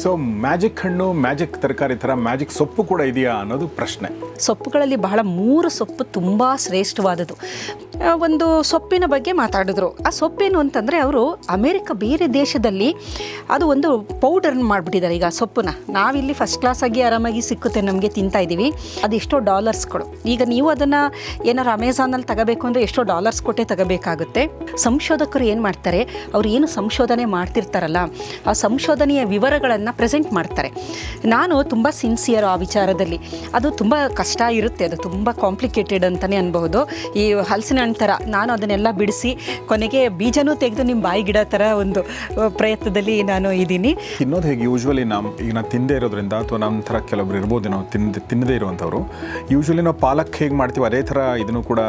So magic ಹಣ್ಣು, magic ತರಕಾರಿ ಥರ ಮ್ಯಾಜಿಕ್ ಸೊಪ್ಪು ಕೂಡ ಇದೆಯಾ ಅನ್ನೋದು ಪ್ರಶ್ನೆ. ಸೊಪ್ಪುಗಳಲ್ಲಿ ಬಹಳ 3 ಸೊಪ್ಪು ತುಂಬ ಶ್ರೇಷ್ಠವಾದದ್ದು. ಒಂದು ಸೊಪ್ಪಿನ ಬಗ್ಗೆ ಮಾತಾಡಿದ್ರು. ಆ ಸೊಪ್ಪೇನು ಅಂತಂದರೆ ಅವರು ಅಮೇರಿಕ ಬೇರೆ ದೇಶದಲ್ಲಿ ಅದು ಒಂದು ಪೌಡರ್ನ ಮಾಡಿಬಿಟ್ಟಿದ್ದಾರೆ. ಈಗ ಸೊಪ್ಪನ್ನ ನಾವಿಲ್ಲಿ ಫಸ್ಟ್ ಕ್ಲಾಸಾಗಿ ಆರಾಮಾಗಿ ಸಿಕ್ಕುತ್ತೆ, ನಮಗೆ ತಿಂತಾ ಇದ್ದೀವಿ. ಅದು ಎಷ್ಟೋ ಡಾಲರ್ಸ್ಗಳು. ಈಗ ನೀವು ಅದನ್ನು ಏನಾರು ಅಮೆಝಾನಲ್ಲಿ ತಗೋಬೇಕು ಅಂದರೆ ಎಷ್ಟೋ ಡಾಲರ್ಸ್ ಕೊಟ್ಟೆ ತಗೋಬೇಕಾಗುತ್ತೆ. ಸಂಶೋಧಕರು ಏನು ಮಾಡ್ತಾರೆ, ಅವರು ಏನು ಸಂಶೋಧನೆ ಮಾಡ್ತಿರ್ತಾರಲ್ಲ ಆ ಸಂಶೋಧನೆಯ ವಿವರಗಳನ್ನು ಪ್ರೆಸೆಂಟ್ ಮಾಡ್ತಾರೆ. ನಾನು ತುಂಬ ಸಿನ್ಸಿಯರ್ ಆ ವಿಚಾರದಲ್ಲಿ. ಅದು ತುಂಬ ಕಷ್ಟ ಇರುತ್ತೆ, ಅದು ತುಂಬ ಕಾಂಪ್ಲಿಕೇಟೆಡ್ ಅಂತಲೇ ಅನ್ಬಹುದು. ಈ ಹಲಸಿನ ಹಣ್ಣು ಥರ ನಾನು ಅದನ್ನೆಲ್ಲ ಬಿಡಿಸಿ ಕೊನೆಗೆ ಬೀಜನೂ ತೆಗೆದು ನಿಮ್ಮ ಬಾಯಿ ಗಿಡ ಥರ ಒಂದು ಪ್ರಯತ್ನದಲ್ಲಿ ನಾನು ಇದ್ದೀನಿ. ತಿನ್ನೋದು ಹೇಗೆ ಯೂಶ್ವಲಿ ಈಗ ನಾವು ತಿಂದೇ ಇರೋದ್ರಿಂದ ಅಥವಾ ನಮ್ಮ ಥರ ಕೆಲವೊಬ್ರು ಇರ್ಬೋದು ನಾವು ತಿನ್ನದೇ ಇರುವಂಥವ್ರು. ಯೂಶ್ವಲಿ ನಾವು ಪಾಲಕ್ ಹೇಗೆ ಮಾಡ್ತೀವಿ ಅದೇ ಥರ ಇದನ್ನು ಕೂಡ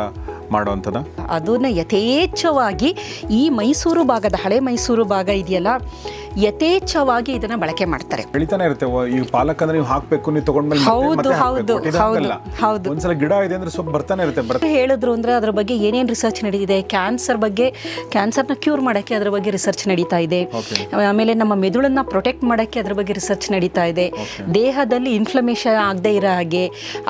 ಮಾಡೋವಂಥದ್ದು. ಅದನ್ನು ಯಥೇಚ್ಛವಾಗಿ ಈ ಮೈಸೂರು ಭಾಗದ ಹಳೆ ಮೈಸೂರು ಭಾಗ ಇದೆಯಲ್ಲ, ಯಥೇಚ್ಛವಾಗಿ ಇದನ್ನು ಬಳಕೆ ಮಾಡ್ತಾರೆ. ಬೆಳಿತಾನೆ ಇರುತ್ತೆ. ಈ ಪಾಲಕ್ ಅಂದ್ರೆ ನೀವು ಹಾಕಬೇಕು, ನೀವು ತಗೊಂಡ್ಮೇಲೆ ಹೌದು ಹೌದು ಹೌದು ಹೌದು ಒಂದ್ಸಲ ಗಿಡ ಇದೆ ಅಂದ್ರೆ ಸೊಪ್ಪು ಬರ್ತಾನೆ ಇರುತ್ತೆ. ಹೇಳಿದ್ರು ಅಂದ್ರೆ ಅದ್ರ ಬಗ್ಗೆ ಏನೇನು ರಿಸರ್ಚ್ ನಡೀತಿದೆ, ಕ್ಯಾನ್ಸರ್ನ ಕ್ಯೂರ್ ಮಾಡೋಕ್ಕೆ ಅದ್ರ ಬಗ್ಗೆ ರಿಸರ್ಚ್ ನಡೀತಾ ಇದೆ. ಆಮೇಲೆ ನಮ್ಮ ಮೆದುಳನ್ನ ಪ್ರೊಟೆಕ್ಟ್ ಮಾಡೋಕ್ಕೆ ಅದ್ರ ಬಗ್ಗೆ ರಿಸರ್ಚ್ ನಡೀತಾ ಇದೆ. ದೇಹದಲ್ಲಿ ಇನ್ಫ್ಲಮೇಷನ್ ಆಗದೆ ಇರೋ ಹಾಗೆ,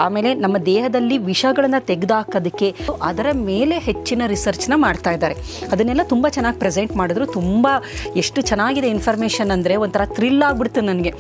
ಆಮೇಲೆ ನಮ್ಮ ದೇಹದಲ್ಲಿ ವಿಷಗಳನ್ನು ತೆಗೆದುಹಾಕೋದಕ್ಕೆ ಅದರ ಮೇಲೆ ಹೆಚ್ಚಿನ ರಿಸರ್ಚ್ನ ಮಾಡ್ತಾ ಇದ್ದಾರೆ. ಅದನ್ನೆಲ್ಲ ತುಂಬ ಚೆನ್ನಾಗಿ ಪ್ರೆಸೆಂಟ್ ಮಾಡಿದ್ರು. ತುಂಬ ಎಷ್ಟು ಚೆನ್ನಾಗಿದೆ ಇನ್ಫಾರ್ಮೇಷನ್ ಅಂದರೆ ಒಂಥರ ಥ್ರಿಲ್ ಆಗಿಬಿಡ್ತು ನನಗೆ.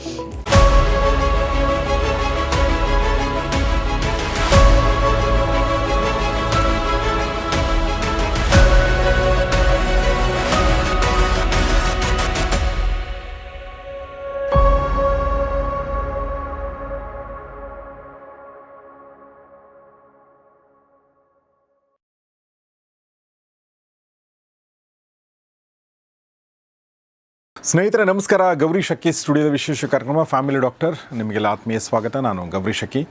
ಸ್ನೇಹಿತರೆ ನಮಸ್ಕಾರ. ಗೌರಿ ಶಕ್ಕಿ ಸ್ಟುಡಿಯೋದ ವಿಶೇಷ ಕಾರ್ಯಕ್ರಮ ಫ್ಯಾಮಿಲಿ ಡಾಕ್ಟರ್, ನಿಮಗೆಲ್ಲ ಆತ್ಮೀಯ ಸ್ವಾಗತ. ನಾನು ಗೌರಿ ಶಕ್ಕಿ.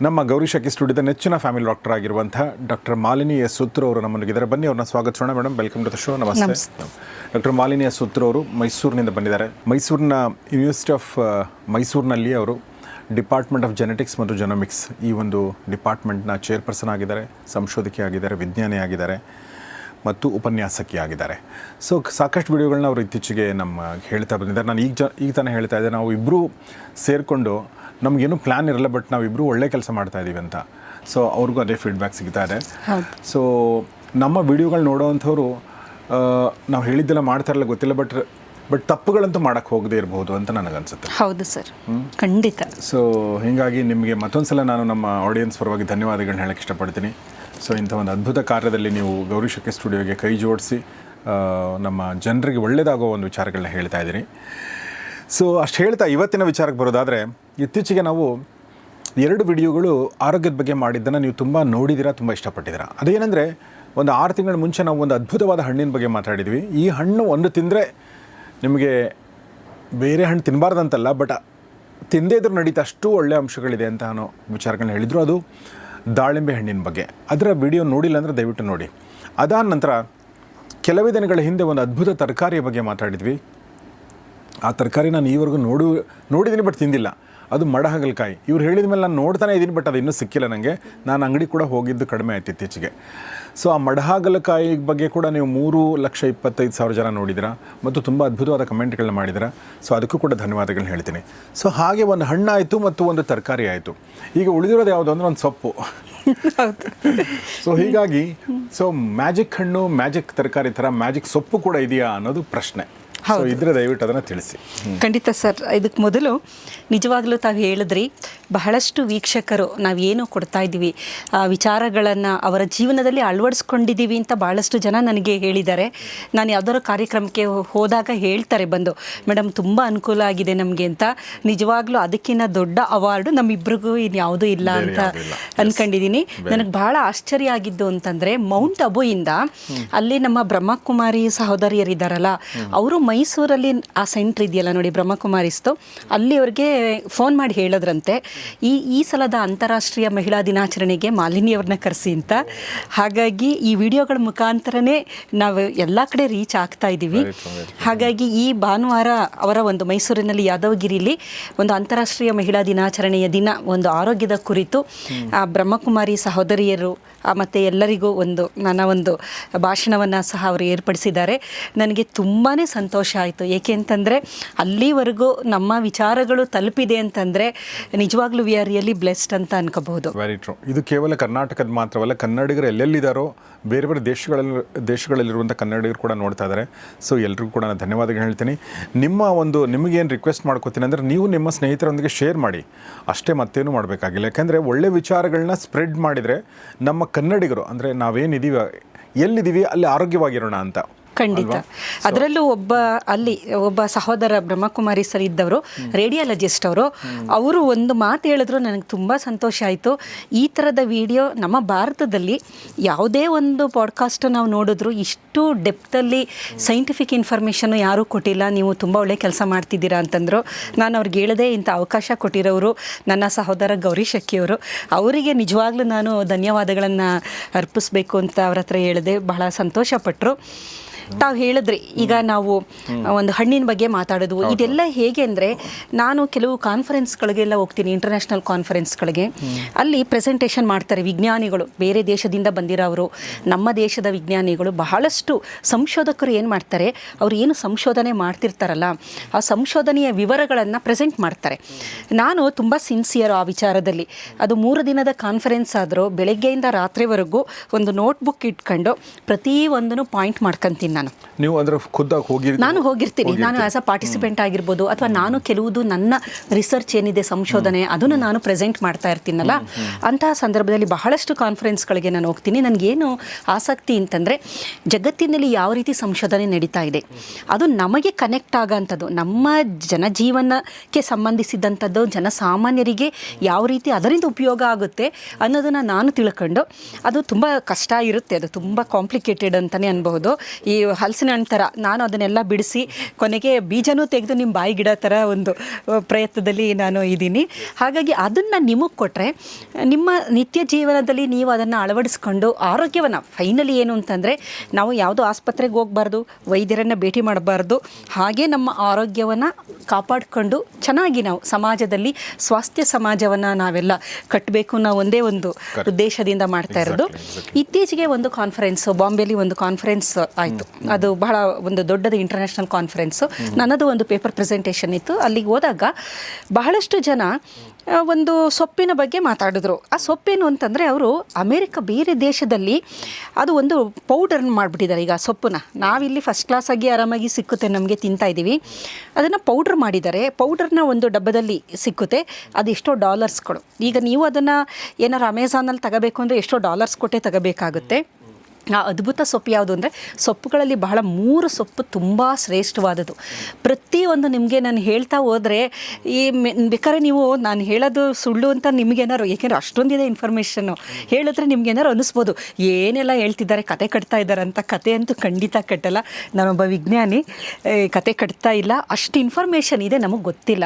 ನಮ್ಮ ಗೌರಿ ಶಕ್ಕಿ ಸ್ಟುಡಿಯೋದ ನೆಚ್ಚಿನ ಫ್ಯಾಮಿಲಿ ಡಾಕ್ಟರ್ ಆಗಿರುವಂಥ ಡಾಕ್ಟರ್ ಮಾಲಿನಿ ಎಸ್ ಸುತ್ರು ಅವರು ನಮ್ಮೊಂದಿಗಿದ್ದಾರೆ. ಬನ್ನಿ ಅವ್ರನ್ನ ಸ್ವಾಗತಿಸೋಣ. Madam, welcome to the show. ನಮಸ್ತೆ. ಡಾಕ್ಟರ್ ಮಾಲಿನಿ ಎಸ್ ಸುತ್ರು ಅವರು ಮೈಸೂರಿನಿಂದ ಬಂದಿದ್ದಾರೆ. ಮೈಸೂರಿನ ಯೂನಿವರ್ಸಿಟಿ ಆಫ್ ಮೈಸೂರಿನಲ್ಲಿ ಅವರು ಡಿಪಾರ್ಟ್ಮೆಂಟ್ ಆಫ್ ಜೆನೆಟಿಕ್ಸ್ ಮತ್ತು ಜೆನೋಮಿಕ್ಸ್ ಈ ಒಂದು ಡಿಪಾರ್ಟ್ಮೆಂಟ್ನ ಚೇರ್ಪರ್ಸನ್ ಆಗಿದ್ದಾರೆ, ಸಂಶೋಧಕಿ ಆಗಿದ್ದಾರೆ, ವಿಜ್ಞಾನಿ ಆಗಿದ್ದಾರೆ ಮತ್ತು ಉಪನ್ಯಾಸಕಿ ಆಗಿದ್ದಾರೆ. ಸೊ ಸಾಕಷ್ಟು ವಿಡಿಯೋಗಳನ್ನ ಅವರು ಇತ್ತೀಚೆಗೆ ಹೇಳ್ತಾ ಬಂದಿದ್ದಾರೆ. ನಾನು ಈಗ ತಾನೇ ಹೇಳ್ತಾ ಇದ್ದೆ, ನಾವು ಇಬ್ಬರೂ ಸೇರಿಕೊಂಡು ನಮಗೇನು ಪ್ಲ್ಯಾನ್ ಇರಲ್ಲ, ಬಟ್ ನಾವಿಬ್ಬರೂ ಒಳ್ಳೆ ಕೆಲಸ ಮಾಡ್ತಾ ಇದ್ದೀವಿ ಅಂತ. ಸೊ ಅವ್ರಿಗೂ ಅದೇ ಫೀಡ್ಬ್ಯಾಕ್ ಸಿಗ್ತಾ ಇದೆ. ಸೊ ನಮ್ಮ ವಿಡಿಯೋಗಳು ನೋಡೋವಂಥವ್ರು ನಾವು ಹೇಳಿದ್ದೆಲ್ಲ ಮಾಡ್ತಾರಲ್ಲ ಗೊತ್ತಿಲ್ಲ, ಬಟ್ ತಪ್ಪುಗಳಂತೂ ಮಾಡೋಕ್ಕೆ ಹೋಗದೇ ಇರಬಹುದು ಅಂತ ನನಗನ್ಸುತ್ತೆ. ಹೌದು ಸರ್, ಖಂಡಿತ. ಸೊ ಹೀಗಾಗಿ ನಿಮಗೆ ಮತ್ತೊಂದು ಸಲ ನಾನು ನಮ್ಮ ಆಡಿಯನ್ಸ್ ಪರವಾಗಿ ಧನ್ಯವಾದಗಳನ್ನ ಹೇಳೋಕ್ಕೆ ಇಷ್ಟಪಡ್ತೀನಿ. ಸೊ ಇಂಥ ಒಂದು ಅದ್ಭುತ ಕಾರ್ಯದಲ್ಲಿ ನೀವು ಗೌರಿ ಶಕ್ಕಿ ಸ್ಟುಡಿಯೋಗೆ ಕೈ ಜೋಡಿಸಿ ನಮ್ಮ ಜನರಿಗೆ ಒಳ್ಳೆಯದಾಗೋ ಒಂದು ವಿಚಾರಗಳನ್ನ ಹೇಳ್ತಾ ಇದ್ದೀರಿ. ಸೊ ಅಷ್ಟು ಹೇಳ್ತಾ ಇವತ್ತಿನ ವಿಚಾರಕ್ಕೆ ಬರೋದಾದರೆ, ಇತ್ತೀಚೆಗೆ ನಾವು 2 ವಿಡಿಯೋಗಳು ಆರೋಗ್ಯದ ಬಗ್ಗೆ ಮಾಡಿದ್ದನ್ನು ನೀವು ತುಂಬ ನೋಡಿದ್ದೀರಾ, ತುಂಬ ಇಷ್ಟಪಟ್ಟಿದ್ದೀರಾ. ಅದೇನೆಂದರೆ, ಒಂದು 6 ತಿಂಗಳ ಮುಂಚೆ ನಾವು ಒಂದು ಅದ್ಭುತವಾದ ಹಣ್ಣಿನ ಬಗ್ಗೆ ಮಾತಾಡಿದ್ವಿ. ಈ ಹಣ್ಣು ಒಂದು ತಿಂದರೆ ನಿಮಗೆ ಬೇರೆ ಹಣ್ಣು ತಿನ್ನಬಾರ್ದಂತಲ್ಲ, ಬಟ್ ತಿಂದೇ ಇದ್ರೂ ನಡೀತಾ ಅಷ್ಟು ಒಳ್ಳೆಯ ಅಂಶಗಳಿದೆ ಅಂತ ಅನ್ನೋ ವಿಚಾರಗಳನ್ನ ಹೇಳಿದರು. ಅದು ದಾಳಿಂಬೆ ಹಣ್ಣಿನ ಬಗ್ಗೆ. ಅದರ ವಿಡಿಯೋ ನೋಡಿಲ್ಲ ಅಂದರೆ ದಯವಿಟ್ಟು ನೋಡಿ. ಅದಾದ ನಂತರ ಕೆಲವೇ ದಿನಗಳ ಹಿಂದೆ ಒಂದು ಅದ್ಭುತ ತರಕಾರಿಯ ಬಗ್ಗೆ ಮಾತಾಡಿದ್ವಿ. ಆ ತರಕಾರಿ ನಾನು ಈವರೆಗೂ ನೋಡಿದ್ದೀನಿ, ಬಟ್ ತಿಂದಿಲ್ಲ. ಅದು ಮಡಹಾಗಲಕಾಯಿ. ಇವ್ರು ಹೇಳಿದ ಮೇಲೆ ನಾನು ನೋಡ್ತಾನೆ ಇದ್ದೀನಿ, ಬಟ್ ಅದು ಇನ್ನೂ ಸಿಕ್ಕಿಲ್ಲ ನನಗೆ. ನಾನು ಅಂಗಡಿ ಕೂಡ ಹೋಗಿದ್ದು ಕಡಿಮೆ ಆಯ್ತು ಇತ್ತೀಚೆಗೆ. ಸೊ ಆ ಮಡಹಾಗಲಕಾಯಿ ಬಗ್ಗೆ ಕೂಡ ನೀವು 3,25,000 ಜನ ನೋಡಿದ್ದೀರಾ ಮತ್ತು ತುಂಬ ಅದ್ಭುತವಾದ ಕಮೆಂಟ್ಗಳನ್ನ ಮಾಡಿದ್ದೀರಾ. ಸೊ ಅದಕ್ಕೂ ಕೂಡ ಧನ್ಯವಾದಗಳನ್ನ ಹೇಳ್ತೀನಿ. ಸೊ ಹಾಗೆ ಒಂದು ಹಣ್ಣಾಯಿತು ಮತ್ತು ಒಂದು ತರಕಾರಿ ಆಯಿತು. ಈಗ ಉಳಿದಿರೋದು ಯಾವುದು ಅಂದರೆ ಒಂದು ಸೊಪ್ಪು. ಸೊ ಹೀಗಾಗಿ ಮ್ಯಾಜಿಕ್ ಹಣ್ಣು, ಮ್ಯಾಜಿಕ್ ತರಕಾರಿ ಥರ ಮ್ಯಾಜಿಕ್ ಸೊಪ್ಪು ಕೂಡ ಇದೆಯಾ ಅನ್ನೋದು ಪ್ರಶ್ನೆ. ಇದ್ರೆ ದಯವಿಟ್ಟು ಅದನ್ನು ತಿಳಿಸಿ. ಖಂಡಿತ ಸರ್. ಇದಕ್ಕೆ ಮೊದಲು ನಿಜವಾಗ್ಲೂ ತಾವು ಹೇಳಿದ್ರಿ, ಬಹಳಷ್ಟು ವೀಕ್ಷಕರು ನಾವೇನು ಕೊಡ್ತಾ ಇದ್ದೀವಿ ಆ ವಿಚಾರಗಳನ್ನು ಅವರ ಜೀವನದಲ್ಲಿ ಅಳವಡಿಸ್ಕೊಂಡಿದ್ದೀವಿ ಅಂತ ಭಾಳಷ್ಟು ಜನ ನನಗೆ ಹೇಳಿದ್ದಾರೆ. ನಾನು ಯಾವುದಾದ್ರು ಕಾರ್ಯಕ್ರಮಕ್ಕೆ ಹೋದಾಗ ಹೇಳ್ತಾರೆ ಬಂದು, ಮೇಡಮ್ ತುಂಬ ಅನುಕೂಲ ಆಗಿದೆ ನಮಗೆ ಅಂತ. ನಿಜವಾಗ್ಲೂ ಅದಕ್ಕಿಂತ ದೊಡ್ಡ ಅವಾರ್ಡು ನಮ್ಮಿಬ್ರಿಗೂ ಇನ್ಯಾವುದೂ ಇಲ್ಲ ಅಂತ ಅಂದ್ಕೊಂಡಿದ್ದೀನಿ. ನನಗೆ ಭಾಳ ಆಶ್ಚರ್ಯ ಆಗಿದ್ದು ಅಂತಂದರೆ, ಮೌಂಟ್ ಅಬುಯಿಂದ ಅಲ್ಲಿ ನಮ್ಮ ಬ್ರಹ್ಮಕುಮಾರಿ ಸಹೋದರಿಯರಿದ್ದಾರಲ್ಲ, ಅವರು ಮೈಸೂರಲ್ಲಿ ಆ ಸೆಂಟ್ರ್ ಇದೆಯಲ್ಲ ನೋಡಿ, ಬ್ರಹ್ಮಕುಮಾರಿಸ್ತು, ಅಲ್ಲಿ ಅವ್ರಿಗೆ ಫೋನ್ ಮಾಡಿ ಹೇಳಿದ್ರಂತೆ, ಈ ಸಲದ ಅಂತಾರಾಷ್ಟ್ರೀಯ ಮಹಿಳಾ ದಿನಾಚರಣೆಗೆ ಮಾಲಿನಿಯವ್ರನ್ನ ಕರೆಸಿ ಅಂತ. ಹಾಗಾಗಿ ಈ ವಿಡಿಯೋಗಳ ಮುಖಾಂತರನೇ ನಾವು ಎಲ್ಲ ಕಡೆ ರೀಚ್ ಆಗ್ತಾ ಇದ್ದೀವಿ. ಹಾಗಾಗಿ ಈ ಭಾನುವಾರ ಅವರ ಒಂದು ಮೈಸೂರಿನಲ್ಲಿ ಯಾದವಗಿರಿಲಿ ಒಂದು ಅಂತಾರಾಷ್ಟ್ರೀಯ ಮಹಿಳಾ ದಿನಾಚರಣೆಯ ದಿನ ಒಂದು ಆರೋಗ್ಯದ ಕುರಿತು ಬ್ರಹ್ಮಕುಮಾರಿ ಸಹೋದರಿಯರು ಮತ್ತು ಎಲ್ಲರಿಗೂ ನನ್ನ ಒಂದು ಭಾಷಣವನ್ನು ಸಹ ಅವರು ಏರ್ಪಡಿಸಿದ್ದಾರೆ. ನನಗೆ ತುಂಬಾ ಸಂತೋಷ ಆಯಿತು. ಏಕೆ ಅಂತಂದರೆ ಅಲ್ಲಿವರೆಗೂ ನಮ್ಮ ವಿಚಾರಗಳು ತಲುಪಿದೆ ಅಂತಂದರೆ ನಿಜವಾಗ್ಲೂ ವಿ ಆರ್ ರಿಯಲಿ ಬ್ಲೆಸ್ಡ್ ಅಂತ ಅನ್ಕೋಬಹುದು. Very true. ಇದು ಕೇವಲ ಕರ್ನಾಟಕದ ಮಾತ್ರವಲ್ಲ, ಕನ್ನಡಿಗರು ಎಲ್ಲೆಲ್ಲಿದ್ದಾರೋ ಬೇರೆ ಬೇರೆ ದೇಶಗಳಲ್ಲಿರುವಂಥ ಕನ್ನಡಿಗರು ಕೂಡ ನೋಡ್ತಾ ಇದ್ದಾರೆ. ಸೊ ಎಲ್ರಿಗೂ ಕೂಡ ನಾನು ಧನ್ಯವಾದಗಳು ಹೇಳ್ತೀನಿ. ನಿಮಗೇನು ರಿಕ್ವೆಸ್ಟ್ ಮಾಡ್ಕೋತೀನಿ ಅಂದರೆ, ನೀವು ನಿಮ್ಮ ಸ್ನೇಹಿತರೊಂದಿಗೆ ಶೇರ್ ಮಾಡಿ ಅಷ್ಟೇ, ಮತ್ತೇನು ಮಾಡಬೇಕಾಗಿಲ್ಲ. ಯಾಕೆಂದರೆ ಒಳ್ಳೆ ವಿಚಾರಗಳನ್ನ ಸ್ಪ್ರೆಡ್ ಮಾಡಿದರೆ ನಮ್ಮ ಕನ್ನಡಿಗರು, ಅಂದರೆ ನಾವೇನಿದ್ದೀವಿ ಎಲ್ಲಿದ್ದೀವಿ ಅಲ್ಲಿ ಆರೋಗ್ಯವಾಗಿರೋಣ ಅಂತ. ಖಂಡಿತ. ಅದರಲ್ಲೂ ಒಬ್ಬ ಸಹೋದರ ಬ್ರಹ್ಮಕುಮಾರಿ ಸರ್ ಇದ್ದವರು, ರೇಡಿಯಾಲಜಿಸ್ಟ್ ಅವರು ಒಂದು ಮಾತು ಹೇಳಿದ್ರು, ನನಗೆ ತುಂಬ ಸಂತೋಷ ಆಯಿತು. ಈ ಥರದ ವಿಡಿಯೋ ನಮ್ಮ ಭಾರತದಲ್ಲಿ ಯಾವುದೇ ಒಂದು ಪಾಡ್ಕಾಸ್ಟ್ ನಾವು ನೋಡಿದ್ರು ಇಷ್ಟು ಡೆಪ್ತಲ್ಲಿ ಸೈಂಟಿಫಿಕ್ ಇನ್ಫಾರ್ಮೇಷನ್ನು ಯಾರೂ ಕೊಟ್ಟಿಲ್ಲ, ನೀವು ತುಂಬ ಒಳ್ಳೆ ಕೆಲಸ ಮಾಡ್ತಿದ್ದೀರಾ ಅಂತಂದರು. ನಾನು ಅವ್ರಿಗೆ ಹೇಳದೆ, ಇಂಥ ಅವಕಾಶ ಕೊಟ್ಟಿರೋರು ನನ್ನ ಸಹೋದರ ಗೌರಿ ಶೆಟ್ಟಿಯವರು, ಅವರಿಗೆ ನಿಜವಾಗ್ಲೂ ನಾನು ಧನ್ಯವಾದಗಳನ್ನು ಅರ್ಪಿಸ್ಬೇಕು ಅಂತ ಅವ್ರ ಹತ್ರ ಹೇಳಿದೆ. ಬಹಳ ಸಂತೋಷಪಟ್ಟರು. ತಾವು ಹೇಳಿದ್ರಿ, ಈಗ ನಾವು ಒಂದು ಹಣ್ಣಿನ ಬಗ್ಗೆ ಮಾತಾಡೋದು, ಇದೆಲ್ಲ ಹೇಗೆ ಅಂದರೆ, ನಾನು ಕೆಲವು ಕಾನ್ಫರೆನ್ಸ್ಗಳಿಗೆಲ್ಲ ಹೋಗ್ತೀನಿ, ಇಂಟರ್ನ್ಯಾಷನಲ್ ಕಾನ್ಫರೆನ್ಸ್ಗಳಿಗೆ. ಅಲ್ಲಿ ಪ್ರೆಸೆಂಟೇಷನ್ ಮಾಡ್ತಾರೆ ವಿಜ್ಞಾನಿಗಳು, ಬೇರೆ ದೇಶದಿಂದ ಬಂದಿರೋರು, ನಮ್ಮ ದೇಶದ ವಿಜ್ಞಾನಿಗಳು. ಬಹಳಷ್ಟು ಸಂಶೋಧಕರು ಏನು ಮಾಡ್ತಾರೆ, ಅವರು ಏನು ಸಂಶೋಧನೆ ಮಾಡ್ತಿರ್ತಾರಲ್ಲ ಆ ಸಂಶೋಧನೆಯ ವಿವರಗಳನ್ನು ಪ್ರೆಸೆಂಟ್ ಮಾಡ್ತಾರೆ. ನಾನು ತುಂಬ ಸಿನ್ಸಿಯರ್ ಆ ವಿಚಾರದಲ್ಲಿ. ಅದು 3 ದಿನದ ಕಾನ್ಫರೆನ್ಸ್ ಆದರೂ ಬೆಳಗ್ಗೆಯಿಂದ ರಾತ್ರಿವರೆಗೂ ಒಂದು ನೋಟ್ಬುಕ್ ಇಟ್ಕೊಂಡು ಪ್ರತಿಯೊಂದನ್ನು ಪಾಯಿಂಟ್ ಮಾಡ್ಕೊತೀನಿ. ನೀವು ಅಂದರೆ ಖುದ್ದಾಗಿ ನಾನು ಹೋಗಿರ್ತೀನಿ. ನಾನು ಆಸ್ ಅ ಪಾರ್ಟಿಸಿಪೆಂಟ್ ಆಗಿರ್ಬೋದು, ಅಥವಾ ನಾನು ಕೆಲವುದು ನನ್ನ ರಿಸರ್ಚ್ ಏನಿದೆ ಸಂಶೋಧನೆ ಅದನ್ನು ನಾನು ಪ್ರೆಸೆಂಟ್ ಮಾಡ್ತಾ ಇರ್ತೀನಲ್ಲ, ಅಂತಹ ಸಂದರ್ಭದಲ್ಲಿ ಬಹಳಷ್ಟು ಕಾನ್ಫರೆನ್ಸ್ಗಳಿಗೆ ನಾನು ಹೋಗ್ತೀನಿ. ನನಗೇನು ಆಸಕ್ತಿ ಅಂತಂದರೆ, ಜಗತ್ತಿನಲ್ಲಿ ಯಾವ ರೀತಿ ಸಂಶೋಧನೆ ನಡೀತಾ ಇದೆ, ಅದು ನಮಗೆ ಕನೆಕ್ಟ್ ಆಗೋಂಥದ್ದು, ನಮ್ಮ ಜನಜೀವನಕ್ಕೆ ಸಂಬಂಧಿಸಿದಂಥದ್ದು, ಜನಸಾಮಾನ್ಯರಿಗೆ ಯಾವ ರೀತಿ ಅದರಿಂದ ಉಪಯೋಗ ಆಗುತ್ತೆ ಅನ್ನೋದನ್ನು ನಾನು ತಿಳ್ಕೊಂಡು, ಅದು ತುಂಬ ಕಷ್ಟ ಇರುತ್ತೆ, ಅದು ತುಂಬ ಕಾಂಪ್ಲಿಕೇಟೆಡ್ ಅಂತಲೇ ಅನ್ಬಹುದು. ಈ ಹಲಸಿನ ಹಣ್ಣು ಥರ ನಾನು ಅದನ್ನೆಲ್ಲ ಬಿಡಿಸಿ ಕೊನೆಗೆ ಬೀಜನೂ ತೆಗೆದು ನಿಮ್ಮ ಬಾಯಿ ಗಿಡ ಥರ ಒಂದು ಪ್ರಯತ್ನದಲ್ಲಿ ನಾನು ಇದ್ದೀನಿ. ಹಾಗಾಗಿ ಅದನ್ನು ನಿಮಗೆ ಕೊಟ್ಟರೆ ನಿಮ್ಮ ನಿತ್ಯ ಜೀವನದಲ್ಲಿ ನೀವು ಅದನ್ನು ಅಳವಡಿಸ್ಕೊಂಡು ಆರೋಗ್ಯವನ್ನು, ಫೈನಲಿ ಏನು ಅಂತಂದರೆ, ನಾವು ಯಾವುದೋ ಆಸ್ಪತ್ರೆಗೆ ಹೋಗಬಾರ್ದು, ವೈದ್ಯರನ್ನು ಭೇಟಿ ಮಾಡಬಾರ್ದು, ಹಾಗೆ ನಮ್ಮ ಆರೋಗ್ಯವನ್ನು ಕಾಪಾಡಿಕೊಂಡು ಚೆನ್ನಾಗಿ ನಾವು ಸಮಾಜದಲ್ಲಿ ಸ್ವಾಸ್ಥ್ಯ ಸಮಾಜವನ್ನು ನಾವೆಲ್ಲ ಕಟ್ಟಬೇಕು ಅನ್ನೋ ಒಂದೇ ಒಂದು ಉದ್ದೇಶದಿಂದ ಮಾಡ್ತಾ ಇರೋದು. ಇತ್ತೀಚೆಗೆ ಒಂದು ಕಾನ್ಫರೆನ್ಸ್ ಬಾಂಬೆಲಿ ಒಂದು ಕಾನ್ಫರೆನ್ಸ್ ಆಯಿತು. ಅದು ಬಹಳ ಒಂದು ದೊಡ್ಡದು ಇಂಟರ್ನ್ಯಾಷನಲ್ ಕಾನ್ಫರೆನ್ಸು. ನನ್ನದು ಒಂದು ಪೇಪರ್ ಪ್ರೆಸೆಂಟೇಷನ್ ಇತ್ತು. ಅಲ್ಲಿಗೆ ಹೋದಾಗ ಬಹಳಷ್ಟು ಜನ ಒಂದು ಸೊಪ್ಪಿನ ಬಗ್ಗೆ ಮಾತಾಡಿದ್ರು. ಆ ಸೊಪ್ಪೇನು ಅಂತಂದರೆ, ಅವರು ಅಮೇರಿಕ ಬೇರೆ ದೇಶದಲ್ಲಿ ಅದು ಒಂದು ಪೌಡರ್ನ ಮಾಡಿಬಿಟ್ಟಿದ್ದಾರೆ. ಈಗ ಸೊಪ್ಪನ್ನ ನಾವಿಲ್ಲಿ ಫಸ್ಟ್ ಕ್ಲಾಸಾಗಿ ಆರಾಮಾಗಿ ಸಿಕ್ಕುತ್ತೆ, ನಮಗೆ ತಿಂತಾ ಇದ್ದೀವಿ. ಅದನ್ನು ಪೌಡ್ರ್ ಮಾಡಿದ್ದಾರೆ. ಪೌಡರ್ನ ಒಂದು ಡಬ್ಬದಲ್ಲಿ ಸಿಕ್ಕುತ್ತೆ, ಅದು ಎಷ್ಟೋ ಡಾಲರ್ಸ್ಗಳು. ಈಗ ನೀವು ಅದನ್ನು ಏನಾರು ಅಮೆಝಾನಲ್ಲಿ ತಗೋಬೇಕು ಅಂದರೆ ಎಷ್ಟೋ ಡಾಲರ್ಸ್ ಕೊಟ್ಟೆ ತಗೋಬೇಕಾಗುತ್ತೆ. ಆ ಅದ್ಭುತ ಸೊಪ್ಪು ಯಾವುದು ಅಂದರೆ, ಸೊಪ್ಪುಗಳಲ್ಲಿ ಬಹಳ 3 ಸೊಪ್ಪು ತುಂಬ ಶ್ರೇಷ್ಠವಾದದ್ದು. ಪ್ರತಿಯೊಂದು ನಿಮಗೆ ನಾನು ಹೇಳ್ತಾ ಹೋದರೆ ಬೇಕಾದ್ರೆ ನೀವು ನಾನು ಹೇಳೋದು ಸುಳ್ಳು ಅಂತ ನಿಮಗೇನಾರು, ಏಕೆಂದರೆ ಅಷ್ಟೊಂದಿದೆ ಇನ್ಫಾರ್ಮೇಷನ್ನು, ಹೇಳಿದ್ರೆ ನಿಮ್ಗೇನಾರು ಅನ್ನಿಸ್ಬೋದು ಏನೆಲ್ಲ ಹೇಳ್ತಿದ್ದಾರೆ, ಕತೆ ಕಟ್ತಾ ಇದ್ದಾರೆ ಅಂತ. ಕತೆ ಅಂತೂ ಖಂಡಿತ ಕಟ್ಟಲ್ಲ, ನಾನೊಬ್ಬ ವಿಜ್ಞಾನಿ, ಕತೆ ಕಟ್ತಾ ಇಲ್ಲ. ಅಷ್ಟು ಇನ್ಫಾರ್ಮೇಷನ್ ಇದೆ, ನಮಗೆ ಗೊತ್ತಿಲ್ಲ.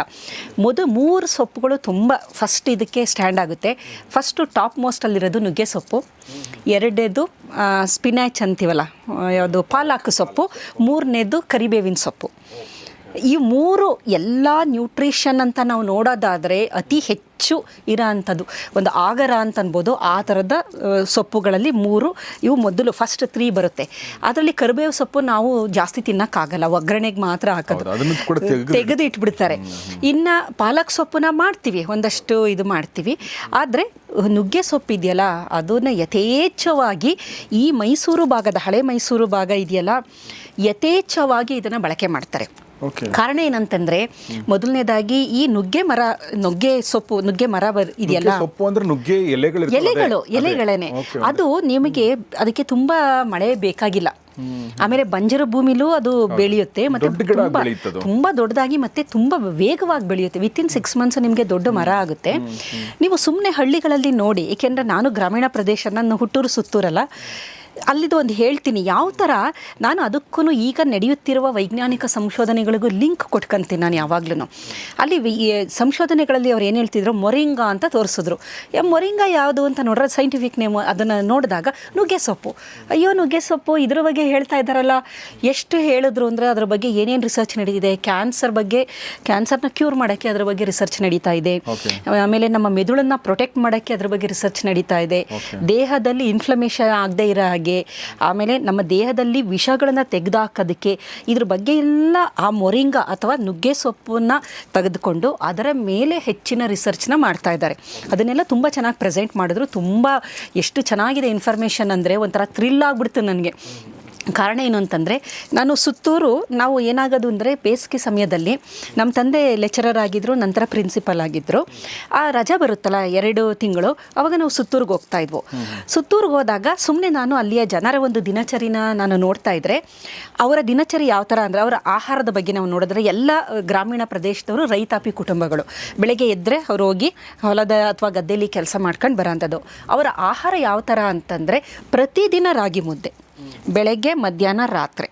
3 ಸೊಪ್ಪುಗಳು ತುಂಬ ಫಸ್ಟ್ ಇದಕ್ಕೆ ಸ್ಟ್ಯಾಂಡ್ ಆಗುತ್ತೆ. ಫಸ್ಟು ಟಾಪ್ ಮೋಸ್ಟಲ್ಲಿರೋದು ನುಗ್ಗೆ ಸೊಪ್ಪು, 2ನೇದು ಸ್ಪಿನಾಚ್ ಅಂತೀವಲ್ಲ, ಯಾವುದು ಪಾಲಕ್ ಸೊಪ್ಪು, 3ನೇದು ಕರಿಬೇವಿನ ಸೊಪ್ಪು. ಈ 3 ಎಲ್ಲ ನ್ಯೂಟ್ರಿಷನ್ ಅಂತ ನಾವು ನೋಡೋದಾದರೆ ಅತಿ ಹೆಚ್ಚು ಇರೋ ಅಂಥದ್ದು ಒಂದು ಆಗರ ಅಂತ ಅನ್ಬೋದು. ಆ ಥರದ ಸೊಪ್ಪುಗಳಲ್ಲಿ 3 ಇವು ಮೊದಲು ಫಸ್ಟ್ 3 ಬರುತ್ತೆ. ಅದರಲ್ಲಿ ಕರಿಬೇವು ಸೊಪ್ಪು ನಾವು ಜಾಸ್ತಿ ತಿನ್ನೋಕ್ಕಾಗಲ್ಲ, ಒಗ್ಗರಣೆಗೆ ಮಾತ್ರ ಹಾಕೋದು, ತೆಗೆದು ಇಟ್ಬಿಡ್ತಾರೆ. ಇನ್ನು ಪಾಲಕ್ ಸೊಪ್ಪನ್ನ ಮಾಡ್ತೀವಿ, ಒಂದಷ್ಟು ಇದು ಮಾಡ್ತೀವಿ. ಆದರೆ ನುಗ್ಗೆ ಸೊಪ್ಪು ಇದೆಯಲ್ಲ, ಅದನ್ನು ಯಥೇಚ್ಛವಾಗಿ ಈ ಮೈಸೂರು ಭಾಗದ, ಹಳೆ ಮೈಸೂರು ಭಾಗ ಇದೆಯಲ್ಲ, ಯಥೇಚ್ಛವಾಗಿ ಇದನ್ನು ಬಳಕೆ ಮಾಡ್ತಾರೆ. ಕಾರಣ ಏನಂತಂದರೆ, ಮೊದಲನೇದಾಗಿ ಈ ನುಗ್ಗೆ ಮರ ಇದೆಯಲ್ಲ, ಎಲೆಗಳೇನೆ, ಅದು ನಿಮಗೆ ಅದಕ್ಕೆ ತುಂಬ ಮಳೆ ಬೇಕಾಗಿಲ್ಲ. ಆಮೇಲೆ ಬಂಜರು ಭೂಮಿಲೂ ಅದು ಬೆಳೆಯುತ್ತೆ, ಮತ್ತು ತುಂಬ ದೊಡ್ಡದಾಗಿ ಮತ್ತು ತುಂಬ ವೇಗವಾಗಿ ಬೆಳೆಯುತ್ತೆ. ವಿತಿನ್ 6 months ನಿಮಗೆ ದೊಡ್ಡ ಮರ ಆಗುತ್ತೆ. ನೀವು ಸುಮ್ಮನೆ ಹಳ್ಳಿಗಳಲ್ಲಿ ನೋಡಿ, ಏಕೆಂದರೆ ನಾನು ಗ್ರಾಮೀಣ ಪ್ರದೇಶ, ನನ್ನ ಹುಟ್ಟೂರು ಸುತ್ತೂರಲ್ಲ, ಅಲ್ಲಿದು ಒಂದು ಹೇಳ್ತೀನಿ ಯಾವ ಥರ ನಾನು ಅದಕ್ಕೂ ಈಗ ನಡೆಯುತ್ತಿರುವ ವೈಜ್ಞಾನಿಕ ಸಂಶೋಧನೆಗಳಿಗೂ ಲಿಂಕ್ ಕೊಟ್ಕೊಂತೀನಿ ನಾನು ಯಾವಾಗ್ಲೂ. ಅಲ್ಲಿ ಸಂಶೋಧನೆಗಳಲ್ಲಿ ಅವ್ರು ಏನು ಹೇಳ್ತಿದ್ರು, ಮೊರಿಂಗಾ ಅಂತ ತೋರಿಸಿದ್ರು. ಮೊರಿಂಗಾ ಯಾವುದು ಅಂತ ನೋಡ್ರೆ ಸೈಂಟಿಫಿಕ್ ನೇಮ್ ಅದನ್ನು ನೋಡಿದಾಗ ನುಗ್ಗೆ ಸೊಪ್ಪು. ಅಯ್ಯೋ ನುಗ್ಗೆ ಸೊಪ್ಪು ಇದ್ರ ಬಗ್ಗೆ ಹೇಳ್ತಾ ಇದ್ದಾರಲ್ಲ, ಎಷ್ಟು ಹೇಳಿದ್ರು ಅಂದರೆ ಅದ್ರ ಬಗ್ಗೆ ಏನೇನು ರಿಸರ್ಚ್ ನಡೀತಿದೆ. ಕ್ಯಾನ್ಸರ್ ಬಗ್ಗೆ, ಕ್ಯಾನ್ಸರ್ನ ಕ್ಯೂರ್ ಮಾಡೋಕ್ಕೆ ಅದ್ರ ಬಗ್ಗೆ ರಿಸರ್ಚ್ ನಡೀತಾ ಇದೆ. ಆಮೇಲೆ ನಮ್ಮ ಮೆದುಳನ್ನು ಪ್ರೊಟೆಕ್ಟ್ ಮಾಡೋಕ್ಕೆ ಅದ್ರ ಬಗ್ಗೆ ರಿಸರ್ಚ್ ನಡೀತಾ ಇದೆ. ದೇಹದಲ್ಲಿ ಇನ್ಫ್ಲಮೇಷನ್ ಆಗದೆ ಇರೋ ಹಾಗೆ, ಆಮೇಲೆ ನಮ್ಮ ದೇಹದಲ್ಲಿ ವಿಷಗಳನ್ನು ತೆಗೆದುಹಾಕೋದಕ್ಕೆ ಇದ್ರ ಬಗ್ಗೆ ಎಲ್ಲ ಆ ಮೊರಿಂಗಾ ಅಥವಾ ನುಗ್ಗೆ ಸೊಪ್ಪನ್ನು ತೆಗೆದುಕೊಂಡು ಅದರ ಮೇಲೆ ಹೆಚ್ಚಿನ ರಿಸರ್ಚ್ನ ಮಾಡ್ತಾ ಇದ್ದಾರೆ. ಅದನ್ನೆಲ್ಲ ತುಂಬ ಚೆನ್ನಾಗಿ ಪ್ರೆಸೆಂಟ್ ಮಾಡಿದ್ರು. ತುಂಬ ಎಷ್ಟು ಚೆನ್ನಾಗಿದೆ ಇನ್ಫಾರ್ಮೇಷನ್ ಅಂದರೆ ಒಂಥರ ಥ್ರಿಲ್ ಆಗಿಬಿಡ್ತು ನನಗೆ. ಕಾರಣ ಏನು ಅಂತಂದರೆ, ನಾನು ಸುತ್ತೂರು ನಾವು ಏನಾಗೋದು ಅಂದರೆ ಬೇಸಿಗೆ ಸಮಯದಲ್ಲಿ ನಮ್ಮ ತಂದೆ ಲೆಕ್ಚರರ್ ಆಗಿದ್ದರು, ನಂತರ ಪ್ರಿನ್ಸಿಪಲ್ ಆಗಿದ್ದರು. ಆ ರಜೆ ಬರುತ್ತಲ್ಲ 2 ತಿಂಗಳು, ಆವಾಗ ನಾವು ಸುತ್ತೂರಿಗೆ ಹೋಗ್ತಾ ಇದ್ವು. ಸುತ್ತೂರಿಗೆ ಹೋದಾಗ ಸುಮ್ಮನೆ ನಾನು ಅಲ್ಲಿಯ ಜನರ ಒಂದು ದಿನಚರಿನ ನಾನು ನೋಡ್ತಾ ಇದ್ದರೆ, ಅವರ ದಿನಚರಿ ಯಾವ ಥರ ಅಂದರೆ ಅವರ ಆಹಾರದ ಬಗ್ಗೆ ನಾವು ನೋಡಿದ್ರೆ ಎಲ್ಲ ಗ್ರಾಮೀಣ ಪ್ರದೇಶದವರು ರೈತಾಪಿ ಕುಟುಂಬಗಳು. ಬೆಳಗ್ಗೆ ಎದ್ದರೆ ಅವ್ರು ಹೋಗಿ ಹೊಲದ ಅಥವಾ ಗದ್ದೆಯಲ್ಲಿ ಕೆಲಸ ಮಾಡ್ಕೊಂಡು ಬರೋಂಥದ್ದು. ಅವರ ಆಹಾರ ಯಾವ ಥರ ಅಂತಂದರೆ ಪ್ರತಿದಿನ ರಾಗಿ ಮುದ್ದೆ, ಬೆಳಗ್ಗೆ ಮಧ್ಯಾಹ್ನ ರಾತ್ರಿ.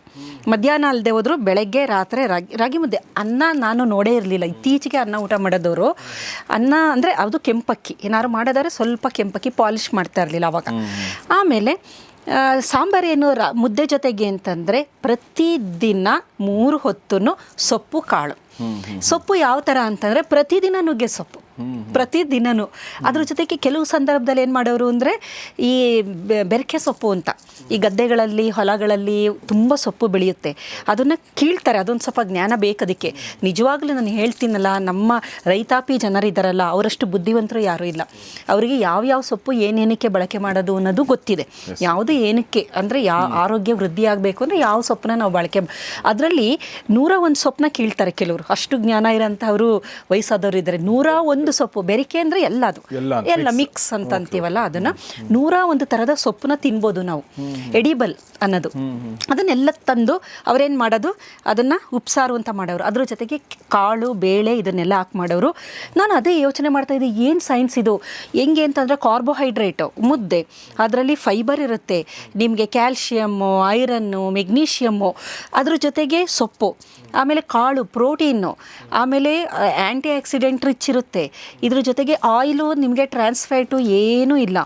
ಮಧ್ಯಾಹ್ನ ಅಲ್ಲದೆ ಹೋದ್ರು ಬೆಳಗ್ಗೆ ರಾತ್ರಿ ರಾಗಿ ಮುದ್ದೆ. ಅನ್ನ ನಾನು ನೋಡೇ ಇರಲಿಲ್ಲ. ಇತ್ತೀಚೆಗೆ ಅನ್ನ ಊಟ ಮಾಡೋದವರು. ಅನ್ನ ಅಂದರೆ ಅದು ಕೆಂಪಕ್ಕಿ, ಏನಾದ್ರು ಮಾಡೋದಾದ್ರೆ ಸ್ವಲ್ಪ ಕೆಂಪಕ್ಕಿ, ಪಾಲಿಷ್ ಮಾಡ್ತಾ ಇರಲಿಲ್ಲ ಅವಾಗ. ಆಮೇಲೆ ಸಾಂಬಾರೇನು ಮುದ್ದೆ ಜೊತೆಗೆ ಅಂತಂದರೆ ಪ್ರತಿದಿನ 3 ಹೊತ್ತು ಸೊಪ್ಪು ಕಾಳು. ಸೊಪ್ಪು ಯಾವ ಥರ ಅಂತಂದರೆ ಪ್ರತಿದಿನ ನುಗ್ಗೆ ಸೊಪ್ಪು, ಪ್ರತಿದಿನವೂ. ಅದ್ರ ಜೊತೆಗೆ ಕೆಲವು ಸಂದರ್ಭದಲ್ಲಿ ಏನು ಮಾಡೋರು ಅಂದರೆ ಈ ಬೆರಕೆ ಸೊಪ್ಪು ಅಂತ, ಈ ಗದ್ದೆಗಳಲ್ಲಿ ಹೊಲಗಳಲ್ಲಿ ತುಂಬ ಸೊಪ್ಪು ಬೆಳೆಯುತ್ತೆ, ಅದನ್ನು ಕೀಳ್ತಾರೆ. ಅದೊಂದು ಸ್ವಲ್ಪ ಜ್ಞಾನ ಬೇಕದಕ್ಕೆ. ನಿಜವಾಗ್ಲೂ ನಾನು ಹೇಳ್ತೀನಲ್ಲ, ನಮ್ಮ ರೈತಾಪಿ ಜನರಿದ್ದಾರಲ್ಲ ಅವರಷ್ಟು ಬುದ್ಧಿವಂತರು ಯಾರೂ ಇಲ್ಲ. ಅವರಿಗೆ ಯಾವ್ಯಾವ ಸೊಪ್ಪು ಏನೇನಕ್ಕೆ ಬಳಕೆ ಮಾಡೋದು ಅನ್ನೋದು ಗೊತ್ತಿದೆ. ಯಾವುದು ಏನಕ್ಕೆ ಅಂದರೆ ಆರೋಗ್ಯ ವೃದ್ಧಿ ಆಗಬೇಕು ಅಂದರೆ ಯಾವ ಸೊಪ್ಪನ್ನ ನಾವು ಬಳಕೆ, ಅದರಲ್ಲಿ 101 ಸೊಪ್ಪನ್ನ ಕೀಳ್ತಾರೆ ಕೆಲವರು. ಅಷ್ಟು ಜ್ಞಾನ ಇರೋಂಥವರು ವಯಸ್ಸಾದವರು ಇದ್ದಾರೆ. 101 ಸೊಪ್ಪು, ಬೆರಿಕೆ ಅಂದರೆ ಎಲ್ಲ ಮಿಕ್ಸ್ ಅಂತ ಅಂತೀವಲ್ಲ, ಅದನ್ನು 101 ಥರದ ಸೊಪ್ಪನ್ನ ತಿನ್ಬೋದು ನಾವು, ಎಡಿಬಲ್ ಅನ್ನೋದು. ಅದನ್ನೆಲ್ಲ ತಂದು ಅವರೇನು ಮಾಡೋದು, ಅದನ್ನು ಉಪ್ಸಾರು ಅಂತ ಮಾಡೋರು. ಅದ್ರ ಜೊತೆಗೆ ಕಾಳು ಬೇಳೆ ಇದನ್ನೆಲ್ಲ ಹಾಕಿ ಮಾಡೋರು. ನಾನು ಅದೇ ಯೋಚನೆ ಮಾಡ್ತಾಯಿದ್ದೆ, ಏನು ಸೈನ್ಸ್ ಇದು, ಹೆಂಗೆ ಅಂತಂದರೆ ಕಾರ್ಬೋಹೈಡ್ರೇಟು ಮುದ್ದೆ, ಅದರಲ್ಲಿ ಫೈಬರ್ ಇರುತ್ತೆ, ನಿಮಗೆ ಕ್ಯಾಲ್ಶಿಯಮ್ಮು, ಐರನ್ನು, ಮೆಗ್ನೀಷಿಯಮ್ಮು, ಅದ್ರ ಜೊತೆಗೆ ಸೊಪ್ಪು, ಆಮೇಲೆ ಕಾಳು ಪ್ರೋಟೀನು, ಆಮೇಲೆ ಆ್ಯಂಟಿ ಆಕ್ಸಿಡೆಂಟ್ ರಿಚ್ ಇರುತ್ತೆ. ಇದ್ರ ಜೊತೆಗೆ ಆಯಿಲು, ನಿಮಗೆ ಟ್ರಾನ್ಸ್ಫ್ಯಾಟು ಏನೂ ಇಲ್ಲ.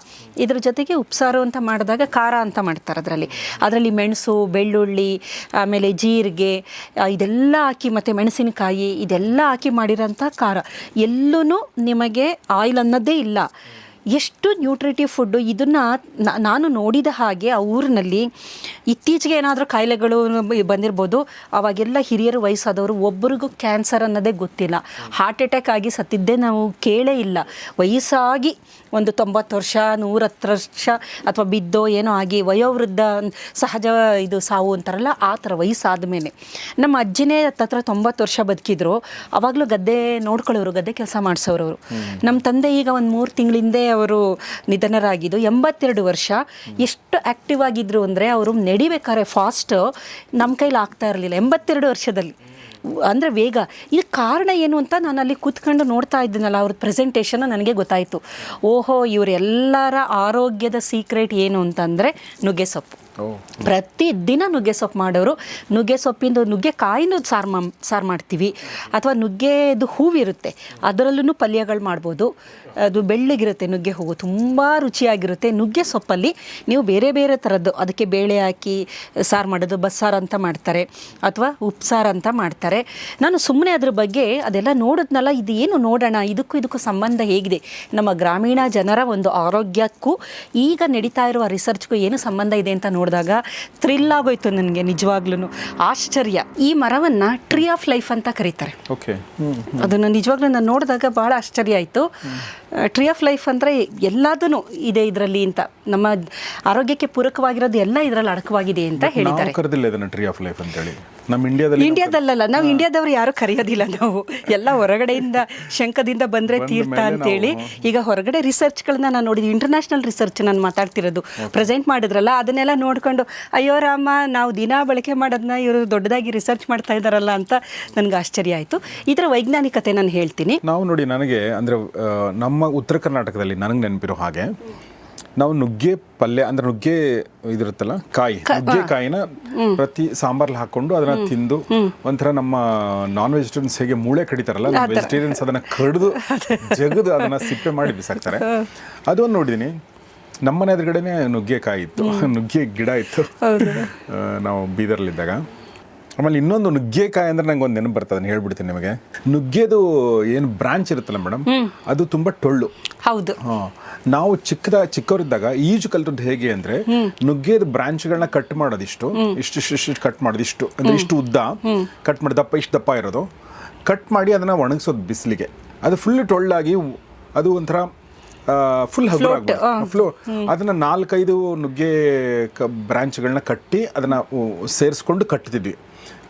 ಇದ್ರ ಜೊತೆಗೆ ಉಪ್ಸಾರು ಅಂತ ಮಾಡಿದಾಗ ಖಾರ ಅಂತ ಮಾಡ್ತಾರೆ. ಅದರಲ್ಲಿ ಮೆಣಸು, ಬೆಳ್ಳುಳ್ಳಿ, ಆಮೇಲೆ ಜೀರಿಗೆ ಇದೆಲ್ಲ ಹಾಕಿ, ಮತ್ತು ಮೆಣಸಿನಕಾಯಿ ಇದೆಲ್ಲ ಹಾಕಿ ಮಾಡಿರೋಂಥ ಖಾರ. ಎಲ್ಲೂ ನಿಮಗೆ ಆಯಿಲ್ ಅನ್ನೋದೇ ಇಲ್ಲ. ಎಷ್ಟು ನ್ಯೂಟ್ರಿಟಿವ್ ಫುಡ್ಡು. ಇದನ್ನು ನಾನು ನೋಡಿದ ಹಾಗೆ ಆ ಊರಿನಲ್ಲಿ ಇತ್ತೀಚೆಗೆ ಏನಾದರೂ ಕಾಯಿಲೆಗಳು ಬಂದಿರ್ಬೋದು, ಅವಾಗೆಲ್ಲ ಹಿರಿಯರು ವಯಸ್ಸಾದವರು ಒಬ್ಬರಿಗೂ ಕ್ಯಾನ್ಸರ್ ಅನ್ನೋದೇ ಗೊತ್ತಿಲ್ಲ. ಹಾರ್ಟ್ ಅಟ್ಯಾಕ್ ಆಗಿ ಸತ್ತಿದ್ದೇ ನಾವು ಕೇಳೇ ಇಲ್ಲ. ವಯಸ್ಸಾಗಿ ಒಂದು 90 ವರ್ಷ 110 ವರ್ಷ ಅಥವಾ ಬಿದ್ದೋ ಏನೋ ಆಗಿ ವಯೋವೃದ್ಧ ಸಹಜ ಇದು ಸಾವು ಅಂತಾರಲ್ಲ, ಆ ಥರ ವಯಸ್ಸಾದ ಮೇಲೆ. ನಮ್ಮ ಅಜ್ಜಿನೇ ಹತ್ತತ್ರ 90 ವರ್ಷ ಬದುಕಿದ್ರು. ಅವಾಗಲೂ ಗದ್ದೆ ನೋಡ್ಕೊಳ್ಳೋರು, ಗದ್ದೆ ಕೆಲಸ ಮಾಡಿಸೋರು ಅವರು. ನಮ್ಮ ತಂದೆ ಈಗ ಒಂದು 3 ತಿಂಗಳಿಂದೆ ಅವರು ನಿಧನರಾಗಿದ್ದು, 82 ವರ್ಷ. ಎಷ್ಟು ಆ್ಯಕ್ಟಿವ್ ಆಗಿದ್ರು ಅಂದರೆ ಅವರು ನಡಿಬೇಕಾದ್ರೆ ಫಾಸ್ಟ್ ನಮ್ಮ ಕೈಲಿ ಆಗ್ತಾ ಇರಲಿಲ್ಲ 82 ವರ್ಷದಲ್ಲಿ. ಅಂದರೆ ವೇಗ. ಇದು ಕಾರಣ ಏನು ಅಂತ ನಾನು ಅಲ್ಲಿ ಕೂತ್ಕೊಂಡು ನೋಡ್ತಾ ಇದ್ದೀನಲ್ಲ, ಅವ್ರ ಪ್ರೆಸೆಂಟೇಷನ್ ನನಗೆ ಗೊತ್ತಾಯಿತು. ಓಹೋ, ಇವರೆಲ್ಲರ ಆರೋಗ್ಯದ ಸೀಕ್ರೆಟ್ ಏನು ಅಂತಂದರೆ ನುಗ್ಗೆ ಸೊಪ್ಪು. ಪ್ರತಿದಿನ ನುಗ್ಗೆ ಸೊಪ್ಪು ಮಾಡೋರು. ನುಗ್ಗೆ ಸೊಪ್ಪಿಂದು ನುಗ್ಗೆಕಾಯಿನೂ ಸಾರು ಮಾಡ್ತೀವಿ, ಅಥವಾ ನುಗ್ಗೆದು ಹೂವಿರುತ್ತೆ ಅದರಲ್ಲೂ ಪಲ್ಯಗಳು ಮಾಡ್ಬೋದು. ಅದು ಬೆಳ್ಳಗಿರುತ್ತೆ ನುಗ್ಗೆ ಹೂವು, ತುಂಬ ರುಚಿಯಾಗಿರುತ್ತೆ. ನುಗ್ಗೆ ಸೊಪ್ಪಲ್ಲಿ ನೀವು ಬೇರೆ ಬೇರೆ ಥರದ್ದು, ಅದಕ್ಕೆ ಬೇಳೆ ಹಾಕಿ ಸಾರು ಮಾಡೋದು, ಬಸ್ಸಾರು ಅಂತ ಮಾಡ್ತಾರೆ, ಅಥವಾ ಉಪ್ಸಾರು ಅಂತ ಮಾಡ್ತಾರೆ. ನಾನು ಸುಮ್ಮನೆ ಅದ್ರ ಬಗ್ಗೆ ಅದೆಲ್ಲ ನೋಡಿದ್ನಲ್ಲ, ಇದು ಏನು ನೋಡೋಣ, ಇದಕ್ಕೂ ಸಂಬಂಧ ಹೇಗಿದೆ, ನಮ್ಮ ಗ್ರಾಮೀಣ ಜನರ ಒಂದು ಆರೋಗ್ಯಕ್ಕೂ ಈಗ ನಡೀತಾ ಇರುವ ರಿಸರ್ಚ್ಗೂ ಏನು ಸಂಬಂಧ ಇದೆ ಅಂತ ನೋಡಿದಾಗ ಥ್ರಿಲ್ ಆಗೋಯ್ತು ನನಗೆ. ನಿಜವಾಗ್ಲೂ ಆಶ್ಚರ್ಯ. ಈ ಮರವನ್ನು ಟ್ರೀ ಆಫ್ ಲೈಫ್ ಅಂತ ಕರೀತಾರೆ. ಅದನ್ನು ನಿಜವಾಗ್ಲೂ ನಾನು ನೋಡಿದಾಗ ಭಾಳ ಆಶ್ಚರ್ಯ ಆಯಿತು. ಟ್ರೀ ಆಫ್ ಲೈಫ್ ಅಂದರೆ ಎಲ್ಲದೂ ಇದೆ ಇದರಲ್ಲಿ ಅಂತ, ನಮ್ಮ ಆರೋಗ್ಯಕ್ಕೆ ಪೂರಕವಾಗಿರೋದು ಎಲ್ಲ ಇದರಲ್ಲಿ ಅಡಕವಾಗಿದೆ ಅಂತ ಹೇಳಿದ್ದಾರೆ. ಟ್ರೀ ಆಫ್ ಲೈಫ್ ಅಂತೇಳಿ ನಮ್ಮ ಇಂಡಿಯಾದಲ್ಲ, ನಾವು ಇಂಡಿಯಾದವ್ರು ಯಾರು ಕರೆಯೋದಿಲ್ಲ. ನಾವು ಎಲ್ಲ ಹೊರಗಡೆಯಿಂದ ಶಂಕದಿಂದ ಬಂದರೆ ತೀರ್ಥ ಅಂತೇಳಿ. ಈಗ ಹೊರಗಡೆ ರಿಸರ್ಚ್ಗಳನ್ನ ನಾನು ನೋಡಿದ್ವಿ, ಇಂಟರ್ನ್ಯಾಷನಲ್ ರಿಸರ್ಚ್ ನಾನು ಮಾತಾಡ್ತಿರೋದು. ಪ್ರೆಸೆಂಟ್ ಮಾಡಿದ್ರಲ್ಲ, ಅದನ್ನೆಲ್ಲ ನೋಡ್ಕೊಂಡು ಅಯ್ಯೋ ರಾಮ, ನಾವು ದಿನ ಬಳಕೆ ಮಾಡೋದನ್ನ ಇವರು ದೊಡ್ಡದಾಗಿ ರಿಸರ್ಚ್ ಮಾಡ್ತಾ ಇದ್ದಾರಲ್ಲ ಅಂತ ನನಗೆ ಆಶ್ಚರ್ಯ ಆಯಿತು. ಇದರ ವೈಜ್ಞಾನಿಕತೆ ನಾನು ಹೇಳ್ತೀನಿ. ನಾವು ನೋಡಿ, ನನಗೆ ಅಂದರೆ ನಮ್ಮ ಉತ್ತರ ಕರ್ನಾಟಕದಲ್ಲಿ ನನಗೆ ನೆನಪಿರೋ ಹಾಗೆ ನಾವು ನುಗ್ಗೆ ಪಲ್ಯ ಅಂದ್ರೆ ನುಗ್ಗೆ ಇದಿರುತ್ತಲ್ಲ ನುಗ್ಗೆ ಕಾಯಿನ ಪ್ರತಿ ಸಾಂಬಾರ್ಲಿ ಹಾಕೊಂಡು ಅದನ್ನ ತಿಂದು ಒಂಥರ ನಮ್ಮ ನಾನ್ ವೆಜಿಟೇರಿಯನ್ಸ್ ಹೇಗೆ ಮೂಳೆ ಕಡಿತಾರಲ್ಲ ವೆಜಿಟೇರಿಯನ್ಸ್ ಅದನ್ನ ಕಡಿದು ಜಗದು ಅದನ್ನ ಸಿಪ್ಪೆ ಮಾಡಿ ಬಿಸಾಕ್ತಾರೆ. ಅದೊಂದು ನೋಡಿದೀನಿ. ನಮ್ಮನೆ ಎದುರುಗಡೆನೆ ನುಗ್ಗೆಕಾಯಿ ಇತ್ತು, ನುಗ್ಗೆ ಗಿಡ ಇತ್ತು ನಾವು ಬೀದರ್ಲಿದ್ದಾಗ. ಆಮೇಲೆ ಇನ್ನೊಂದು ನುಗ್ಗೆಕಾಯಿ ಅಂದ್ರೆ ನಂಗೆ ಒಂದು ನೆನಪು ಬರ್ತದೆ, ಅದನ್ನ ಹೇಳ್ಬಿಡ್ತೀನಿ ನಿಮಗೆ. ನುಗ್ಗೆದು ಏನು ಬ್ರಾಂಚ್ ಇರುತ್ತಲ್ಲ ಮೇಡಮ್, ಅದು ತುಂಬಾ ಟೊಳ್ಳು. ಹೌದು. ನಾವು ಚಿಕ್ಕವರಿದ್ದಾಗ ಈಜು ಕಲ್ತದ್ದು ಹೇಗೆ ಅಂದ್ರೆ ನುಗ್ಗೆದ ಬ್ರಾಂಚ್ಗಳನ್ನ ಕಟ್ ಮಾಡೋದಿಷ್ಟು ಇಷ್ಟು ಕಟ್ ಮಾಡೋದಿಷ್ಟು ಅಂದ್ರೆ ಇಷ್ಟು ಉದ್ದ ಕಟ್ ಮಾಡಿ ಇಷ್ಟು ದಪ್ಪ ಇರೋದು ಕಟ್ ಮಾಡಿ ಅದನ್ನ ಒಣಗಿಸೋದು ಬಿಸಿಲಿಗೆ. ಅದು ಫುಲ್ ಟೊಳ್ಳಾಗಿ ಅದು ಒಂಥರ ಫುಲ್ ಫ್ಲೋ. ಅದನ್ನ 4-5 ನುಗ್ಗೆ ಬ್ರಾಂಚ್ಗಳನ್ನ ಕಟ್ಟಿ ಅದನ್ನ ಸೇರಿಸ್ಕೊಂಡು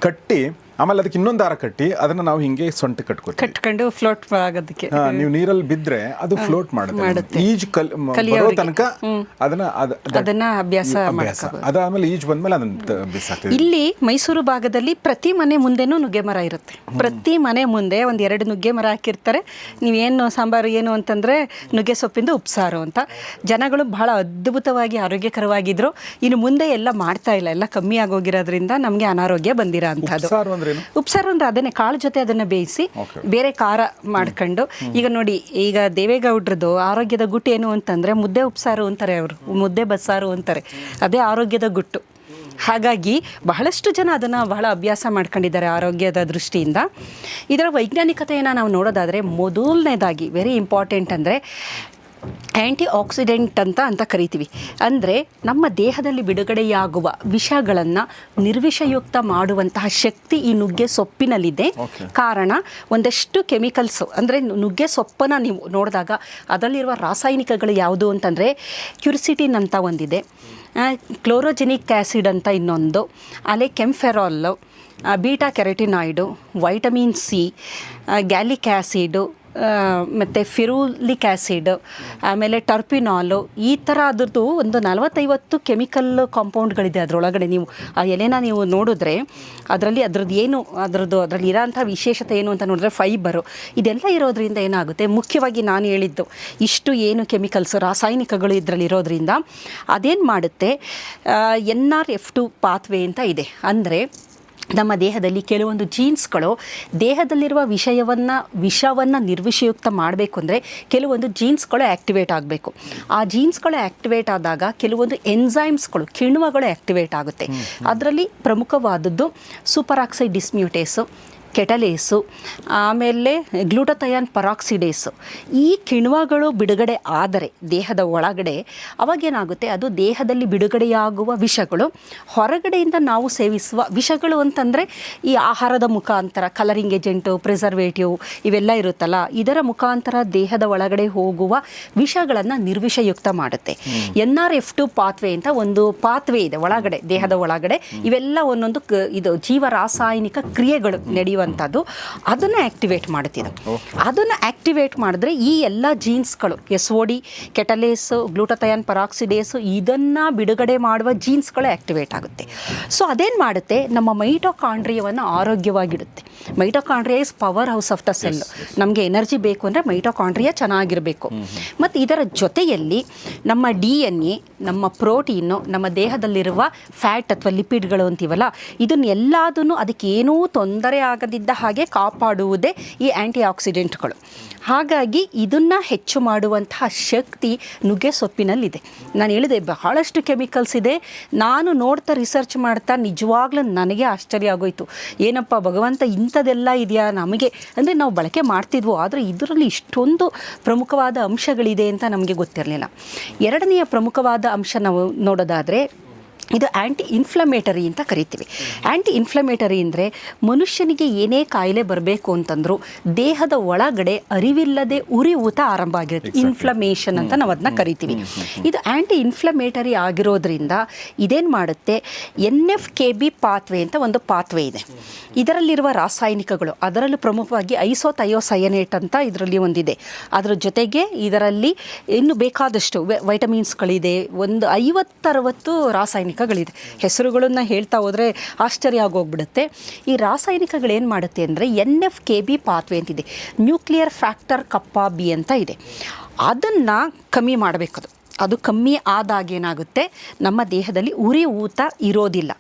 ಕಟ್ಟಿ ಆಮೇಲೆ ಅದಕ್ಕೆ ಇನ್ನೊಂದು ದಾರ ಕಟ್ಟಿ ಅದನ್ನ ನಾವು ಹಿಂಗೆ ಸೊಂಟ ಕಟ್ಕೊಂಡು ಫ್ಲೋಟ್ ಆಗೋದಕ್ಕೆ. ನೀವು ನೀರಲ್ಲಿ ಬಿದ್ರೆ ಅದು ಫ್ಲೋಟ್ ಮಾಡುತ್ತೆ. ಈಜು ಬರೋ ತನಕ ಅದನ್ನ ಅಭ್ಯಾಸ. ಅದಾದ್ಮೇಲೆ ಈಜು ಬಂದ್ಮೇಲೆ ಅದನ್ನ ಬಿಸಾಕ್ತೀವಿ. ಇಲ್ಲಿ ಮೈಸೂರು ಭಾಗದಲ್ಲಿ ಪ್ರತಿ ಮನೆ ಮುಂದೆನೂ ನುಗ್ಗೆ ಮರ ಇರುತ್ತೆ. ಪ್ರತಿ ಮನೆ ಮುಂದೆ 1-2 ನುಗ್ಗೆ ಮರ ಹಾಕಿರ್ತಾರೆ. ನೀವೇನು ಸಾಂಬಾರು ಏನು ಅಂತಂದ್ರೆ ನುಗ್ಗೆ ಸೊಪ್ಪಿಂದ ಉಪ್ಸಾರು ಅಂತ. ಜನಗಳು ಬಹಳ ಅದ್ಭುತವಾಗಿ ಆರೋಗ್ಯಕರವಾಗಿದ್ರು. ಇನ್ನು ಮುಂದೆ ಎಲ್ಲ ಮಾಡ್ತಾ ಇಲ್ಲ, ಎಲ್ಲ ಕಮ್ಮಿ ಆಗೋಗಿರೋದ್ರಿಂದ ನಮಗೆ ಅನಾರೋಗ್ಯ ಬಂದಿರೋ ಅಂಥದ್ದು. ಉಪ್ಸಾರು ಅಂದ್ರೆ ಅದನ್ನೇ ಕಾಳು ಜೊತೆ ಅದನ್ನ ಬೇಯಿಸಿ ಬೇರೆ ಖಾರ ಮಾಡ್ಕೊಂಡು. ಈಗ ನೋಡಿ, ಈಗ ದೇವೇಗೌಡ್ರದ್ದು ಆರೋಗ್ಯದ ಗುಟ್ಟು ಏನು ಅಂತಂದ್ರೆ ಮುದ್ದೆ ಉಪ್ಸಾರು ಅಂತಾರೆ, ಅವರು ಮುದ್ದೆ ಬಸ್ಸಾರು ಅಂತಾರೆ. ಅದೇ ಆರೋಗ್ಯದ ಗುಟ್ಟು. ಹಾಗಾಗಿ ಬಹಳಷ್ಟು ಜನ ಅದನ್ನು ಬಹಳ ಅಭ್ಯಾಸ ಮಾಡ್ಕೊಂಡಿದ್ದಾರೆ ಆರೋಗ್ಯದ ದೃಷ್ಟಿಯಿಂದ. ಇದರ ವೈಜ್ಞಾನಿಕತೆಯನ್ನು ನಾವು ನೋಡೋದಾದರೆ ಮೊದಲನೇದಾಗಿ ವೆರಿ ಇಂಪಾರ್ಟೆಂಟ್ ಅಂದರೆ ಆ್ಯಂಟಿ ಆಕ್ಸಿಡೆಂಟ್ ಅಂತ ಕರಿತೀವಿ. ಅಂದರೆ ನಮ್ಮ ದೇಹದಲ್ಲಿ ಬಿಡುಗಡೆಯಾಗುವ ವಿಷಗಳನ್ನು ನಿರ್ವಿಷಯುಕ್ತ ಮಾಡುವಂತಹ ಶಕ್ತಿ ಈ ನುಗ್ಗೆ ಸೊಪ್ಪಿನಲ್ಲಿದೆ. ಕಾರಣ ಒಂದಷ್ಟು ಕೆಮಿಕಲ್ಸು, ಅಂದರೆ ನುಗ್ಗೆ ಸೊಪ್ಪನ್ನು ನೀವು ನೋಡಿದಾಗ ಅದರಲ್ಲಿರುವ ರಾಸಾಯನಿಕಗಳು ಯಾವುದು ಅಂತಂದರೆ ಕ್ಯುರ್ಸಿಟಿನ್ ಅಂತ ಒಂದಿದೆ, ಕ್ಲೋರೋಜೆನಿಕ್ ಆ್ಯಸಿಡ್ ಅಂತ ಇನ್ನೊಂದು, ಆಮೇಲೆ ಕೆಂಫೆರಾಲು, ಬೀಟಾ ಕೆರೆಟಿನಾಯ್ಡು, ವೈಟಮಿನ್ ಸಿ, ಗ್ಯಾಲಿಕ್ ಆ್ಯಸಿಡು, ಮತ್ತು ಫಿರೂಲಿಕ್ ಆ್ಯಸಿಡ್, ಆಮೇಲೆ ಟರ್ಪಿನಾಲು, ಈ ಥರ ಅದ್ರದ್ದು ಒಂದು 40-50 ಕೆಮಿಕಲ್ ಕಾಂಪೌಂಡ್ಗಳಿದೆ ಅದರೊಳಗಡೆ. ನೀವು ಆ ಎಲೆನ ನೀವು ನೋಡಿದ್ರೆ ಅದರಲ್ಲಿ ಅದರಲ್ಲಿ ಇರೋಂಥ ವಿಶೇಷತೆ ಏನು ಅಂತ ನೋಡಿದ್ರೆ ಫೈಬರು, ಇದೆಲ್ಲ ಇರೋದ್ರಿಂದ ಏನಾಗುತ್ತೆ, ಮುಖ್ಯವಾಗಿ ನಾನು ಹೇಳಿದ್ದು ಇಷ್ಟು ಏನು ಕೆಮಿಕಲ್ಸ್ ರಾಸಾಯನಿಕಗಳು ಇದರಲ್ಲಿ ಇರೋದ್ರಿಂದ ಅದೇನು ಮಾಡುತ್ತೆ, NRF2 ಪಾತ್ವೇ ಅಂತ ಇದೆ. ಅಂದರೆ ನಮ್ಮ ದೇಹದಲ್ಲಿ ಕೆಲವೊಂದು ಜೀನ್ಸ್ಗಳು ದೇಹದಲ್ಲಿರುವ ವಿಷವನ್ನು ನಿರ್ವಿಷಯುಕ್ತ ಮಾಡಬೇಕು ಅಂದರೆ ಕೆಲವೊಂದು ಜೀನ್ಸ್ಗಳು ಆ್ಯಕ್ಟಿವೇಟ್ ಆಗಬೇಕು. ಆ ಜೀನ್ಸ್ಗಳು ಆ್ಯಕ್ಟಿವೇಟ್ ಆದಾಗ ಕೆಲವೊಂದು ಎನ್ಸೈಮ್ಸ್ಗಳು, ಕಿಣ್ವಗಳು ಆ್ಯಕ್ಟಿವೇಟ್ ಆಗುತ್ತೆ. ಅದರಲ್ಲಿ ಪ್ರಮುಖವಾದದ್ದು ಸೂಪರ್ ಆಕ್ಸೈಡ್ ಡಿಸ್ಮ್ಯೂಟೇಸು, ಕೆಟಲೇಸು, ಆಮೇಲೆ ಗ್ಲೂಟಥಯಾನ್ ಪರಾಕ್ಸಿಡೇಸು. ಈ ಕಿಣ್ವಗಳು ಬಿಡುಗಡೆ ಆದರೆ ದೇಹದ ಒಳಗಡೆ ಅವಾಗೇನಾಗುತ್ತೆ, ಅದು ದೇಹದಲ್ಲಿ ಬಿಡುಗಡೆಯಾಗುವ ವಿಷಗಳು ಹೊರಗಡೆಯಿಂದ ನಾವು ಸೇವಿಸುವ ವಿಷಗಳು ಅಂತಂದರೆ ಈ ಆಹಾರದ ಮುಖಾಂತರ, ಕಲರಿಂಗ್ ಏಜೆಂಟು, ಪ್ರಿಸರ್ವೇಟಿವ್ ಇವೆಲ್ಲ ಇರುತ್ತಲ್ಲ, ಇದರ ಮುಖಾಂತರ ದೇಹದ ಒಳಗಡೆ ಹೋಗುವ ವಿಷಗಳನ್ನು ನಿರ್ವಿಷಯುಕ್ತ ಮಾಡುತ್ತೆ. NRF2 ಪಾತ್ವೇ ಅಂತ ಒಂದು ಪಾತ್ವೇ ಇದೆ ಒಳಗಡೆ, ದೇಹದ ಒಳಗಡೆ. ಇವೆಲ್ಲ ಒಂದೊಂದು ಇದು ಜೀವರಾಸಾಯನಿಕ ಕ್ರಿಯೆಗಳು ನಡೆಯುವಂಥದ್ದು. ಅದನ್ನು ಆ್ಯಕ್ಟಿವೇಟ್ ಮಾಡುತ್ತಿದೆ. ಅದನ್ನು ಆ್ಯಕ್ಟಿವೇಟ್ ಮಾಡಿದ್ರೆ ಈ ಎಲ್ಲ ಜೀನ್ಸ್ಗಳು SOD, ಕೆಟಲೇಸು, ಗ್ಲೂಟಥಯಾನ್ ಪರಾಕ್ಸಿಡೇಸು ಇದನ್ನು ಬಿಡುಗಡೆ ಮಾಡುವ ಜೀನ್ಸ್ಗಳು ಆ್ಯಕ್ಟಿವೇಟ್ ಆಗುತ್ತೆ. ಸೊ ಅದೇನು ಮಾಡುತ್ತೆ, ನಮ್ಮ ಮೈಟೊಕಾಂಡ್ರಿಯವನ್ನು ಆರೋಗ್ಯವಾಗಿಡುತ್ತೆ. Mitochondria is powerhouse of the cell. ನಮಗೆ ಎನರ್ಜಿ ಬೇಕು ಅಂದರೆ ಮೈಟೊಕಾಂಡ್ರಿಯಾ ಚೆನ್ನಾಗಿರಬೇಕು. ಮತ್ತು ಇದರ ಜೊತೆಯಲ್ಲಿ ನಮ್ಮ DNA, ನಮ್ಮ ಪ್ರೋಟೀನು, ನಮ್ಮ ದೇಹದಲ್ಲಿರುವ ಫ್ಯಾಟ್ ಅಥವಾ ಲಿಪಿಡ್ಗಳು ಅಂತೀವಲ್ಲ, ಇದನ್ನೆಲ್ಲದನ್ನು ಅದಕ್ಕೇನೂ ತೊಂದರೆ ಆಗದಿದ್ದ ಹಾಗೆ ಕಾಪಾಡುವುದೇ ಈ ಆ್ಯಂಟಿ ಆಕ್ಸಿಡೆಂಟ್ಗಳು. ಹಾಗಾಗಿ ಇದನ್ನು ಹೆಚ್ಚು ಮಾಡುವಂತಹ ಶಕ್ತಿ ನುಗ್ಗೆ ಸೊಪ್ಪಿನಲ್ಲಿದೆ. ನಾನು ಹೇಳಿದೆ ಬಹಳಷ್ಟು ಕೆಮಿಕಲ್ಸ್ ಇದೆ. ನಾನು ನೋಡ್ತಾ ರಿಸರ್ಚ್ ಮಾಡ್ತಾ ನಿಜವಾಗ್ಲೂ ನನಗೆ ಆಶ್ಚರ್ಯ ಆಗೋಯ್ತು. ಏನಪ್ಪ ಭಗವಂತ, ಇಂಥದ್ದೆಲ್ಲ ಇದೆಯಾ ನಮಗೆ, ಅಂದರೆ ನಾವು ಬಳಕೆ ಮಾಡ್ತಿದ್ವು, ಆದರೆ ಇದರಲ್ಲಿ ಇಷ್ಟೊಂದು ಪ್ರಮುಖವಾದ ಅಂಶಗಳಿದೆ ಅಂತ ನಮಗೆ ಗೊತ್ತಿರಲಿಲ್ಲ. ಎರಡನೆಯ ಪ್ರಮುಖವಾದ ಅಂಶ ನಾವು ನೋಡೋದಾದರೆ ಇದು ಆ್ಯಂಟಿ ಇನ್ಫ್ಲಮೇಟರಿ ಅಂತ ಕರಿತೀವಿ. ಆ್ಯಂಟಿ ಇನ್ಫ್ಲಮೇಟರಿ ಅಂದರೆ ಮನುಷ್ಯನಿಗೆ ಏನೇ ಕಾಯಿಲೆ ಬರಬೇಕು ಅಂತಂದರೂ ದೇಹದ ಒಳಗಡೆ ಅರಿವಿಲ್ಲದೆ ಉರಿಯೂತ ಆರಂಭ ಆಗಿರುತ್ತೆ. ಇನ್ಫ್ಲಮೇಷನ್ ಅಂತ ನಾವು ಅದನ್ನ ಕರಿತೀವಿ. ಇದು ಆ್ಯಂಟಿ ಇನ್ಫ್ಲಮೇಟರಿ ಆಗಿರೋದ್ರಿಂದ ಇದೇನು ಮಾಡುತ್ತೆ, NF-kB ಪಾತ್ವೇ ಅಂತ ಒಂದು ಪಾತ್ವೇ ಇದೆ. ಇದರಲ್ಲಿರುವ ರಾಸಾಯನಿಕಗಳು, ಅದರಲ್ಲೂ ಪ್ರಮುಖವಾಗಿ ಐಸೋಥಯೋಸಯನೇಟ್ ಅಂತ ಇದರಲ್ಲಿ ಒಂದಿದೆ. ಅದರ ಜೊತೆಗೆ ಇದರಲ್ಲಿ ಇನ್ನು ಬೇಕಾದಷ್ಟು ವೈಟಮಿನ್ಸ್ಗಳಿದೆ. ಒಂದು 50-60 ರಾಸಾಯನಿಕಗಳಿದೆ. ಹೆಸರುಗಳನ್ನು ಹೇಳ್ತಾ ಹೋದರೆ ಆಶ್ಚರ್ಯ ಆಗೋಗ್ಬಿಡುತ್ತೆ. ಈ ರಾಸಾಯನಿಕಗಳೇನು ಮಾಡುತ್ತೆ ಅಂದರೆ NF-kB ಪಾತ್ವೇ ಅಂತಿದೆ, ನ್ಯೂಕ್ಲಿಯರ್ ಫ್ಯಾಕ್ಟರ್ ಕಪ್ಪಾ B ಅಂತ ಇದೆ. ಅದನ್ನು ಕಮ್ಮಿ ಮಾಡಬೇಕದು. ಅದು ಕಮ್ಮಿ ಆದಾಗ ಏನಾಗುತ್ತೆ, ನಮ್ಮ ದೇಹದಲ್ಲಿ ಉರಿ ಊತ ಇರೋದಿಲ್ಲ.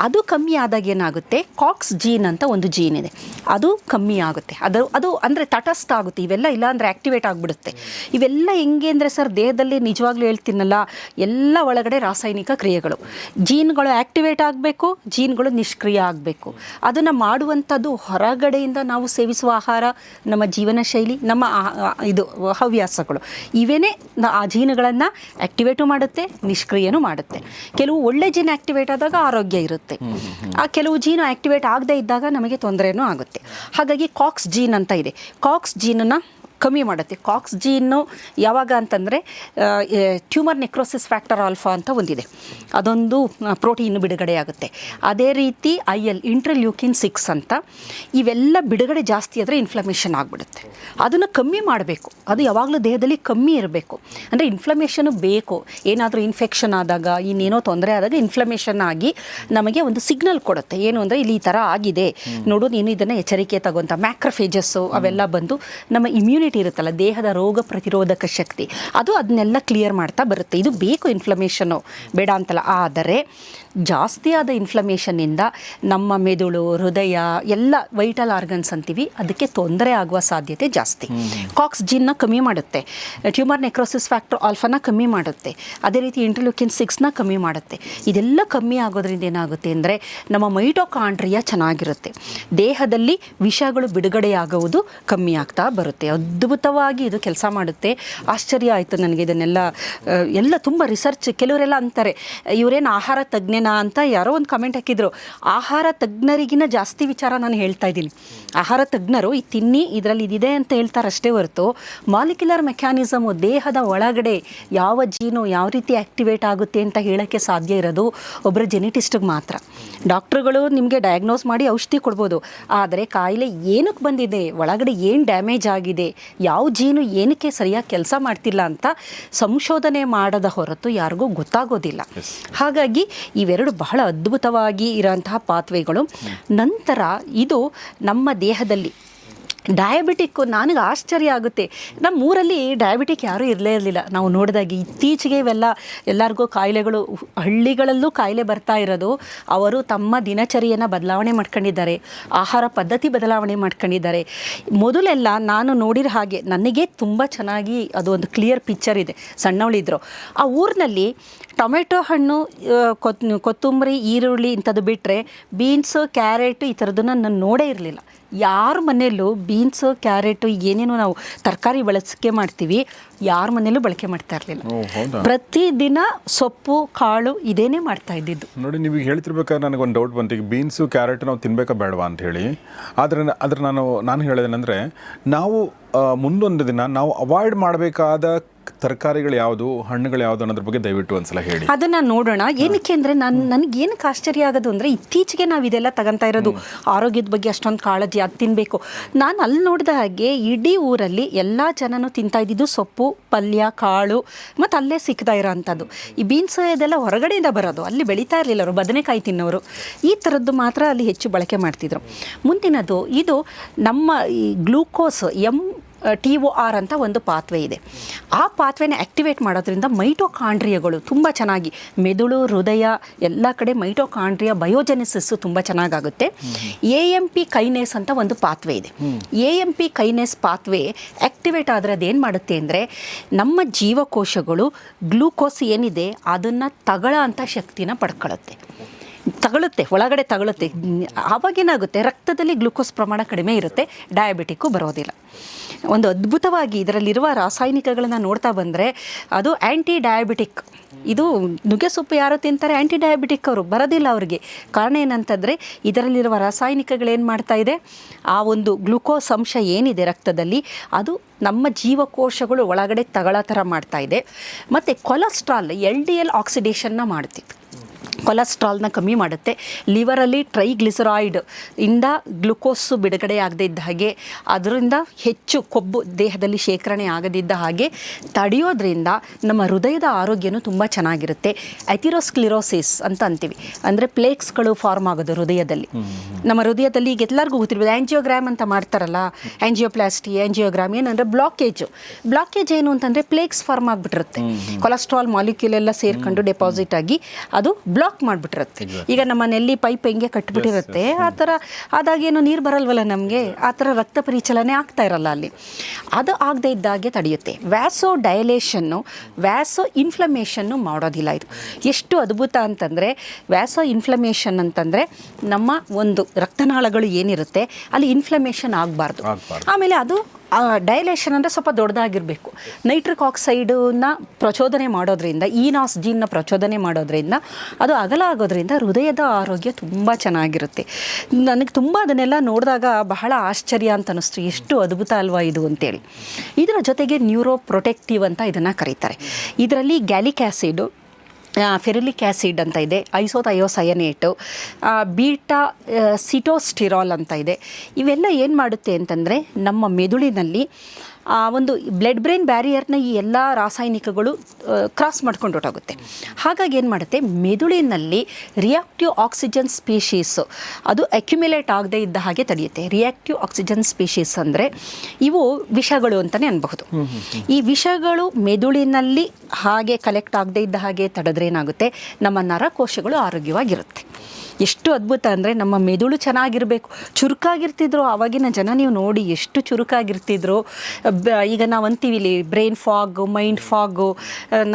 ಅದು ಕಮ್ಮಿ ಆದಾಗ ಏನಾಗುತ್ತೆ, ಕಾಕ್ಸ್ ಜೀನ್ ಅಂತ ಒಂದು ಜೀನ್ ಇದೆ, ಅದು ಕಮ್ಮಿ ಆಗುತ್ತೆ. ಅದು ಅಂದರೆ ತಟಸ್ಥ ಆಗುತ್ತೆ. ಇವೆಲ್ಲ ಇಲ್ಲ ಅಂದರೆ ಆ್ಯಕ್ಟಿವೇಟ್ ಆಗಿಬಿಡುತ್ತೆ. ಇವೆಲ್ಲ ಹೆಂಗೆ ಅಂದರೆ ಸರ್, ದೇಹದಲ್ಲಿ ನಿಜವಾಗ್ಲೂ ಹೇಳ್ತೀನಲ್ಲ, ಎಲ್ಲ ಒಳಗಡೆ ರಾಸಾಯನಿಕ ಕ್ರಿಯೆಗಳು. ಜೀನ್ಗಳು ಆ್ಯಕ್ಟಿವೇಟ್ ಆಗಬೇಕು, ಜೀನ್ಗಳು ನಿಷ್ಕ್ರಿಯ ಆಗಬೇಕು. ಅದನ್ನು ಮಾಡುವಂಥದ್ದು ಹೊರಗಡೆಯಿಂದ ನಾವು ಸೇವಿಸುವ ಆಹಾರ, ನಮ್ಮ ಜೀವನ ಶೈಲಿ, ನಮ್ಮ ಇದು ಹವ್ಯಾಸಗಳು, ಇವೇನೇ ಆ ಜೀನ್ಗಳನ್ನು ಆ್ಯಕ್ಟಿವೇಟು ಮಾಡುತ್ತೆ, ನಿಷ್ಕ್ರಿಯನೂ ಮಾಡುತ್ತೆ. ಕೆಲವು ಒಳ್ಳೆ ಜೀನ್ ಆ್ಯಕ್ಟಿವೇಟ್ ಆದಾಗ ಆರೋಗ್ಯ ಇರುತ್ತೆ, ಆ ಕೆಲವು ಜೀನು ಆ್ಯಕ್ಟಿವೇಟ್ ಆಗದೇ ಇದ್ದಾಗ ನಮಗೆ ತೊಂದರೆನೂ ಆಗುತ್ತೆ. ಹಾಗಾಗಿ ಕಾಕ್ಸ್ ಜೀನ್ ಅಂತ ಇದೆ, ಕಾಕ್ಸ್ ಜೀನನ್ನು ಕಮ್ಮಿ ಮಾಡುತ್ತೆ. ಕಾಕ್ಸ್ ಜೀನು ಯಾವಾಗ ಅಂತಂದರೆ ಟ್ಯೂಮರ್ ನೆಕ್ರೋಸಿಸ್ ಫ್ಯಾಕ್ಟರ್ ಆಲ್ಫಾ ಅಂತ ಒಂದಿದೆ, ಅದೊಂದು ಪ್ರೋಟೀನ್ ಬಿಡುಗಡೆ ಆಗುತ್ತೆ. ಅದೇ ರೀತಿ IL ಇಂಟರ್ಲ್ಯೂಕಿನ್ 6 ಅಂತ, ಇವೆಲ್ಲ ಬಿಡುಗಡೆ ಜಾಸ್ತಿ ಆದರೆ ಇನ್ಫ್ಲಮೇಷನ್ ಆಗಿಬಿಡುತ್ತೆ. ಅದನ್ನು ಕಮ್ಮಿ ಮಾಡಬೇಕು, ಅದು ಯಾವಾಗಲೂ ದೇಹದಲ್ಲಿ ಕಮ್ಮಿ ಇರಬೇಕು. ಅಂದರೆ ಇನ್ಫ್ಲಮೇಷನು ಬೇಕು. ಏನಾದರೂ ಇನ್ಫೆಕ್ಷನ್ ಆದಾಗ, ಇನ್ನೇನೋ ತೊಂದರೆ ಆದಾಗ ಇನ್ಫ್ಲಮೇಷನ್ ಆಗಿ ನಮಗೆ ಒಂದು ಸಿಗ್ನಲ್ ಕೊಡುತ್ತೆ, ಏನು ಅಂದರೆ ಇಲ್ಲಿ ಈ ಥರ ಆಗಿದೆ ನೋಡು, ನೀನು ಇದನ್ನು ಎಚ್ಚರಿಕೆ ತಗೊಂತ. ಮ್ಯಾಕ್ರೋಫೇಜಸ್ಸು ಅವೆಲ್ಲ ಬಂದು ನಮ್ಮ ಇಮ್ಯುನಿಟಿ ಇರುತ್ತಲ್ಲ, ದೇಹದ ರೋಗ ಪ್ರತಿರೋಧಕ ಶಕ್ತಿ, ಅದು ಅದನ್ನೆಲ್ಲ ಕ್ಲಿಯರ್ ಮಾಡ್ತಾ ಬರುತ್ತೆ. ಇದು ಬೇಕು, ಇನ್ಫ್ಲಮೇಷನ್ನು ಬೇಡ ಅಂತಲ್ಲ. ಆದರೆ ಜಾಸ್ತಿ ಆದ ಇನ್ಫ್ಲಮೇಷನ್ನಿಂದ ನಮ್ಮ ಮೆದುಳು, ಹೃದಯ, ಎಲ್ಲ ವೈಟಲ್ ಆರ್ಗನ್ಸ್ ಅಂತೀವಿ, ಅದಕ್ಕೆ ತೊಂದರೆ ಆಗುವ ಸಾಧ್ಯತೆ ಜಾಸ್ತಿ. ಕಾಕ್ಸ್ ಜೀನ್ನ ಕಮ್ಮಿ ಮಾಡುತ್ತೆ, ಟ್ಯೂಮರ್ ನೆಕ್ರೋಸಿಸ್ ಫ್ಯಾಕ್ಟರ್ ಆಲ್ಫಾನ ಕಮ್ಮಿ ಮಾಡುತ್ತೆ, ಅದೇ ರೀತಿ ಇಂಟರ್ಲ್ಯೂಕಿನ್ 6ನ ಕಮ್ಮಿ ಮಾಡುತ್ತೆ. ಇದೆಲ್ಲ ಕಮ್ಮಿ ಆಗೋದ್ರಿಂದ ಏನಾಗುತ್ತೆ ಅಂದರೆ ನಮ್ಮ ಮೈಟೋಕಾಂಡ್ರಿಯಾ ಚೆನ್ನಾಗಿರುತ್ತೆ, ದೇಹದಲ್ಲಿ ವಿಷಗಳು ಬಿಡುಗಡೆಯಾಗುವುದು ಕಮ್ಮಿ ಆಗ್ತಾ ಬರುತ್ತೆ. ಅದ್ಭುತವಾಗಿ ಇದು ಕೆಲಸ ಮಾಡುತ್ತೆ. ಆಶ್ಚರ್ಯ ಆಯಿತು ನನಗೆ ಇದನ್ನೆಲ್ಲ ಎಲ್ಲ ತುಂಬ ರಿಸರ್ಚ್. ಕೆಲವರೆಲ್ಲ ಅಂತಾರೆ ಇವರೇನು ಆಹಾರ ತಜ್ಞನ ಅಂತ, ಯಾರೋ ಒಂದು ಕಮೆಂಟ್ ಹಾಕಿದ್ರು. ಆಹಾರ ತಜ್ಞರಿಗಿನ ಜಾಸ್ತಿ ವಿಚಾರ ನಾನು ಹೇಳ್ತಾ ಇದ್ದೀನಿ. ಆಹಾರ ತಜ್ಞರು ಈ ತಿನ್ನಿ ಇದರಲ್ಲಿ ಇದಿದೆ ಅಂತ ಹೇಳ್ತಾರೆ ಅಷ್ಟೇ ಹೊರತು, ಮಾಲಿಕ್ಯುಲರ್ ಮೆಕ್ಯಾನಿಸಮು, ದೇಹದ ಒಳಗಡೆ ಯಾವ ಜೀನು ಯಾವ ರೀತಿ ಆ್ಯಕ್ಟಿವೇಟ್ ಆಗುತ್ತೆ ಅಂತ ಹೇಳೋಕ್ಕೆ ಸಾಧ್ಯ ಇರೋದು ಒಬ್ಬರ ಜೆನೆಟಿಸ್ಟಿಗೆ ಮಾತ್ರ. ಡಾಕ್ಟ್ರುಗಳು ನಿಮಗೆ ಡಯಾಗ್ನೋಸ್ ಮಾಡಿ ಔಷಧಿ ಕೊಡ್ಬೋದು, ಆದರೆ ಕಾಯಿಲೆ ಏನಕ್ಕೆ ಬಂದಿದೆ, ಒಳಗಡೆ ಏನು ಡ್ಯಾಮೇಜ್ ಆಗಿದೆ, ಯಾವ ಜೀನು ಏನಕ್ಕೆ ಸರಿಯಾಗಿ ಕೆಲಸ ಮಾಡ್ತಿಲ್ಲ ಅಂತ ಸಂಶೋಧನೆ ಮಾಡದ ಹೊರತು ಯಾರಿಗೂ ಗೊತ್ತಾಗೋದಿಲ್ಲ. ಹಾಗಾಗಿ ಇವೆರಡು ಬಹಳ ಅದ್ಭುತವಾಗಿ ಇರೋಂತಹ ಪಾತ್ವೆಗಳು. ನಂತರ ಇದು ನಮ್ಮ ದೇಹದಲ್ಲಿ ಡಯಾಬಿಟಿಕ್ಕು, ನನಗೆ ಆಶ್ಚರ್ಯ ಆಗುತ್ತೆ. ನಮ್ಮ ಊರಲ್ಲಿ ಡಯಾಬಿಟಿಕ್ ಯಾರೂ ಇರಲೇ ಇರಲಿಲ್ಲ ನಾವು ನೋಡಿದಾಗ. ಇತ್ತೀಚೆಗೆ ಇವೆಲ್ಲ ಎಲ್ಲರಿಗೂ ಕಾಯಿಲೆಗಳು, ಹಳ್ಳಿಗಳಲ್ಲೂ ಕಾಯಿಲೆ ಬರ್ತಾ ಇರೋದು ಅವರು ತಮ್ಮ ದಿನಚರಿಯನ್ನು ಬದಲಾವಣೆ ಮಾಡ್ಕೊಂಡಿದ್ದಾರೆ, ಆಹಾರ ಪದ್ಧತಿ ಬದಲಾವಣೆ ಮಾಡ್ಕೊಂಡಿದ್ದಾರೆ. ಮೊದಲೆಲ್ಲ ನಾನು ನೋಡಿರೋ ಹಾಗೆ ನನಗೆ ತುಂಬ ಚೆನ್ನಾಗಿ ಅದು ಒಂದು ಕ್ಲಿಯರ್ ಪಿಕ್ಚರ್ ಇದೆ. ಸಣ್ಣವಳಿದ್ರು ಆ ಊರಿನಲ್ಲಿ ಟೊಮೆಟೊ ಹಣ್ಣು, ಕೊತ್ತಂಬರಿ, ಈರುಳ್ಳಿ ಇಂಥದ್ದು ಬಿಟ್ಟರೆ ಬೀನ್ಸು, ಕ್ಯಾರೆಟು ಈ ಥರದನ್ನು ನಾನು ನೋಡೇ ಇರಲಿಲ್ಲ. ಯಾರ ಮನೆಯಲ್ಲೂ ಬೀನ್ಸು, ಕ್ಯಾರೆಟು ಏನೇನೋ ನಾವು ತರಕಾರಿ ಬಳಕೆ ಮಾಡ್ತೀವಿ, ಯಾರ ಮನೆಯಲ್ಲೂ ಬಳಕೆ ಮಾಡ್ತಾ ಇರಲಿಲ್ಲ. ಪ್ರತಿದಿನ ಸೊಪ್ಪು, ಕಾಳು ಇದೇನೇ ಮಾಡ್ತಾ ಇದ್ದಿದ್ದು. ನೋಡಿ, ನೀವು ಹೇಳ್ತಿರ್ಬೇಕಾದ್ರೆ ನನಗೊಂದು ಡೌಟ್ ಬಂತು. ಈಗ ಬೀನ್ಸು, ಕ್ಯಾರೆಟ್ ನಾವು ತಿನ್ಬೇಕಾ ಬೇಡವಾ ಅಂತ ಹೇಳಿ. ಆದರೆ ನಾನು ಹೇಳೋದೇನೆಂದರೆ, ನಾವು ಮುಂದೊಂದು ದಿನ ನಾವು ಅವಾಯ್ಡ್ ಮಾಡಬೇಕಾದ ತರಕಾರಿಗಳು ಯಾವುದು, ಹಣ್ಣುಗಳು ಯಾವುದು ಅನ್ನೋದ್ರ ಬಗ್ಗೆ ದಯವಿಟ್ಟು ಒಂದ್ಸಲ ಹೇಳಿ. ಅದನ್ನು ನೋಡೋಣ. ಏನಕ್ಕೆ ಅಂದರೆ ನನಗೆ ಏನಕ್ಕೆ ಆಶ್ಚರ್ಯ ಆಗೋದು ಅಂದರೆ, ಇತ್ತೀಚೆಗೆ ನಾವು ಇದೆಲ್ಲ ತಗೊತಾ ಇರೋದು, ಆರೋಗ್ಯದ ಬಗ್ಗೆ ಅಷ್ಟೊಂದು ಕಾಳಜಿ, ಅದು ತಿನ್ನಬೇಕು. ನಾನು ಅಲ್ಲಿ ನೋಡಿದ ಹಾಗೆ ಇಡೀ ಊರಲ್ಲಿ ಎಲ್ಲ ಜನನೂ ತಿಂತಾ ಇದ್ದಿದ್ದು ಸೊಪ್ಪು, ಪಲ್ಯ, ಕಾಳು, ಮತ್ತು ಅಲ್ಲೇ ಸಿಗ್ತಾ ಇರೋ ಅಂಥದ್ದು. ಈ ಬೀನ್ಸ್ ಇದೆಲ್ಲ ಹೊರಗಡೆಯಿಂದ ಬರೋದು, ಅಲ್ಲಿ ಬೆಳೀತಾ ಇರಲಿಲ್ಲ ಅವರು, ಬದನೆಕಾಯಿ ತಿನ್ನೋರು, ಈ ಥರದ್ದು ಮಾತ್ರ ಅಲ್ಲಿ ಹೆಚ್ಚು ಬಳಕೆ ಮಾಡ್ತಿದ್ರು. ಮುಂದಿನದು ಇದು ನಮ್ಮ ಈ ಗ್ಲೂಕೋಸ್ TOR ಅಂತ ಒಂದು ಪಾತ್ವೆ ಇದೆ. ಆ ಪಾತ್ವೆನ ಆ್ಯಕ್ಟಿವೇಟ್ ಮಾಡೋದ್ರಿಂದ ಮೈಟೋಕಾಂಡ್ರಿಯಾಗಳು ತುಂಬ ಚೆನ್ನಾಗಿ, ಮೆದುಳು, ಹೃದಯ ಎಲ್ಲ ಕಡೆ ಮೈಟೋಕಾಂಡ್ರಿಯಾ ಬಯೋಜೆನಿಸಿಸ್ಸು ತುಂಬ ಚೆನ್ನಾಗಾಗುತ್ತೆ. AMP ಕೈನೇಸ್ ಅಂತ ಒಂದು ಪಾತ್ವೆ ಇದೆ. AMP ಕೈನೇಸ್ ಪಾತ್ವೆ ಆ್ಯಕ್ಟಿವೇಟ್ ಆದರೆ ಅದೇನು ಮಾಡುತ್ತೆ ಅಂದರೆ, ನಮ್ಮ ಜೀವಕೋಶಗಳು ಗ್ಲೂಕೋಸ್ ಏನಿದೆ ಅದನ್ನು ತಗೊಳ್ಳೋ ಅಂಥ ಶಕ್ತಿನ ತಗೊಳುತ್ತೆ, ಒಳಗಡೆ ತಗೊಳುತ್ತೆ. ಆವಾಗೇನಾಗುತ್ತೆ, ರಕ್ತದಲ್ಲಿ ಗ್ಲೂಕೋಸ್ ಪ್ರಮಾಣ ಕಡಿಮೆ ಇರುತ್ತೆ, ಡಯಾಬಿಟಿಕ್ಕು ಬರೋದಿಲ್ಲ. ಒಂದು ಅದ್ಭುತವಾಗಿ ಇದರಲ್ಲಿರುವ ರಾಸಾಯನಿಕಗಳನ್ನು ನೋಡ್ತಾ ಬಂದರೆ ಅದು ಆ್ಯಂಟಿ ಡಯಾಬಿಟಿಕ್. ಇದು ನುಗ್ಗೆ ಸೊಪ್ಪು ಯಾರು ತಿಂತಾರೆ ಆ್ಯಂಟಿ ಡಯಾಬಿಟಿಕ್ ಅವರು ಬರೋದಿಲ್ಲ ಅವ್ರಿಗೆ. ಕಾರಣ ಏನಂತಂದರೆ ಇದರಲ್ಲಿರುವ ರಾಸಾಯನಿಕಗಳೇನು ಮಾಡ್ತಾ ಇದೆ, ಆ ಒಂದು ಗ್ಲೂಕೋಸ್ ಅಂಶ ಏನಿದೆ ರಕ್ತದಲ್ಲಿ ಅದು ನಮ್ಮ ಜೀವಕೋಶಗಳು ಒಳಗಡೆ ತಗೊಳ್ಳೋ ಥರ ಮಾಡ್ತಾ ಇದೆ. ಮತ್ತು ಕೊಲೆಸ್ಟ್ರಾಲ್ LDL ಆಕ್ಸಿಡೇಷನ್ನ ಮಾಡ್ತಿತ್ತು. ಕೊಲೆಸ್ಟ್ರಾಲ್ನ ಕಮ್ಮಿ ಮಾಡುತ್ತೆ. ಲಿವರಲ್ಲಿ ಟ್ರೈಗ್ಲಿಸರಾಯ್ಡ್ ಇಂದ ಗ್ಲುಕೋಸು ಬಿಡುಗಡೆ ಆಗದೇ ಇದ್ದ ಹಾಗೆ, ಅದರಿಂದ ಹೆಚ್ಚು ಕೊಬ್ಬು ದೇಹದಲ್ಲಿ ಶೇಖರಣೆ ಆಗದಿದ್ದ ಹಾಗೆ ತಡೆಯೋದ್ರಿಂದ ನಮ್ಮ ಹೃದಯದ ಆರೋಗ್ಯನೂ ತುಂಬ ಚೆನ್ನಾಗಿರುತ್ತೆ. ಅಥಿರೋಸ್ಕ್ಲಿರೋಸಿಸ್ ಅಂತ ಅಂತೀವಿ, ಅಂದರೆ ಪ್ಲೇಕ್ಸ್ಗಳು ಫಾರ್ಮ್ ಆಗೋದು ಹೃದಯದಲ್ಲಿ. ನಮ್ಮ ಹೃದಯದಲ್ಲಿ ಈಗ ಎಲ್ಲರಿಗೂ ಗೊತ್ತಿರ್ಬೋದು, ಆ್ಯಂಜಿಯೋಗ್ರಾಮ್ ಅಂತ ಮಾಡ್ತಾರಲ್ಲ, ಆ್ಯಂಜಿಯೋಪ್ಲಾಸ್ಟಿ, ಆ್ಯಂಜಿಯೋಗ್ರಾಮ್ ಏನಂದರೆ ಬ್ಲಾಕೇಜ್ ಏನು ಅಂತಂದರೆ ಪ್ಲೇಕ್ಸ್ ಫಾರ್ಮ್ ಆಗಿಬಿಟ್ಟಿರುತ್ತೆ. ಕೊಲೆಸ್ಟ್ರಾಲ್ ಮಾಲಿಕ್ಯೂಲ್ ಎಲ್ಲ ಸೇರ್ಕೊಂಡು ಡೆಪಾಸಿಟ್ ಆಗಿ ಅದು ಬ್ಲಾಕ್ ಮಾಡಿಬಿಟ್ಟಿರುತ್ತೆ. ಈಗ ನಮ್ಮ ನೆಲ್ಲಿ ಪೈಪ್ ಹೆಂಗೆ ಕಟ್ಬಿಟ್ಟಿರುತ್ತೆ ಆ ಥರ ಆದಾಗೇನು ನೀರು ಬರಲ್ವಲ್ಲ ನಮಗೆ, ಆ ಥರ ರಕ್ತ ಪರಿಚಲನೆ ಆಗ್ತಾ ಇರಲ್ಲ ಅಲ್ಲಿ, ಅದು ಆಗದೆ ಇದ್ದಾಗೆ ತಡೆಯುತ್ತೆ. ವ್ಯಾಸೋ ಡೈಲೇಷನ್ನು, ವ್ಯಾಸೋ ಇನ್ಫ್ಲಮೇಷನ್ನು ಮಾಡೋದಿಲ್ಲ. ಇದು ಎಷ್ಟು ಅದ್ಭುತ ಅಂತಂದರೆ, ವ್ಯಾಸೋ ಇನ್ಫ್ಲಮೇಷನ್ ಅಂತಂದರೆ ನಮ್ಮ ಒಂದು ರಕ್ತನಾಳಗಳು ಏನಿರುತ್ತೆ ಅಲ್ಲಿ ಇನ್ಫ್ಲಮೇಷನ್ ಆಗಬಾರ್ದು. ಆಮೇಲೆ ಅದು ಡೈಲೇಷನ್ ಅಂದರೆ ಸ್ವಲ್ಪ ದೊಡ್ಡದಾಗಿರಬೇಕು. ನೈಟ್ರಿಕ್ ಆಕ್ಸೈಡನ್ನ ಪ್ರಚೋದನೆ ಮಾಡೋದ್ರಿಂದ, ಈನಾಸ್ ಜೀನ್ನ ಪ್ರಚೋದನೆ ಮಾಡೋದ್ರಿಂದ ಅದು ಅಗಲ ಆಗೋದ್ರಿಂದ ಹೃದಯದ ಆರೋಗ್ಯ ತುಂಬ ಚೆನ್ನಾಗಿರುತ್ತೆ. ನನಗೆ ತುಂಬ ಅದನ್ನೆಲ್ಲ ನೋಡಿದಾಗ ಬಹಳ ಆಶ್ಚರ್ಯ ಅಂತ ಅನ್ನಿಸ್ತು, ಎಷ್ಟು ಅದ್ಭುತ ಅಲ್ವಾ ಇದು ಅಂತೇಳಿ. ಇದರ ಜೊತೆಗೆ ನ್ಯೂರೋ ಪ್ರೊಟೆಕ್ಟಿವ್ ಅಂತ ಇದನ್ನು ಕರೀತಾರೆ. ಇದರಲ್ಲಿ ಗ್ಯಾಲಿಕ್ ಆ್ಯಸಿಡು, ಫೆರಿಲಿಕ್ ಆ್ಯಸಿಡ್ ಅಂತ ಇದೆ, ಐಸೋಥಯೋಸಯನೇಟು, ಬೀಟಾ ಸಿಟೋಸ್ಟಿರಾಲ್ ಅಂತ ಇದೆ. ಇವೆಲ್ಲ ಏನು ಮಾಡುತ್ತೆ ಅಂತಂದರೆ ನಮ್ಮ ಮೆದುಳಿನಲ್ಲಿ ಒಂದು ಬ್ಲಡ್ ಬ್ರೈನ್ ಬ್ಯಾರಿಯರ್ನ ಈ ಎಲ್ಲ ರಾಸಾಯನಿಕಗಳು ಕ್ರಾಸ್ ಮಾಡ್ಕೊಂಡು ಹೊರಟೋಗುತ್ತೆ. ಹಾಗಾಗಿ ಏನು ಮಾಡುತ್ತೆ, ಮೆದುಳಿನಲ್ಲಿ ರಿಯಾಕ್ಟಿವ್ ಆಕ್ಸಿಜನ್ ಸ್ಪೀಶೀಸು ಅದು ಅಕ್ಯುಮಿಲೇಟ್ ಆಗದೇ ಇದ್ದ ಹಾಗೆ ತಡೆಯುತ್ತೆ. ರಿಯಾಕ್ಟಿವ್ ಆಕ್ಸಿಜನ್ ಸ್ಪೀಶೀಸ್ ಅಂದರೆ ಇವು ವಿಷಗಳು ಅಂತಲೇ ಅನ್ಬಹುದು. ಈ ವಿಷಗಳು ಮೆದುಳಿನಲ್ಲಿ ಹಾಗೆ ಕಲೆಕ್ಟ್ ಆಗದೇ ಇದ್ದ ಹಾಗೆ ತಡೆದ್ರೆ ಏನಾಗುತ್ತೆ, ನಮ್ಮ ನರಕೋಶಗಳು ಆರೋಗ್ಯವಾಗಿರುತ್ತೆ. ಎಷ್ಟು ಅದ್ಭುತ ಅಂದರೆ ನಮ್ಮ ಮೆದುಳು ಚೆನ್ನಾಗಿರಬೇಕು. ಚುರುಕಾಗಿರ್ತಿದ್ರು ಆವಾಗಿನ ಜನ, ನೀವು ನೋಡಿ ಎಷ್ಟು ಚುರುಕಾಗಿರ್ತಿದ್ರು. ಈಗ ನಾವು ಅಂತೀವಿ ಇಲ್ಲಿ ಬ್ರೈನ್ ಫಾಗು, ಮೈಂಡ್ ಫಾಗು,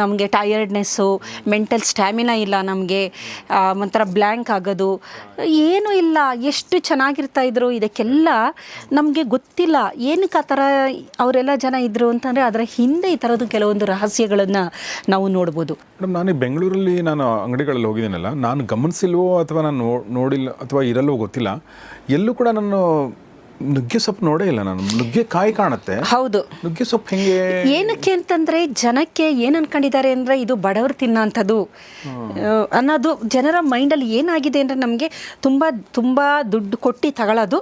ನಮಗೆ ಟಯರ್ಡ್ನೆಸ್ಸು, ಮೆಂಟಲ್ ಸ್ಟ್ಯಾಮಿನಾ ಇಲ್ಲ ನಮಗೆ, ಒಂಥರ ಬ್ಲ್ಯಾಂಕ್ ಆಗೋದು ಏನೂ ಇಲ್ಲ, ಎಷ್ಟು ಚೆನ್ನಾಗಿರ್ತಾಯಿದ್ರು. ಇದಕ್ಕೆಲ್ಲ ನಮಗೆ ಗೊತ್ತಿಲ್ಲ ಏನಕ್ಕೆ ಆ ಥರ ಅವರೆಲ್ಲ ಜನ ಇದ್ದರು ಅಂತಂದರೆ ಅದರ ಹಿಂದೆ ಈ ಥರದ್ದು ಕೆಲವೊಂದು ರಹಸ್ಯಗಳನ್ನು ನಾವು ನೋಡ್ಬೋದು. ಮೇಡಮ್, ನಾನು ಬೆಂಗಳೂರಲ್ಲಿ ನಾನು ಅಂಗಡಿಗಳಲ್ಲಿ ಹೋಗಿದ್ದೀನಲ್ಲ, ನಾನು ಗಮನಿಸಿಲ್ವೋ ಅಥವಾ ನಾನು ನೋಡಿಲ್ಲ ಅಥವಾ ಇರಲ್ಲೋ ಗೊತ್ತಿಲ್ಲ, ಎಲ್ಲೂ ಕೂಡ ನಾನು ನುಗ್ಗೆ ಸೊಪ್ಪು ನೋಡೇ ಇಲ್ಲ. ನಾನು ನುಗ್ಗೆ ಕಾಯಿ ಕಾಣುತ್ತೆ. ಹೌದು, ನುಗ್ಗೆ ಸೊಪ್ಪು ಹೆಂಗೆ, ಏನಕ್ಕೆ ಅಂತಂದರೆ ಜನಕ್ಕೆ ಏನು ಅನ್ಕೊಂಡಿದ್ದಾರೆ ಅಂದರೆ ಇದು ಬಡವರು ತಿನ್ನೋಂಥದ್ದು ಅನ್ನೋದು ಜನರ ಮೈಂಡಲ್ಲಿ ಏನಾಗಿದೆ ಅಂದರೆ ನಮಗೆ ತುಂಬ ತುಂಬ ದುಡ್ಡು ಕೊಟ್ಟು ತಗೊಳ್ಳೋದು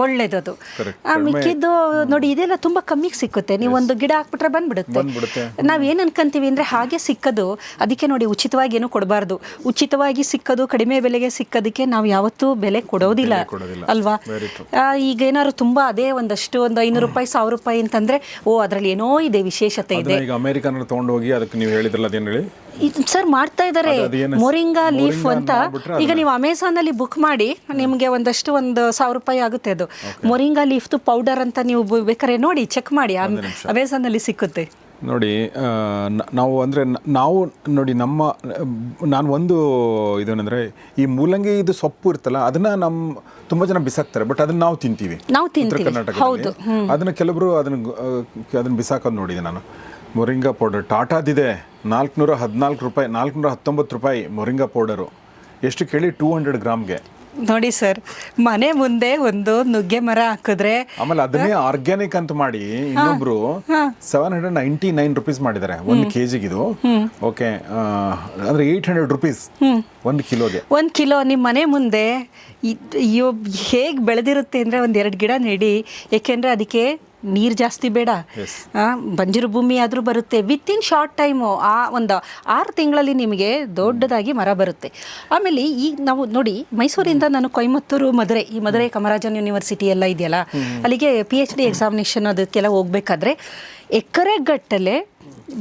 ಒಳ್ಳೇದದು. ಮಿಕ್ಕಿದ್ದು ನೋಡಿ ಇದೆಲ್ಲ ತುಂಬ ಕಮ್ಮಿಗೆ ಸಿಕ್ಕುತ್ತೆ. ನೀವು ಒಂದು ಗಿಡ ಹಾಕ್ಬಿಟ್ರೆ ಬಂದ್ಬಿಡುತ್ತೆ. ನಾವೇನು ಅನ್ಕೊಂತೀವಿ ಅಂದರೆ ಹಾಗೆ ಸಿಕ್ಕೋದು, ಅದಕ್ಕೆ ನೋಡಿ ಉಚಿತವಾಗಿ ಏನು ಕೊಡಬಾರ್ದು. ಉಚಿತವಾಗಿ ಸಿಕ್ಕೋದು, ಕಡಿಮೆ ಬೆಲೆಗೆ ಸಿಕ್ಕೋದಕ್ಕೆ ನಾವು ಯಾವತ್ತೂ ಬೆಲೆ ಕೊಡೋದಿಲ್ಲ ಅಲ್ವಾ. ಈಗ ಏನಾದ್ರು ತುಂಬ ಅದೇ ಒಂದು 500 ರೂಪಾಯಿ 1000 ರೂಪಾಯಿ ಅಂತಂದರೆ ಅದರಲ್ಲಿ ಏನೋ ಇದೆ, ವಿಶೇಷತೆ ಇದೆ. ಈಗ ಅಮೆರಿಕನ್ ತೊಗೊಂಡೋಗಿ ಅದಕ್ಕೆ ನೀವು ಹೇಳಿದ್ರಲ್ಲ, ಅದೇನು ಹೇಳಿ ಸರ್ ಮಾಡ್ತಾ ಇದ್ದಾರೆ, ಮೊರಿಂಗಾ ಲೀಫ್ ಅಂತ. ಈಗ ನೀವು ಅಮೆಝಾನಲ್ಲಿ ಬುಕ್ ಮಾಡಿ ನಿಮಗೆ ಒಂದು 1000 ರೂಪಾಯಿ ಆಗುತ್ತೆ. ಅದು ಮೊರಿಂಗಾ ಲೀಫ್ದು ಪೌಡರ್ ಅಂತ ನೀವು ಬೇಕಾದ್ರೆ ನೋಡಿ, ಚೆಕ್ ಮಾಡಿ, ಅಮೆಝಾನಲ್ಲಿ ಸಿಕ್ಕುತ್ತೆ ನೋಡಿ. ನಾವು ಅಂದರೆ ನಾವು ನೋಡಿ ನಾನು ಒಂದು ಇದೇನೆಂದರೆ, ಈ ಮೂಲಂಗಿ ಇದು ಸೊಪ್ಪು ಇರ್ತಲ್ಲ, ಅದನ್ನ ತುಂಬ ಜನ ಬಿಸಾಕ್ತಾರೆ, ಬಟ್ ಅದನ್ನ ನಾವು ತಿಂತೀವಿ ಉತ್ತರ ಕರ್ನಾಟಕದಲ್ಲಿ. ಅದನ್ನ ಕೆಲವರು ಅದನ್ನ ಬಿಸಾಕೋದು ನೋಡಿದೆ ನಾನು. ಮೊರಿಂಗಾ ಪೌಡರ್ ಟಾಟಾದಿದೆ, 414 ರೂಪಾಯಿ, 419 ರೂಪಾಯಿ ಮೊರಿಂಗಾ ಪೌಡರು. ಎಷ್ಟು ಕೇಳಿ, 200 ಗ್ರಾಮ್ಗೆ. ನೋಡಿ ಸರ್, ಮನೆ ಮುಂದೆ ಒಂದು ನುಗ್ಗೆ ಮರ ಹಾಕಿದ್ರೆ, ಆಮೇಲೆ ಅದನ್ನೇ ಆರ್ಗ್ಯಾನಿಕ್ ಅಂತ ಮಾಡಿ ಇನ್ನೊಬ್ರು 799 ರುಪೀಸ್ ಮಾಡಿದ್ದಾರೆ 1 kgಗಿದು. ಓಕೆ, ಅಂದ್ರೆ 800 ರೂಪೀಸ್ 1 ಕಿಲೋಗೆ. 1 ಕಿಲೋ ನಿಮ್ಮ ಮನೆ ಮುಂದೆ ಹೇಗೆ ಬೆಳೆದಿರುತ್ತೆ ಅಂದರೆ 1-2 ಗಿಡ ನೆಡಿ. ಏಕೆಂದರೆ ಅದಕ್ಕೆ ನೀರು ಜಾಸ್ತಿ ಬೇಡ, ಬಂಜರು ಭೂಮಿ ಆದರೂ ಬರುತ್ತೆ. ವಿತಿನ್ ಶಾರ್ಟ್ ಟೈಮು, ಒಂದು 6 ತಿಂಗಳಲ್ಲಿ ನಿಮಗೆ ದೊಡ್ಡದಾಗಿ ಮರ ಬರುತ್ತೆ. ಆಮೇಲೆ ಈಗ ನಾವು ನೋಡಿ, ಮೈಸೂರಿಂದ ನಾನು ಕೊಯಮತ್ತೂರು, ಮಧುರೈ ಕಾಮರಾಜನ್ ಯೂನಿವರ್ಸಿಟಿ ಎಲ್ಲ ಇದೆಯಲ್ಲ, ಅಲ್ಲಿಗೆ PhD ಎಕ್ಸಾಮಿನೇಷನ್ ಅದಕ್ಕೆಲ್ಲ ಹೋಗ್ಬೇಕಾದ್ರೆ ಎಕರೆಗಟ್ಟಲೆ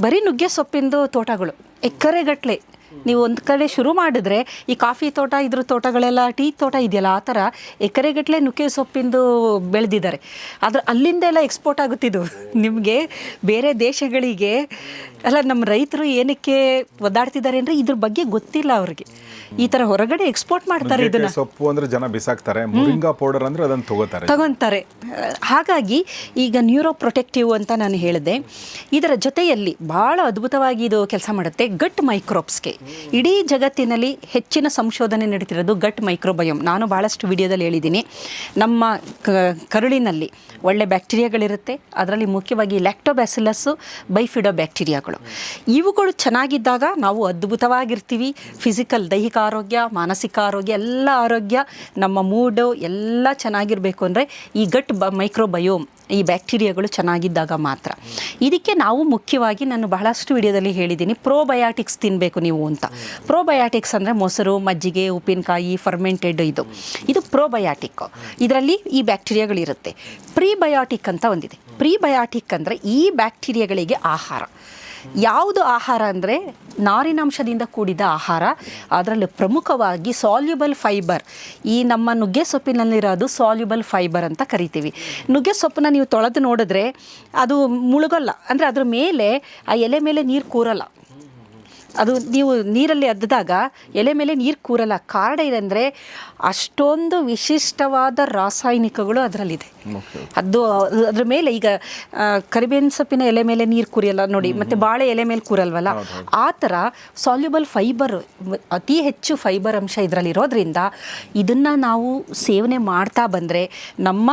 ಬರೀ ನುಗ್ಗೆ ಸೊಪ್ಪಿಂದು ತೋಟಗಳು, ಎಕರೆಗಟ್ಟಲೆ. ನೀವು ಒಂದು ಕಡೆ ಶುರು ಮಾಡಿದ್ರೆ, ಈ ಕಾಫಿ ತೋಟ, ಇದ್ರ ತೋಟಗಳೆಲ್ಲ, ಟೀ ತೋಟ ಇದೆಯಲ್ಲ, ಆ ಥರ ಎಕರೆಗಟ್ಟಲೆ ನುಗ್ಗೆ ಸೊಪ್ಪಿಂದು ಬೆಳೆದಿದ್ದಾರೆ. ಆದರೆ ಅಲ್ಲಿಂದ ಎಲ್ಲ ಎಕ್ಸ್ಪೋರ್ಟ್ ಆಗುತ್ತಿದ್ದು ನಿಮಗೆ ಬೇರೆ ದೇಶಗಳಿಗೆ. ಅಲ್ಲ, ನಮ್ಮ ರೈತರು ಏನಕ್ಕೆ ಒದ್ದಾಡ್ತಿದ್ದಾರೆ ಅಂದರೆ ಇದ್ರ ಬಗ್ಗೆ ಗೊತ್ತಿಲ್ಲ ಅವ್ರಿಗೆ. ಈ ಥರ ಹೊರಗಡೆ ಎಕ್ಸ್ಪೋರ್ಟ್ ಮಾಡ್ತಾರೆ ಇದನ್ನು. ಸೊಪ್ಪು ಅಂದರೆ ಜನ ಬಿಸಾಕ್ತಾರೆ, ಮುರಿಂಗಾ ಪೌಡರ್ ಅಂದರೆ ಅದನ್ನು ತಗೋತಾರೆ. ಹಾಗಾಗಿ ಈಗ ನ್ಯೂರೋ ಪ್ರೊಟೆಕ್ಟಿವ್ ಅಂತ ನಾನು ಹೇಳಿದೆ. ಇದರ ಜೊತೆಯಲ್ಲಿ ಭಾಳ ಅದ್ಭುತವಾಗಿ ಇದು ಕೆಲಸ ಮಾಡುತ್ತೆ ಗಟ್ ಮೈಕ್ರೋಬ್ಸ್ಗೆ. ಇಡೀ ಜಗತ್ತಿನಲ್ಲಿ ಹೆಚ್ಚಿನ ಸಂಶೋಧನೆ ನಡೀತಿರೋದು ಗಟ್ ಮೈಕ್ರೋಬಯೋಮ್. ನಾನು ಭಾಳಷ್ಟು ವಿಡಿಯೋದಲ್ಲಿ ಹೇಳಿದ್ದೀನಿ. ನಮ್ಮ ಕರುಳಿನಲ್ಲಿ ಒಳ್ಳೆ ಬ್ಯಾಕ್ಟೀರಿಯಾಗಳಿರುತ್ತೆ. ಅದರಲ್ಲಿ ಮುಖ್ಯವಾಗಿ ಲ್ಯಾಕ್ಟೋಬ್ಯಾಸಿಲಸ್ಸು, ಬೈಫಿಡೋ ಬ್ಯಾಕ್ಟೀರಿಯಾಗಳು. ಇವುಗಳು ಚೆನ್ನಾಗಿದ್ದಾಗ ನಾವು ಅದ್ಭುತವಾಗಿರ್ತೀವಿ. ಫಿಸಿಕಲ್, ದೈಹಿಕ ಆರೋಗ್ಯ, ಮಾನಸಿಕ ಆರೋಗ್ಯ, ಎಲ್ಲ ಆರೋಗ್ಯ, ನಮ್ಮ ಮೂಡು ಎಲ್ಲ ಚೆನ್ನಾಗಿರಬೇಕು ಅಂದರೆ ಈ ಗಟ್ ಮೈಕ್ರೋಬಯೋಮ್, ಈ ಬ್ಯಾಕ್ಟೀರಿಯಾಗಳು ಚೆನ್ನಾಗಿದ್ದಾಗ ಮಾತ್ರ. ಇದಕ್ಕೆ ನಾವು ಮುಖ್ಯವಾಗಿ ನಾನು ಬಹಳಷ್ಟು ವಿಡಿಯೋದಲ್ಲಿ ಹೇಳಿದ್ದೀನಿ, ಪ್ರೋಬಯಾಟಿಕ್ಸ್ ತಿನ್ನಬೇಕು ನೀವು ಅಂತ. ಪ್ರೋಬಯಾಟಿಕ್ಸ್ ಅಂದರೆ ಮೊಸರು, ಮಜ್ಜಿಗೆ, ಉಪ್ಪಿನಕಾಯಿ, ಫರ್ಮೆಂಟೆಡ್, ಇದು ಪ್ರೋಬಯಾಟಿಕ್. ಇದರಲ್ಲಿ ಈ ಬ್ಯಾಕ್ಟೀರಿಯಾಗಳಿರುತ್ತೆ. ಪ್ರೀಬಯಾಟಿಕ್ ಅಂತ ಒಂದಿದೆ. ಪ್ರೀಬಯಾಟಿಕ್ ಅಂದರೆ ಈ ಬ್ಯಾಕ್ಟೀರಿಯಾಗಳಿಗೆ ಆಹಾರ. ಯಾವುದು ಆಹಾರ ಅಂದರೆ ನಾರಿನಾಂಶದಿಂದ ಕೂಡಿದ ಆಹಾರ. ಅದರಲ್ಲಿ ಪ್ರಮುಖವಾಗಿ ಸಾಲ್ಯುಬಲ್ ಫೈಬರ್. ಈ ನಮ್ಮ ನುಗ್ಗೆ ಸೊಪ್ಪಿನಲ್ಲಿರೋದು ಸಾಲ್ಯುಬಲ್ ಫೈಬರ್ ಅಂತ ಕರಿತೀವಿ. ನುಗ್ಗೆ ಸೊಪ್ಪನ್ನ ನೀವು ತೊಳೆದು ನೋಡಿದ್ರೆ ಅದು ಮುಳುಗಲ್ಲ, ಅಂದರೆ ಅದ್ರ ಮೇಲೆ ಆ ಎಲೆ ಮೇಲೆ ನೀರು ಕೂರಲ್ಲ. ಅದು ನೀವು ನೀರಲ್ಲಿ ಅದ್ದಾಗ ಎಲೆ ಮೇಲೆ ನೀರು ಕೂರಲ್ಲ. ಕಾರಣ ಏನಂದರೆ ಅಷ್ಟೊಂದು ವಿಶಿಷ್ಟವಾದ ರಾಸಾಯನಿಕಗಳು ಅದರಲ್ಲಿದೆ. ಅದು ಅದ್ರ ಮೇಲೆ ಈಗ ಕರಿಬೇವಿನ ಸೊಪ್ಪಿನ ಎಲೆ ಮೇಲೆ ನೀರು ಕೂರಿಯಲ್ಲ ನೋಡಿ, ಮತ್ತು ಬಾಳೆ ಎಲೆ ಮೇಲೆ ಕೂರಲ್ವಲ್ಲ, ಆ ಥರ ಸಾಲ್ಯುಬಲ್ ಫೈಬರ್, ಅತಿ ಹೆಚ್ಚು ಫೈಬರ್ ಅಂಶ ಇದರಲ್ಲಿರೋದ್ರಿಂದ ಇದನ್ನು ನಾವು ಸೇವನೆ ಮಾಡ್ತಾ ಬಂದರೆ ನಮ್ಮ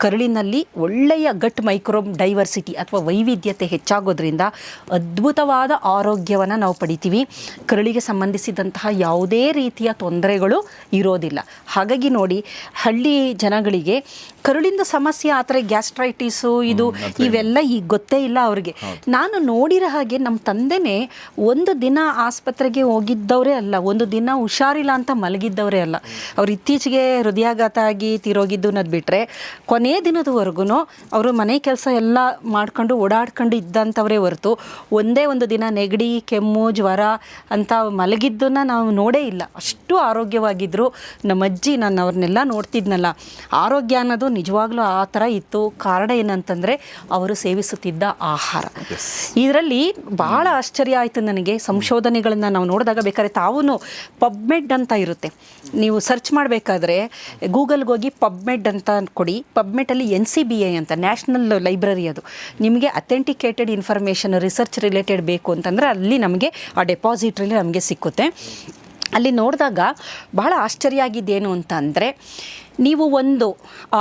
ಕರುಳಿನಲ್ಲಿ ಒಳ್ಳೆಯ ಗಟ್ ಮೈಕ್ರೋಬ್ ಡೈವರ್ಸಿಟಿ ಅಥವಾ ವೈವಿಧ್ಯತೆ ಹೆಚ್ಚಾಗೋದ್ರಿಂದ ಅದ್ಭುತವಾದ ಆರೋಗ್ಯವನ್ನು ನಾವು ಪಡಿತೀವಿ. ಕರುಳಿಗೆ ಸಂಬಂಧಿಸಿದಂತಹ ಯಾವುದೇ ರೀತಿಯ ತೊಂದರೆಗಳು ಇರೋದಿಲ್ಲ. ಹಾಗಾಗಿ ನೋಡಿ, ಹಳ್ಳಿ ಜನಗಳಿಗೆ ಕರುಳಿಂದ ಸಮಸ್ಯೆ, ಆ ಥರ ಗ್ಯಾಸ್ಟ್ರೈಟಿಸು ಇವೆಲ್ಲ ಈಗ ಗೊತ್ತೇ ಇಲ್ಲ ಅವ್ರಿಗೆ. ನಾನು ನೋಡಿರೋ ಹಾಗೆ ನಮ್ಮ ತಂದೆನೇ ಒಂದು ದಿನ ಆಸ್ಪತ್ರೆಗೆ ಹೋಗಿದ್ದವರೇ ಅಲ್ಲ, ಒಂದು ದಿನ ಹುಷಾರಿಲ್ಲ ಅಂತ ಮಲಗಿದ್ದವರೇ ಅಲ್ಲ. ಅವ್ರು ಇತ್ತೀಚೆಗೆ ಹೃದಯಾಘಾತ ಆಗಿ ತೀರೋಗಿದ್ದು ಅನ್ನೋದು ಬಿಟ್ಟರೆ ಕೊನೆಯ ದಿನದವರೆಗೂ ಅವರು ಮನೆ ಕೆಲಸ ಎಲ್ಲ ಮಾಡ್ಕೊಂಡು ಓಡಾಡ್ಕೊಂಡು ಇದ್ದಂಥವರೇ ಹೊರತು ಒಂದೇ ಒಂದು ದಿನ ನೆಗಡಿ, ಕೆಮ್ಮು, ಜ್ವರ ಅಂತ ಮಲಗಿದ್ದನ್ನು ನಾವು ನೋಡೇ ಇಲ್ಲ. ಅಷ್ಟು ಆರೋಗ್ಯವಾಗಿದ್ದರು ನಮ್ಮ ಅಜ್ಜಿ. ನಾನು ಅವ್ರನ್ನೆಲ್ಲ ನೋಡ್ತಿದ್ನಲ್ಲ, ಆರೋಗ್ಯ ಅನ್ನೋದು ನಿಜವಾಗ್ಲೂ ಆ ಥರ ಇತ್ತು. ಕಾರಣ ಏನಂತಂದರೆ ಅವರು ಸೇವಿಸುತ್ತಿದ್ದ ಆಹಾರ. ಇದರಲ್ಲಿ ಭಾಳ ಆಶ್ಚರ್ಯ ಆಯಿತು ನನಗೆ. ಸಂಶೋಧನೆಗಳನ್ನು ನಾವು ನೋಡಿದಾಗ, ಬೇಕಾದ್ರೆ ತಾವು ಪಬ್ಮೆಡ್ ಅಂತ ಇರುತ್ತೆ, ನೀವು ಸರ್ಚ್ ಮಾಡಬೇಕಾದ್ರೆ ಗೂಗಲ್ಗೆ ಹೋಗಿ ಪಬ್ಮೆಡ್ ಅಂತ ಕೊಡಿ. ಪಬ್ಮೆಡಲ್ಲಿ NCBI ಅಂತ ನ್ಯಾಷನಲ್ ಲೈಬ್ರರಿ, ಅದು ನಿಮಗೆ ಅಥೆಂಟಿಕೇಟೆಡ್ ಇನ್ಫಾರ್ಮೇಷನ್, ರಿಸರ್ಚ್ ರಿಲೇಟೆಡ್ ಬೇಕು ಅಂತಂದರೆ ಅಲ್ಲಿ ನಮಗೆ ಆ ಡೆಪಾಸಿಟ್ರಲ್ಲಿ ನಮಗೆ ಸಿಕ್ಕುತ್ತೆ. ಅಲ್ಲಿ ನೋಡಿದಾಗ ಬಹಳ ಆಶ್ಚರ್ಯ ಆಗಿದ್ದೇನು ಅಂತ ಅಂದರೆ, ನೀವು ಒಂದು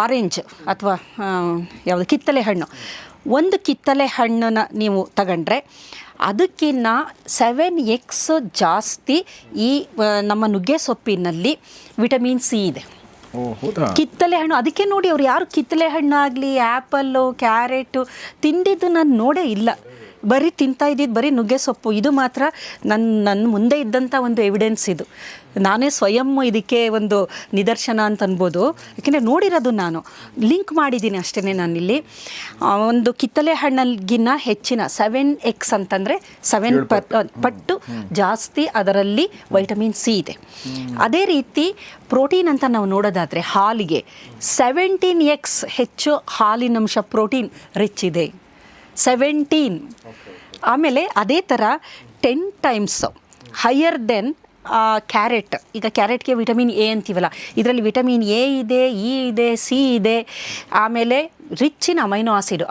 ಆರೆಂಜ್ ಅಥವಾ ಯಾವುದು ಕಿತ್ತಳೆ ಹಣ್ಣು, ಒಂದು ಕಿತ್ತಳೆ ಹಣ್ಣನ್ನು ನೀವು ತಗೊಂಡ್ರೆ ಅದಕ್ಕಿಂತ 7x ಜಾಸ್ತಿ ಈ ನಮ್ಮ ನುಗ್ಗೆ ಸೊಪ್ಪಿನಲ್ಲಿ ವಿಟಮಿನ್ C ಇದೆ. ಕಿತ್ತಳೆ ಹಣ್ಣು. ಅದಕ್ಕೆ ನೋಡಿ, ಅವ್ರು ಯಾರು ಕಿತ್ತಳೆ ಹಣ್ಣಾಗಲಿ, ಆ್ಯಪಲ್ಲು, ಕ್ಯಾರೆಟು ತಿಂದಿದ್ದು ನಾನು ನೋಡೇ ಇಲ್ಲ. ಬರೀ ತಿಂತಾ ಇದ್ದಿದ್ದು ಬರೀ ನುಗ್ಗೆ ಸೊಪ್ಪು. ಇದು ಮಾತ್ರ ನನ್ನ ಮುಂದೆ ಇದ್ದಂಥ ಒಂದು ಎವಿಡೆನ್ಸ್. ಇದು ನಾನೇ ಸ್ವಯಂ ಇದಕ್ಕೆ ಒಂದು ನಿದರ್ಶನ ಅಂತ ಅನ್ಬೋದು. ಯಾಕೆಂದರೆ ನೋಡಿರೋದು, ನಾನು ಲಿಂಕ್ ಮಾಡಿದ್ದೀನಿ ಅಷ್ಟೇ. ನಾನಿಲ್ಲಿ ಒಂದು ಕಿತ್ತಳೆ ಹಣ್ಣಲ್ಗಿನ್ನ ಹೆಚ್ಚಿನ 7x ಅಂತಂದರೆ 7 ಪಟ್ಟು ಜಾಸ್ತಿ ಅದರಲ್ಲಿ ವೈಟಮಿನ್ C ಇದೆ. ಅದೇ ರೀತಿ ಪ್ರೋಟೀನ್ ಅಂತ ನಾವು ನೋಡೋದಾದರೆ ಹಾಲಿಗೆ 17x ಹೆಚ್ಚು ಹಾಲಿನಂಶ ಪ್ರೋಟೀನ್ ರಿಚ್ ಇದೆ. 17. ಆಮೇಲೆ ಅದೇ ಥರ 10 times ಹೈಯರ್ ದೆನ್ ಕ್ಯಾರೆಟ್. ಈಗ ಕ್ಯಾರೆಟ್ಗೆ ವಿಟಮಿನ್ A ಅಂತೀವಲ್ಲ, ಇದರಲ್ಲಿ ವಿಟಮಿನ್ A ಇದೆ, E ಇದೆ, C ಇದೆ. ಆಮೇಲೆ ರಿಚ್ಚಿನ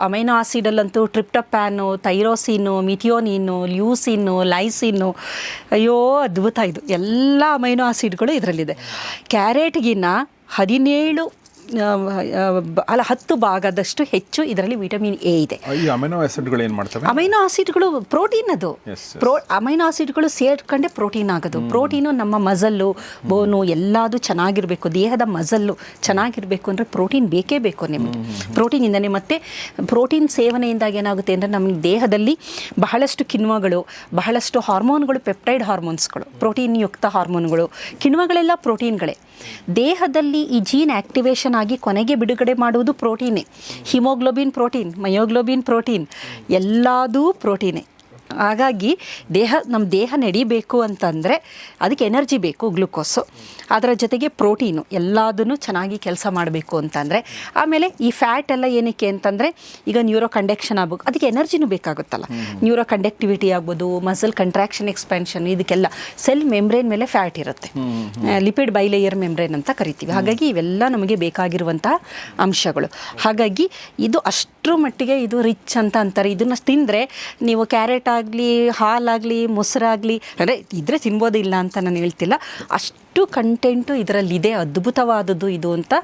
ಅಮೈನೋ ಆಸಿಡಲ್ಲಂತೂ ಟ್ರಿಪ್ಟೋಪ್ಯಾನು, ಥೈರೋಸಿನು, ಮಿಥಿಯೋನಿನು, ಲ್ಯೂಸಿನ್ನು, ಲೈಸಿನ್ನು, ಅಯ್ಯೋ ಅದ್ಭುತ. ಇದು ಎಲ್ಲ ಅಮೈನೋ ಆಸಿಡ್ಗಳು ಇದರಲ್ಲಿದೆ. ಕ್ಯಾರೆಟ್ಗಿನ್ನ 10 ಭಾಗದಷ್ಟು ಹೆಚ್ಚು ಇದರಲ್ಲಿ ವಿಟಮಿನ್ A ಇದೆ. ಅಮೈನೋ ಆಸಿಡ್ಗಳು ಏನು ಮಾಡ್ತವೆ? ಅಮೈನೋ ಆಸಿಡ್ಗಳು ಪ್ರೋಟೀನ್. ಅದು ಅಮೈನೋ ಆಸಿಡ್ಗಳು ಸೇರ್ಕೊಂಡೆ ಪ್ರೋಟೀನ್ ಆಗೋದು. ಪ್ರೋಟೀನು ನಮ್ಮ ಮಸಲ್ಲು, ಬೋನು ಎಲ್ಲದು ಚೆನ್ನಾಗಿರಬೇಕು. ದೇಹದ ಮಸಲ್ಲು ಚೆನ್ನಾಗಿರಬೇಕು ಅಂದರೆ ಪ್ರೋಟೀನ್ ಬೇಕೇ ಬೇಕು ನಿಮಗೆ. ಪ್ರೋಟೀನಿಂದನೇ. ಮತ್ತು ಪ್ರೋಟೀನ್ ಸೇವನೆಯಿಂದಾಗಿ ಏನಾಗುತ್ತೆ ಅಂದರೆ ನಮ್ಮ ದೇಹದಲ್ಲಿ ಬಹಳಷ್ಟು ಕಿಣ್ವಗಳು, ಬಹಳಷ್ಟು ಹಾರ್ಮೋನ್ಗಳು, ಪೆಪ್ಟೈಡ್ ಹಾರ್ಮೋನ್ಸ್ಗಳು, ಪ್ರೋಟೀನ್ ಯುಕ್ತ ಹಾರ್ಮೋನ್ಗಳು, ಕಿಣ್ವಗಳೆಲ್ಲ ಪ್ರೋಟೀನ್ಗಳೇ. ದೇಹದಲ್ಲಿ ಈ ಜೀನ್ ಆ್ಯಕ್ಟಿವೇಶನ್ ಆಗಿ ಕೊನೆಗೆ ಬಿಡುಗಡೆ ಮಾಡುವುದು ಪ್ರೋಟೀನೇ. ಹಿಮೋಗ್ಲೋಬಿನ್ ಪ್ರೋಟೀನ್, ಮಯೋಗ್ಲೋಬಿನ್ ಪ್ರೋಟೀನ್, ಎಲ್ಲದೂ ಪ್ರೋಟೀನೇ. ಹಾಗಾಗಿ ನಮ್ಮ ದೇಹ ನಡಿಬೇಕು ಅಂತಂದರೆ ಅದಕ್ಕೆ ಎನರ್ಜಿ ಬೇಕು, ಗ್ಲುಕೋಸು, ಅದರ ಜೊತೆಗೆ ಪ್ರೋಟೀನು ಎಲ್ಲದನ್ನು ಚೆನ್ನಾಗಿ ಕೆಲಸ ಮಾಡಬೇಕು ಅಂತಂದರೆ. ಆಮೇಲೆ ಈ ಫ್ಯಾಟ್ ಎಲ್ಲ ಏನಕ್ಕೆ ಅಂತಂದರೆ ಈಗ ನ್ಯೂರೋ ಕಂಡಕ್ಷನ್ ಆಗ್ಬೇಕು, ಅದಕ್ಕೆ ಎನರ್ಜಿನೂ ಬೇಕಾಗುತ್ತಲ್ಲ. ನ್ಯೂರೋ ಕಂಡಕ್ಟಿವಿಟಿ ಆಗ್ಬೋದು, ಮಸಲ್ ಕಂಟ್ರಾಕ್ಷನ್ ಎಕ್ಸ್ಪ್ಯಾನ್ಷನ್, ಇದಕ್ಕೆಲ್ಲ ಸೆಲ್ ಮೆಮ್ಬ್ರೇನ್ ಮೇಲೆ ಫ್ಯಾಟ್ ಇರುತ್ತೆ, ಲಿಪಿಡ್ ಬೈಲೇಯರ್ ಮೆಮ್ಬ್ರೇನ್ ಅಂತ ಕರಿತೀವಿ. ಹಾಗಾಗಿ ಇವೆಲ್ಲ ನಮಗೆ ಬೇಕಾಗಿರುವಂತಹ ಅಂಶಗಳು. ಹಾಗಾಗಿ ಇದು ಅಷ್ಟರ ಮಟ್ಟಿಗೆ ಇದು ರಿಚ್ ಅಂತ ಅಂತಾರೆ. ಇದನ್ನು ತಿಂದರೆ ನೀವು ಕ್ಯಾರೆಟ್ ಆಗಲಿ, ಹಾಲಾಗಲಿ, ಮೊಸರಾಗಲಿ, ಅಂದರೆ ಇದ್ರೆ ತಿನ್ಬೋದಿಲ್ಲ ಅಂತ ನಾನು ಹೇಳ್ತಿಲ್ಲ, ಅಷ್ಟು ಕಂಟೆಂಟು ಇದರಲ್ಲಿದೆ, ಅದ್ಭುತವಾದದ್ದು ಇದು ಅಂತ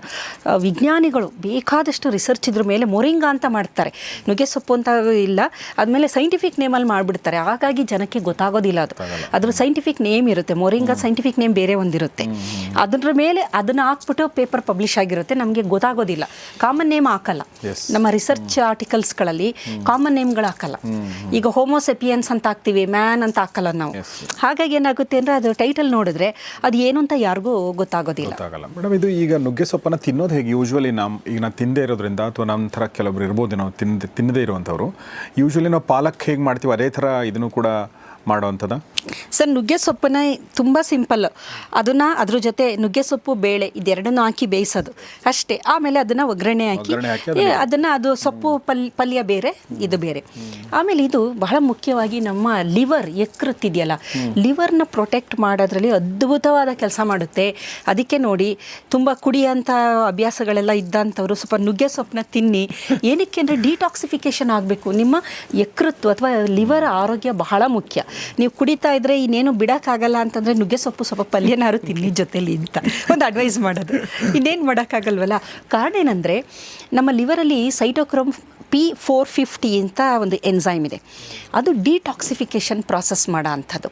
ವಿಜ್ಞಾನಿಗಳು ಬೇಕಾದಷ್ಟು ರಿಸರ್ಚ್ ಇದ್ರ ಮೇಲೆ. ಮೊರಿಂಗಾ ಅಂತ ಮಾಡ್ತಾರೆ, ನುಗ್ಗೆ ಸೊಪ್ಪು ಅಂತ ಇಲ್ಲ, ಆದಮೇಲೆ ಸೈಂಟಿಫಿಕ್ ನೇಮಲ್ಲಿ ಮಾಡಿಬಿಡ್ತಾರೆ. ಹಾಗಾಗಿ ಜನಕ್ಕೆ ಗೊತ್ತಾಗೋದಿಲ್ಲ ಅದ್ರ ಸೈಂಟಿಫಿಕ್ ನೇಮ್ ಇರುತ್ತೆ. ಮೊರಿಂಗಾ ಸೈಂಟಿಫಿಕ್ ನೇಮ್ ಬೇರೆ ಒಂದಿರುತ್ತೆ, ಅದ್ರ ಮೇಲೆ ಅದನ್ನು ಹಾಕ್ಬಿಟ್ಟು ಪೇಪರ್ ಪಬ್ಲಿಷ್ ಆಗಿರುತ್ತೆ, ನಮಗೆ ಗೊತ್ತಾಗೋದಿಲ್ಲ. ಕಾಮನ್ ನೇಮ್ ಹಾಕಲ್ಲ ನಮ್ಮ ರಿಸರ್ಚ್ ಆರ್ಟಿಕಲ್ಸ್ಗಳಲ್ಲಿ, ಕಾಮನ್ ನೇಮ್ಗಳು ಹಾಕಲ್ಲ. ಈಗ ಹೋಮೋಸೆಪಿಯನ್ಸ್ ಅಂತ ಹಾಕ್ತೀವಿ, ಮ್ಯಾನ್ ಅಂತ ಹಾಕಲ್ಲ ನಾವು. ಹಾಗಾಗಿ ಏನಾಗುತ್ತೆ ಅಂದರೆ ಅದು ಟೈಟಲ್ ನೋಡಿದ್ರೆ ಅದು ಏನು ಅಂತ ಯಾರಿಗೂ ಗೊತ್ತಾಗೋದಿಲ್ಲ. ಮೇಡಮ್, ಇದು ಈಗ ನುಗ್ಗೆ ಸೊಪ್ಪನ್ನು ತಿನ್ನೋದು ಹೇಗೆ? ಯೂಶ್ವಲಿ ಈಗ ನಾವು ತಿಂದೇ ಇರೋದ್ರಿಂದ, ಅಥವಾ ನಮ್ಮ ಥರ ಕೆಲವೊಬ್ರು ಇರ್ಬೋದು ನಾವು ತಿನ್ನದೇ ಇರುವಂಥವ್ರು, ಯೂಶ್ವಲಿ ನಾವು ಪಾಲಕ್ ಹೇಗೆ ಮಾಡ್ತೀವಿ ಅದೇ ಥರ ಇದನ್ನು ಕೂಡ ಮಾಡೋವಂಥದ್ದು. ಸರ್, ನುಗ್ಗೆ ಸೊಪ್ಪನ್ನ ತುಂಬ ಸಿಂಪಲ್ಲು. ಅದನ್ನು ಅದ್ರ ಜೊತೆ ನುಗ್ಗೆ ಸೊಪ್ಪು, ಬೇಳೆ ಇದೆರಡನ್ನೂ ಹಾಕಿ ಬೇಯಿಸೋದು ಅಷ್ಟೇ. ಆಮೇಲೆ ಅದನ್ನು ಒಗ್ಗರಣೆ ಹಾಕಿ ಅದನ್ನು, ಅದು ಸೊಪ್ಪು ಪಲ್ಯ ಬೇರೆ, ಇದು ಬೇರೆ. ಆಮೇಲೆ ಇದು ಬಹಳ ಮುಖ್ಯವಾಗಿ ನಮ್ಮ ಲಿವರ್, ಯಕೃತ್ತಿದೆಯಲ್ಲ, ಲಿವರ್ನ ಪ್ರೊಟೆಕ್ಟ್ ಮಾಡೋದ್ರಲ್ಲಿ ಅದ್ಭುತವಾದ ಕೆಲಸ ಮಾಡುತ್ತೆ. ಅದಕ್ಕೆ ನೋಡಿ, ತುಂಬ ಕುಡಿಯೋಂಥ ಅಭ್ಯಾಸಗಳೆಲ್ಲ ಇದ್ದಂಥವ್ರು ಸ್ವಲ್ಪ ನುಗ್ಗೆ ಸೊಪ್ಪನ್ನ ತಿನ್ನಿ. ಏನಕ್ಕೆ ಅಂದರೆ ಡಿಟಾಕ್ಸಿಫಿಕೇಷನ್ ಆಗಬೇಕು. ನಿಮ್ಮ ಯಕೃತ್ತು ಅಥವಾ ಲಿವರ್ ಆರೋಗ್ಯ ಬಹಳ ಮುಖ್ಯ. ನೀವು ಕುಡಿತಾ ಇದ್ರೆ ಇನ್ನೇನು ಬಿಡೋಕ್ಕಾಗಲ್ಲ ಅಂತಂದರೆ ನುಗ್ಗೆ ಸೊಪ್ಪು ಸ್ವಲ್ಪ ಪಲ್ಯನಾರು ತಿನ್ನಿ ಜೊತೆಲಿ ಅಂತ ಒಂದು ಅಡ್ವೈಸ್ ಮಾಡೋದು. ಇನ್ನೇನು ಮಾಡೋಕ್ಕಾಗಲ್ವಲ್ಲ. ಕಾರಣ ಏನಂದರೆ ನಮ್ಮ ಲಿವರಲ್ಲಿ ಸೈಟೋಕ್ರೋಮ್ P450 ಅಂತ ಒಂದು ಎನ್ಸೈಮ್ ಇದೆ, ಅದು ಡಿಟಾಕ್ಸಿಫಿಕೇಷನ್ ಪ್ರಾಸೆಸ್ ಮಾಡೋ ಅಂಥದ್ದು.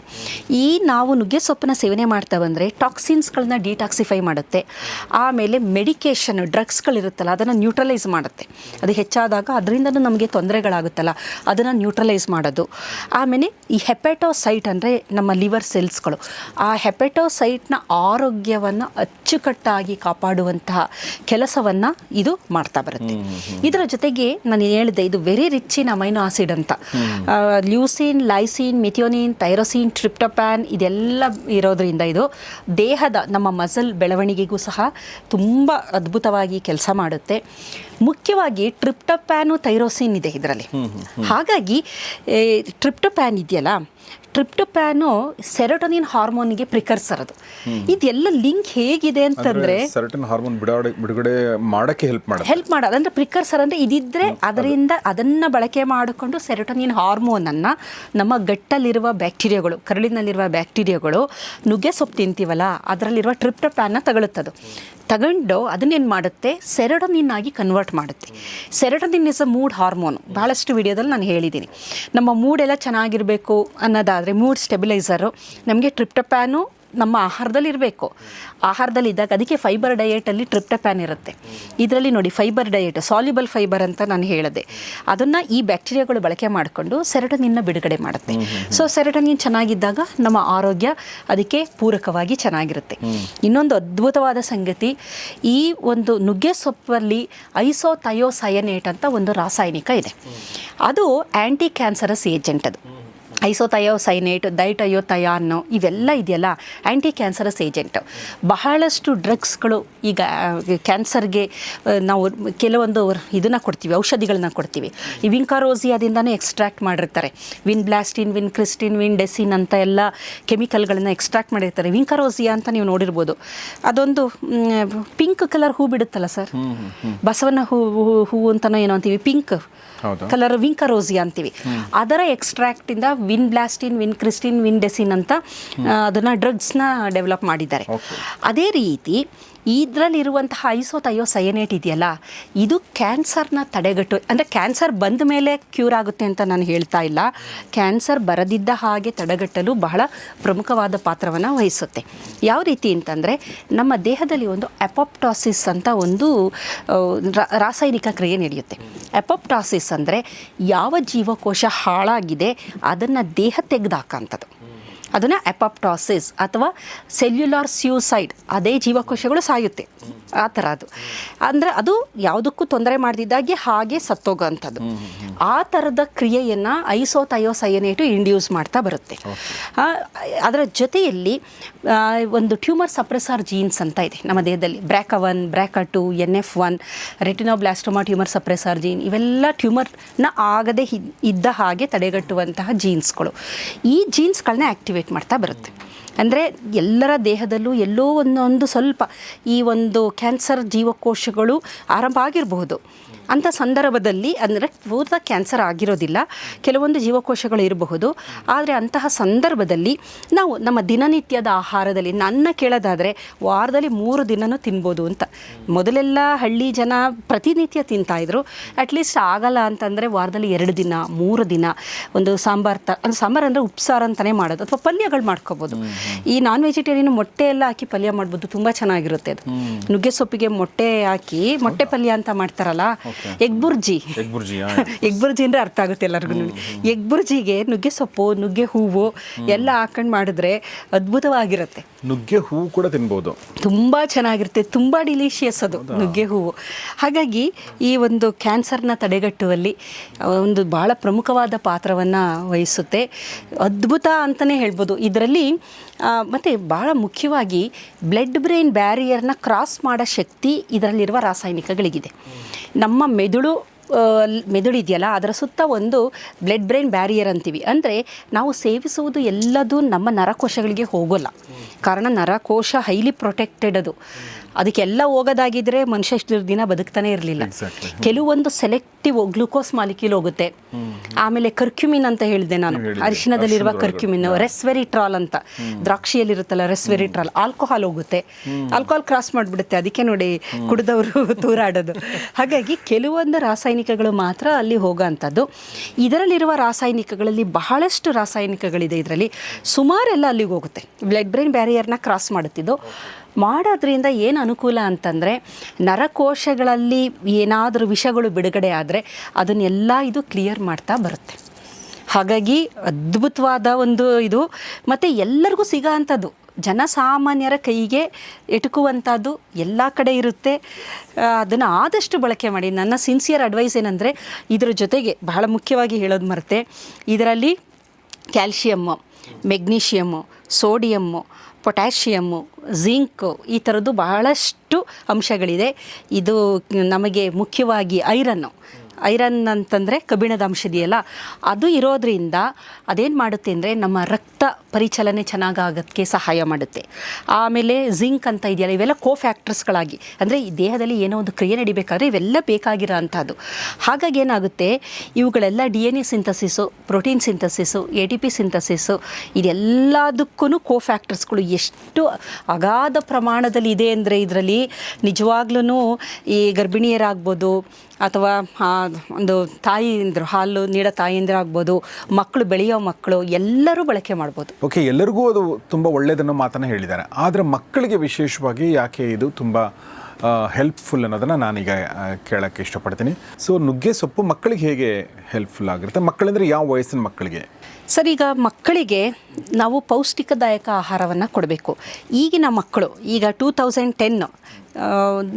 ಈ ನಾವು ನುಗ್ಗೆ ಸೊಪ್ಪನ್ನ ಸೇವನೆ ಮಾಡ್ತಾ ಬಂದರೆ ಟಾಕ್ಸಿನ್ಸ್ಗಳನ್ನ ಡಿಟಾಕ್ಸಿಫೈ ಮಾಡುತ್ತೆ. ಆಮೇಲೆ ಮೆಡಿಕೇಷನ್, ಡ್ರಗ್ಸ್ಗಳಿರುತ್ತಲ್ಲ ಅದನ್ನು ನ್ಯೂಟ್ರಲೈಸ್ ಮಾಡುತ್ತೆ. ಅದು ಹೆಚ್ಚಾದಾಗ ಅದರಿಂದನೂ ನಮಗೆ ತೊಂದರೆಗಳಾಗುತ್ತಲ್ಲ, ಅದನ್ನು ನ್ಯೂಟ್ರಲೈಸ್ ಮಾಡೋದು. ಆಮೇಲೆ ಈ ಹೆಪಟೋಸೈಟ್ ಅಂದರೆ ನಮ್ಮ ಲಿವರ್ ಸೆಲ್ಸ್ಗಳು, ಆ ಹೆಪಟೋಸೈಟ್ನ ಆರೋಗ್ಯವನ್ನು ಅಚ್ಚುಕಟ್ಟಾಗಿ ಕಾಪಾಡುವಂತಹ ಕೆಲಸವನ್ನು ಇದು ಮಾಡ್ತಾ ಬರುತ್ತೆ. ಇದರ ಜೊತೆಗೆ ನಾನು ಹೇಳಿದೆ, ಇದು very rich in amino acid ಅಂತ. ಲ್ಯೂಸಿನ್, ಲೈಸಿನ್, ಮಿಥಿಯೋನಿನ್, ಥೈರೋಸಿನ್, ಟ್ರಿಪ್ಟೋಪ್ಯಾನ್ ಇದೆಲ್ಲ ಇರೋದ್ರಿಂದ ಇದು ದೇಹದ ನಮ್ಮ ಮಸಲ್ ಬೆಳವಣಿಗೆಗೂ ಸಹ ತುಂಬ ಅದ್ಭುತವಾಗಿ ಕೆಲಸ ಮಾಡುತ್ತೆ. ಮುಖ್ಯವಾಗಿ ಟ್ರಿಪ್ಟೋಪ್ಯಾನು, ಥೈರೋಸಿನ್ ಇದೆ ಇದರಲ್ಲಿ. ಹಾಗಾಗಿ ಟ್ರಿಪ್ಟೋಪ್ಯಾನ್ ಇದೆಯಲ್ಲ, ಟ್ರಿಪ್ಟೋಪ್ಯಾನು ಸೆರೋಟೋನಿನ್ ಹಾರ್ಮೋನ್ಗೆ ಪ್ರಿಕರ್ಸರ್. ಅದು ಇದೆಲ್ಲ ಲಿಂಕ್ ಹೇಗಿದೆ ಅಂತಂದರೆ ಸೆರೋಟೋನಿನ್ ಹಾರ್ಮೋನ್ ಬಿಡುಗಡೆ ಮಾಡೋಕ್ಕೆ ಹೆಲ್ಪ್ ಮಾಡೋದು. ಅಂದರೆ ಪ್ರಿಕರ್ಸರ್ ಅಂದರೆ ಇದಿದ್ದರೆ ಅದರಿಂದ ಅದನ್ನು ಬಳಕೆ ಮಾಡಿಕೊಂಡು ಸೆರೋಟೋನಿನ್ ಹಾರ್ಮೋನನ್ನು ನಮ್ಮ ಗಟ್ಟಲ್ಲಿರುವ ಬ್ಯಾಕ್ಟೀರಿಯಾಗಳು, ಕರುಳಿನಲ್ಲಿರುವ ಬ್ಯಾಕ್ಟೀರಿಯಾಗಳು ನುಗ್ಗೆ ಸೊಪ್ಪು ತಿಂತೀವಲ್ಲ ಅದರಲ್ಲಿರುವ ಟ್ರಿಪ್ಟೋಪ್ಯಾನ್ನ ತಗೊಂಡು ಅದನ್ನೇನು ಮಾಡುತ್ತೆ, ಸೆರೋಟೋನಿನ್ ಆಗಿ ಕನ್ವರ್ಟ್ ಮಾಡುತ್ತೆ. Serotonin is a mood hormone. ಭಾಳಷ್ಟು ವಿಡಿಯೋದಲ್ಲಿ ನಾನು ಹೇಳಿದ್ದೀನಿ. ನಮ್ಮ ಮೂಡೆಲ್ಲ ಚೆನ್ನಾಗಿರಬೇಕು ಅನ್ನೋದಾದರೆ, ಮೂಡ್ ಸ್ಟೆಬಿಲೈಸರು ನಮಗೆ ಟ್ರಿಪ್ಟೋಪ್ಯಾನು ನಮ್ಮ ಆಹಾರದಲ್ಲಿರಬೇಕು. ಆಹಾರದಲ್ಲಿದ್ದಾಗ ಅದಕ್ಕೆ ಫೈಬರ್ ಡಯೆಟಲ್ಲಿ ಟ್ರಿಪ್ಟೋಪ್ಯಾನ್ ಇರುತ್ತೆ. ಇದರಲ್ಲಿ ನೋಡಿ, ಫೈಬರ್ ಡಯೆಟ್, ಸಾಲ್ಯುಬಲ್ ಫೈಬರ್ ಅಂತ ನಾನು ಹೇಳಿದೆ, ಅದನ್ನು ಈ ಬ್ಯಾಕ್ಟೀರಿಯಾಗಳು ಬಳಕೆ ಮಾಡಿಕೊಂಡು ಸೆರೋಟೋನಿನ್ನ ಬಿಡುಗಡೆ ಮಾಡುತ್ತೆ. ಸೊ ಸೆರೋಟೋನಿನ್ ಚೆನ್ನಾಗಿದ್ದಾಗ ನಮ್ಮ ಆರೋಗ್ಯ ಅದಕ್ಕೆ ಪೂರಕವಾಗಿ ಚೆನ್ನಾಗಿರುತ್ತೆ. ಇನ್ನೊಂದು ಅದ್ಭುತವಾದ ಸಂಗತಿ, ಈ ಒಂದು ನುಗ್ಗೆ ಸೊಪ್ಪಲ್ಲಿ ಐಸೋಥಯೋಸಯನೇಟ್ ಅಂತ ಒಂದು ರಾಸಾಯನಿಕ ಇದೆ. ಅದು ಆ್ಯಂಟಿ ಕ್ಯಾನ್ಸರಸ್ ಏಜೆಂಟ್. ಅದು ಐಸೋಥಯೋಸೈನೇಟ್, ಡೈಟಯೋಥಯಾನ್ ಇವೆಲ್ಲ ಇದೆಯಲ್ಲ ಆ್ಯಂಟಿ ಕ್ಯಾನ್ಸರಸ್ ಏಜೆಂಟ್. ಬಹಳಷ್ಟು ಡ್ರಗ್ಸ್ಗಳು ಈಗ ಕ್ಯಾನ್ಸರ್ಗೆ ನಾವು ಕೆಲವೊಂದು ಇದನ್ನು ಕೊಡ್ತೀವಿ, ಔಷಧಿಗಳನ್ನ ಕೊಡ್ತೀವಿ. ಈ ವಿಂಕಾರೋಸಿಯಾದಿಂದನೇ ಎಕ್ಸ್ಟ್ರಾಕ್ಟ್ ಮಾಡಿರ್ತಾರೆ. ವಿನ್ಬ್ಲಾಸ್ಟಿನ್, ವಿನ್ಕ್ರಿಸ್ಟಿನ್, ವಿನ್ಡೆಸಿನ್ ಅಂತ ಎಲ್ಲ ಕೆಮಿಕಲ್ಗಳನ್ನು ಎಕ್ಸ್ಟ್ರಾಕ್ಟ್ ಮಾಡಿರ್ತಾರೆ. ವಿಂಕಾರೋಸಿಯಾ ಅಂತ ನೀವು ನೋಡಿರ್ಬೋದು, ಅದೊಂದು ಪಿಂಕ್ ಕಲರ್ ಹೂ ಬಿಡುತ್ತಲ್ಲ ಸರ್, ಬಸವನ ಹೂವು ಅಂತನೋ ಏನೋ ಅಂತೀವಿ, ಪಿಂಕ್ ಕಲರ್ ವಿಂಕಾರೋಸಿಯಾ ಅಂತೀವಿ. ಅದರ ಎಕ್ಸ್ಟ್ರಾಕ್ಟಿಂದ ವಿನ್ಬ್ಲಾಸ್ಟಿನ್, ವಿನ್ಕ್ರಿಸ್ಟಿನ್, ವಿನ್ಡೆಸಿನ್ ಅಂತ ಅದನ್ನು ಡ್ರಗ್ಸ್ನ ಡೆವಲಪ್ ಮಾಡಿದ್ದಾರೆ. ಅದೇ ರೀತಿ ಇದರಲ್ಲಿರುವಂತಹ ಐಸೋಥಯೋಸಯನೇಟ್ ಇದೆಯಲ್ಲ, ಇದು ಕ್ಯಾನ್ಸರ್ನ ತಡೆಗಟ್ಟು, ಅಂದರೆ ಕ್ಯಾನ್ಸರ್ ಬಂದ ಮೇಲೆ ಕ್ಯೂರ್ ಆಗುತ್ತೆ ಅಂತ ನಾನು ಹೇಳ್ತಾ ಇಲ್ಲ, ಕ್ಯಾನ್ಸರ್ ಬರದಿದ್ದ ಹಾಗೆ ತಡೆಗಟ್ಟಲು ಬಹಳ ಪ್ರಮುಖವಾದ ಪಾತ್ರವನ್ನು ವಹಿಸುತ್ತೆ. ಯಾವ ರೀತಿ ಅಂತಂದರೆ, ನಮ್ಮ ದೇಹದಲ್ಲಿ ಒಂದು ಅಪೋಪ್ಟಾಸಿಸ್ ಅಂತ ಒಂದು ರಾಸಾಯನಿಕ ಕ್ರಿಯೆ ನಡೆಯುತ್ತೆ. ಅಪೋಪ್ಟಾಸಿಸ್ ಅಂದರೆ ಯಾವ ಜೀವಕೋಶ ಹಾಳಾಗಿದೆ ಅದನ್ನು ದೇಹ ತೆಗೆದಾಕಂಥದ್ದು. ಅದನ್ನು ಅಪಾಪ್ಟಾಸಿಸ್ ಅಥವಾ ಸೆಲ್ಯುಲಾರ್ ಸ್ಯೂಸೈಡ್, ಅದೇ ಜೀವಕೋಶಗಳು ಸಾಯುತ್ತೆ ಆ ಥರ. ಅದು ಅಂದರೆ ಅದು ಯಾವುದಕ್ಕೂ ತೊಂದರೆ ಮಾಡದಿದ್ದಾಗೆ ಹಾಗೆ ಸತ್ತೋಗೋಂಥದ್ದು. ಆ ಥರದ ಕ್ರಿಯೆಯನ್ನು ಐಸೋಥಯೋಸಯನೇಟು ಇಂಡ್ಯೂಸ್ ಮಾಡ್ತಾ ಬರುತ್ತೆ. ಅದರ ಜೊತೆಯಲ್ಲಿ ಒಂದು ಟ್ಯೂಮರ್ ಸಪ್ರೆಸರ್ ಜೀನ್ಸ್ ಅಂತ ಇದೆ ನಮ್ಮ ದೇಹದಲ್ಲಿ, BRCA1, BRCA2, NF1, retinoblastoma tumour suppressor gene, ಇವೆಲ್ಲ ಟ್ಯೂಮರ್ನ ಆಗದೆ ಇದ್ದ ಹಾಗೆ ತಡೆಗಟ್ಟುವಂತಹ ಜೀನ್ಸ್ಗಳು. ಈ ಜೀನ್ಸ್ಗಳನ್ನ ಆ್ಯಕ್ಟಿವೇಟ್ ಮಾಡ್ತಾ ಬರುತ್ತೆ. ಅಂದರೆ ಎಲ್ಲರ ದೇಹದಲ್ಲೂ ಎಲ್ಲೋ ಒಂದೊಂದು ಸ್ವಲ್ಪ ಈ ಒಂದು ಕ್ಯಾನ್ಸರ್ ಜೀವಕೋಶಗಳು ಆರಂಭ ಆಗಿರಬಹುದು. ಅಂಥ ಸಂದರ್ಭದಲ್ಲಿ ಅಂದರೆ ಪೂರ್ತಿ ಕ್ಯಾನ್ಸರ್ ಆಗಿರೋದಿಲ್ಲ, ಕೆಲವೊಂದು ಜೀವಕೋಶಗಳು ಇರಬಹುದು. ಆದರೆ ಅಂತಹ ಸಂದರ್ಭದಲ್ಲಿ ನಾವು ನಮ್ಮ ದಿನನಿತ್ಯದ ಆಹಾರದಲ್ಲಿ, ನನ್ನ ಕೇಳೋದಾದರೆ ವಾರದಲ್ಲಿ 3 ದಿನನೂ ತಿನ್ಬೋದು ಅಂತ. ಮೊದಲೆಲ್ಲ ಹಳ್ಳಿ ಜನ ಪ್ರತಿನಿತ್ಯ ತಿಂತಾಯಿದ್ರು. ಅಟ್ಲೀಸ್ಟ್ ಆಗಲ್ಲ ಅಂತಂದರೆ ವಾರದಲ್ಲಿ 2 ದಿನ 3 ದಿನ ಒಂದು ಸಾಂಬಾರು ಅಂದರೆ ಉಪ್ಸಾರು ಅಂತಲೇ ಮಾಡೋದು, ಅಥವಾ ಪಲ್ಯಗಳು ಮಾಡ್ಕೋಬೋದು. ಈ ನಾನ್ ವೆಜಿಟೇರಿಯನ್ ಮೊಟ್ಟೆ ಎಲ್ಲ ಹಾಕಿ ಪಲ್ಯ ಮಾಡ್ಬೋದು, ತುಂಬ ಚೆನ್ನಾಗಿರುತ್ತೆ ಅದು. ನುಗ್ಗೆ ಸೊಪ್ಪಿಗೆ ಮೊಟ್ಟೆ ಹಾಕಿ ಮೊಟ್ಟೆ ಪಲ್ಯ ಅಂತ ಮಾಡ್ತಾರಲ್ಲ, ಎಗ್ ಬುರ್ಜಿ ಅಂದರೆ ಅರ್ಥ ಆಗುತ್ತೆ ಎಲ್ಲರಿಗೂ. ಎಗ್ ಬುರ್ಜಿಗೆ ನುಗ್ಗೆ ಸೊಪ್ಪು, ನುಗ್ಗೆ ಹೂವು ಎಲ್ಲ ಹಾಕೊಂಡು ಮಾಡಿದ್ರೆ ಅದ್ಭುತವಾಗಿರುತ್ತೆ. ನುಗ್ಗೆ ಹೂವು ಕೂಡ ತಿನ್ಬೋದು, ತುಂಬ ಚೆನ್ನಾಗಿರುತ್ತೆ, ತುಂಬ ಡಿಲಿಷಿಯಸ್ ಅದು ನುಗ್ಗೆ ಹೂವು. ಹಾಗಾಗಿ ಈ ಒಂದು ಕ್ಯಾನ್ಸರ್ನ ತಡೆಗಟ್ಟುವಲ್ಲಿ ಒಂದು ಭಾಳ ಪ್ರಮುಖವಾದ ಪಾತ್ರವನ್ನು ವಹಿಸುತ್ತೆ. ಅದ್ಭುತ ಅಂತಲೇ ಹೇಳ್ಬೋದು. ಇದರಲ್ಲಿ ಮತ್ತು ಭಾಳ ಮುಖ್ಯವಾಗಿ ಬ್ಲಡ್ ಬ್ರೈನ್ ಬ್ಯಾರಿಯರ್ನ ಕ್ರಾಸ್ ಮಾಡೋ ಶಕ್ತಿ ಇದರಲ್ಲಿರುವ ರಾಸಾಯನಿಕಗಳಿಗಿದೆ. ನಮ್ಮ ಮೆದುಳು ಇದೆಯಲ್ಲ, ಅದರ ಸುತ್ತ ಒಂದು ಬ್ಲಡ್ ಬ್ರೈನ್ ಬ್ಯಾರಿಯರ್ ಅಂತೀವಿ. ಅಂದರೆ ನಾವು ಸೇವಿಸುವುದು ಎಲ್ಲದೂ ನಮ್ಮ ನರಕೋಶಗಳಿಗೆ ಹೋಗೋಲ್ಲ. ಕಾರಣ ನರಕೋಶ ಹೈಲಿ ಪ್ರೊಟೆಕ್ಟೆಡ್ ಅದು. ಅದಕ್ಕೆಲ್ಲ ಹೋಗೋದಾಗಿದ್ದರೆ ಮನುಷ್ಯ ಇಷ್ಟು ದಿನ ಬದುಕ್ತಾನೆ ಇರಲಿಲ್ಲ. ಕೆಲವೊಂದು ಸೆಲೆಕ್ಟಿವ್ ಗ್ಲೂಕೋಸ್ ಮಾಲಿಕ್ಯೂಲ್ ಹೋಗುತ್ತೆ. ಆಮೇಲೆ ಕರ್ಕ್ಯುಮಿನ್ ಅಂತ ಹೇಳಿದೆ ನಾನು, ಅರಿಶಿಣದಲ್ಲಿರುವ ಕರ್ಕ್ಯುಮಿನ್, ರೆಸ್ವೆರಿಟ್ರಾಲ್ ಅಂತ, ದ್ರಾಕ್ಷಿಯಲ್ಲಿರುತ್ತಲ್ಲ ರೆಸ್ವೆರಿಟ್ರಾಲ್, ಆಲ್ಕೋಹಾಲ್ ಹೋಗುತ್ತೆ. ಆಲ್ಕೋಹಾಲ್ ಕ್ರಾಸ್ ಮಾಡಿಬಿಡುತ್ತೆ, ಅದಕ್ಕೆ ನೋಡಿ ಕುಡಿದವರು ತೂರಾಡೋದು. ಹಾಗಾಗಿ ಕೆಲವೊಂದು ರಾಸಾಯನಿಕಗಳು ಮಾತ್ರ ಅಲ್ಲಿ ಹೋಗೋ ಅಂಥದ್ದು. ಇದರಲ್ಲಿರುವ ರಾಸಾಯನಿಕಗಳಲ್ಲಿ ಬಹಳಷ್ಟು ರಾಸಾಯನಿಕಗಳಿದೆ. ಇದರಲ್ಲಿ ಸುಮಾರೆಲ್ಲ ಅಲ್ಲಿಗೆ ಹೋಗುತ್ತೆ. ಬ್ಲಡ್ ಬ್ರೈನ್ ಬ್ಯಾರಿಯರ್ನ ಕ್ರಾಸ್ ಮಾಡುತ್ತಿದ್ದು ಮಾಡೋದ್ರಿಂದ ಏನು ಅನುಕೂಲ ಅಂತಂದರೆ, ನರಕೋಶಗಳಲ್ಲಿ ಏನಾದರೂ ವಿಷಗಳು ಬಿಡುಗಡೆ ಆದರೆ ಅದನ್ನೆಲ್ಲ ಇದು ಕ್ಲಿಯರ್ ಮಾಡ್ತಾ ಬರುತ್ತೆ. ಹಾಗಾಗಿ ಅದ್ಭುತವಾದ ಒಂದು ಇದು, ಮತ್ತು ಎಲ್ಲರಿಗೂ ಸಿಗೋ ಅಂಥದ್ದು, ಜನಸಾಮಾನ್ಯರ ಕೈಗೆ ಎಟುಕುವಂಥದ್ದು ಎಲ್ಲ ಕಡೆ ಇರುತ್ತೆ. ಅದನ್ನು ಆದಷ್ಟು ಬಳಕೆ ಮಾಡಿ. ನನ್ನ ಸಿನ್ಸಿಯರ್ ಅಡ್ವೈಸ್ ಏನಂದರೆ, ಇದರ ಜೊತೆಗೆ ಬಹಳ ಮುಖ್ಯವಾಗಿ ಹೇಳೋದು ಮರೆತೆ, ಇದರಲ್ಲಿ calcium, magnesium, sodium, potassium, zinc, ಈ ಥರದ್ದು ಬಹಳಷ್ಟು ಅಂಶಗಳಿದೆ. ಇದು ನಮಗೆ ಮುಖ್ಯವಾಗಿ ಐರನ್ ಅಂತಂದರೆ ಕಬ್ಬಿಣದ ಅಂಶ ಇದೆಯಲ್ಲ, ಅದು ಇರೋದ್ರಿಂದ ಅದೇನು ಮಾಡುತ್ತೆ ಅಂದರೆ ನಮ್ಮ ರಕ್ತ ಪರಿಚಲನೆ ಚೆನ್ನಾಗಾಗೋದಕ್ಕೆ ಸಹಾಯ ಮಾಡುತ್ತೆ. ಆಮೇಲೆ ಜಿಂಕ್ ಅಂತ ಇದೆಯಲ್ಲ, ಇವೆಲ್ಲ ಕೋಫ್ಯಾಕ್ಟರ್ಸ್ಗಳಾಗಿ, ಅಂದರೆ ಈ ದೇಹದಲ್ಲಿ ಏನೋ ಒಂದು ಕ್ರಿಯೆ ನಡಿಬೇಕಾದ್ರೆ ಇವೆಲ್ಲ ಬೇಕಾಗಿರೋ ಅಂಥದ್ದು. ಹಾಗಾಗಿ ಏನಾಗುತ್ತೆ, ಇವುಗಳೆಲ್ಲ DNA ಸಿಂಥಸಿಸು, ಪ್ರೋಟೀನ್ ಸಿಂಥಸಿಸು, ATP ಸಿಂಥಸಿಸು, ಇದೆಲ್ಲದಕ್ಕೂ ಕೋಫ್ಯಾಕ್ಟರ್ಸ್ಗಳು ಎಷ್ಟು ಅಗಾಧ ಪ್ರಮಾಣದಲ್ಲಿ ಇದೆ ಅಂದರೆ ಇದರಲ್ಲಿ ನಿಜವಾಗ್ಲೂ ಈ ಗರ್ಭಿಣಿಯರಾಗ್ಬೋದು, ಅಥವಾ ಒಂದು ತಾಯಿಯಂದರು, ಹಾಲು ನೀಡೋ ತಾಯಿಯಂದಿರಾಗ್ಬೋದು, ಮಕ್ಕಳು ಬೆಳೆಯೋ ಮಕ್ಕಳು ಎಲ್ಲರೂ ಬಳಕೆ ಮಾಡ್ಬೋದು. ಓಕೆ, ಎಲ್ಲರಿಗೂ ಅದು ತುಂಬ ಒಳ್ಳೆಯದನ್ನು ಮಾತನ್ನು ಹೇಳಿದ್ದಾರೆ. ಆದರೆ ಮಕ್ಕಳಿಗೆ ವಿಶೇಷವಾಗಿ ಯಾಕೆ ಇದು ತುಂಬ ಹೆಲ್ಪ್ಫುಲ್ ಅನ್ನೋದನ್ನು ನಾನೀಗ ಕೇಳೋಕ್ಕೆ ಇಷ್ಟಪಡ್ತೀನಿ. ಸೊ ನುಗ್ಗೆ ಸೊಪ್ಪು ಮಕ್ಕಳಿಗೆ ಹೇಗೆ ಹೆಲ್ಪ್ಫುಲ್ ಆಗಿರುತ್ತೆ? ಮಕ್ಕಳಂದರೆ ಯಾವ ವಯಸ್ಸಿನ ಮಕ್ಕಳಿಗೆ? ಸರ್, ಈಗ ಮಕ್ಕಳಿಗೆ ನಾವು ಪೌಷ್ಟಿಕದಾಯಕ ಆಹಾರವನ್ನು ಕೊಡಬೇಕು. ಈಗಿನ ಮಕ್ಕಳು ಈಗ 2010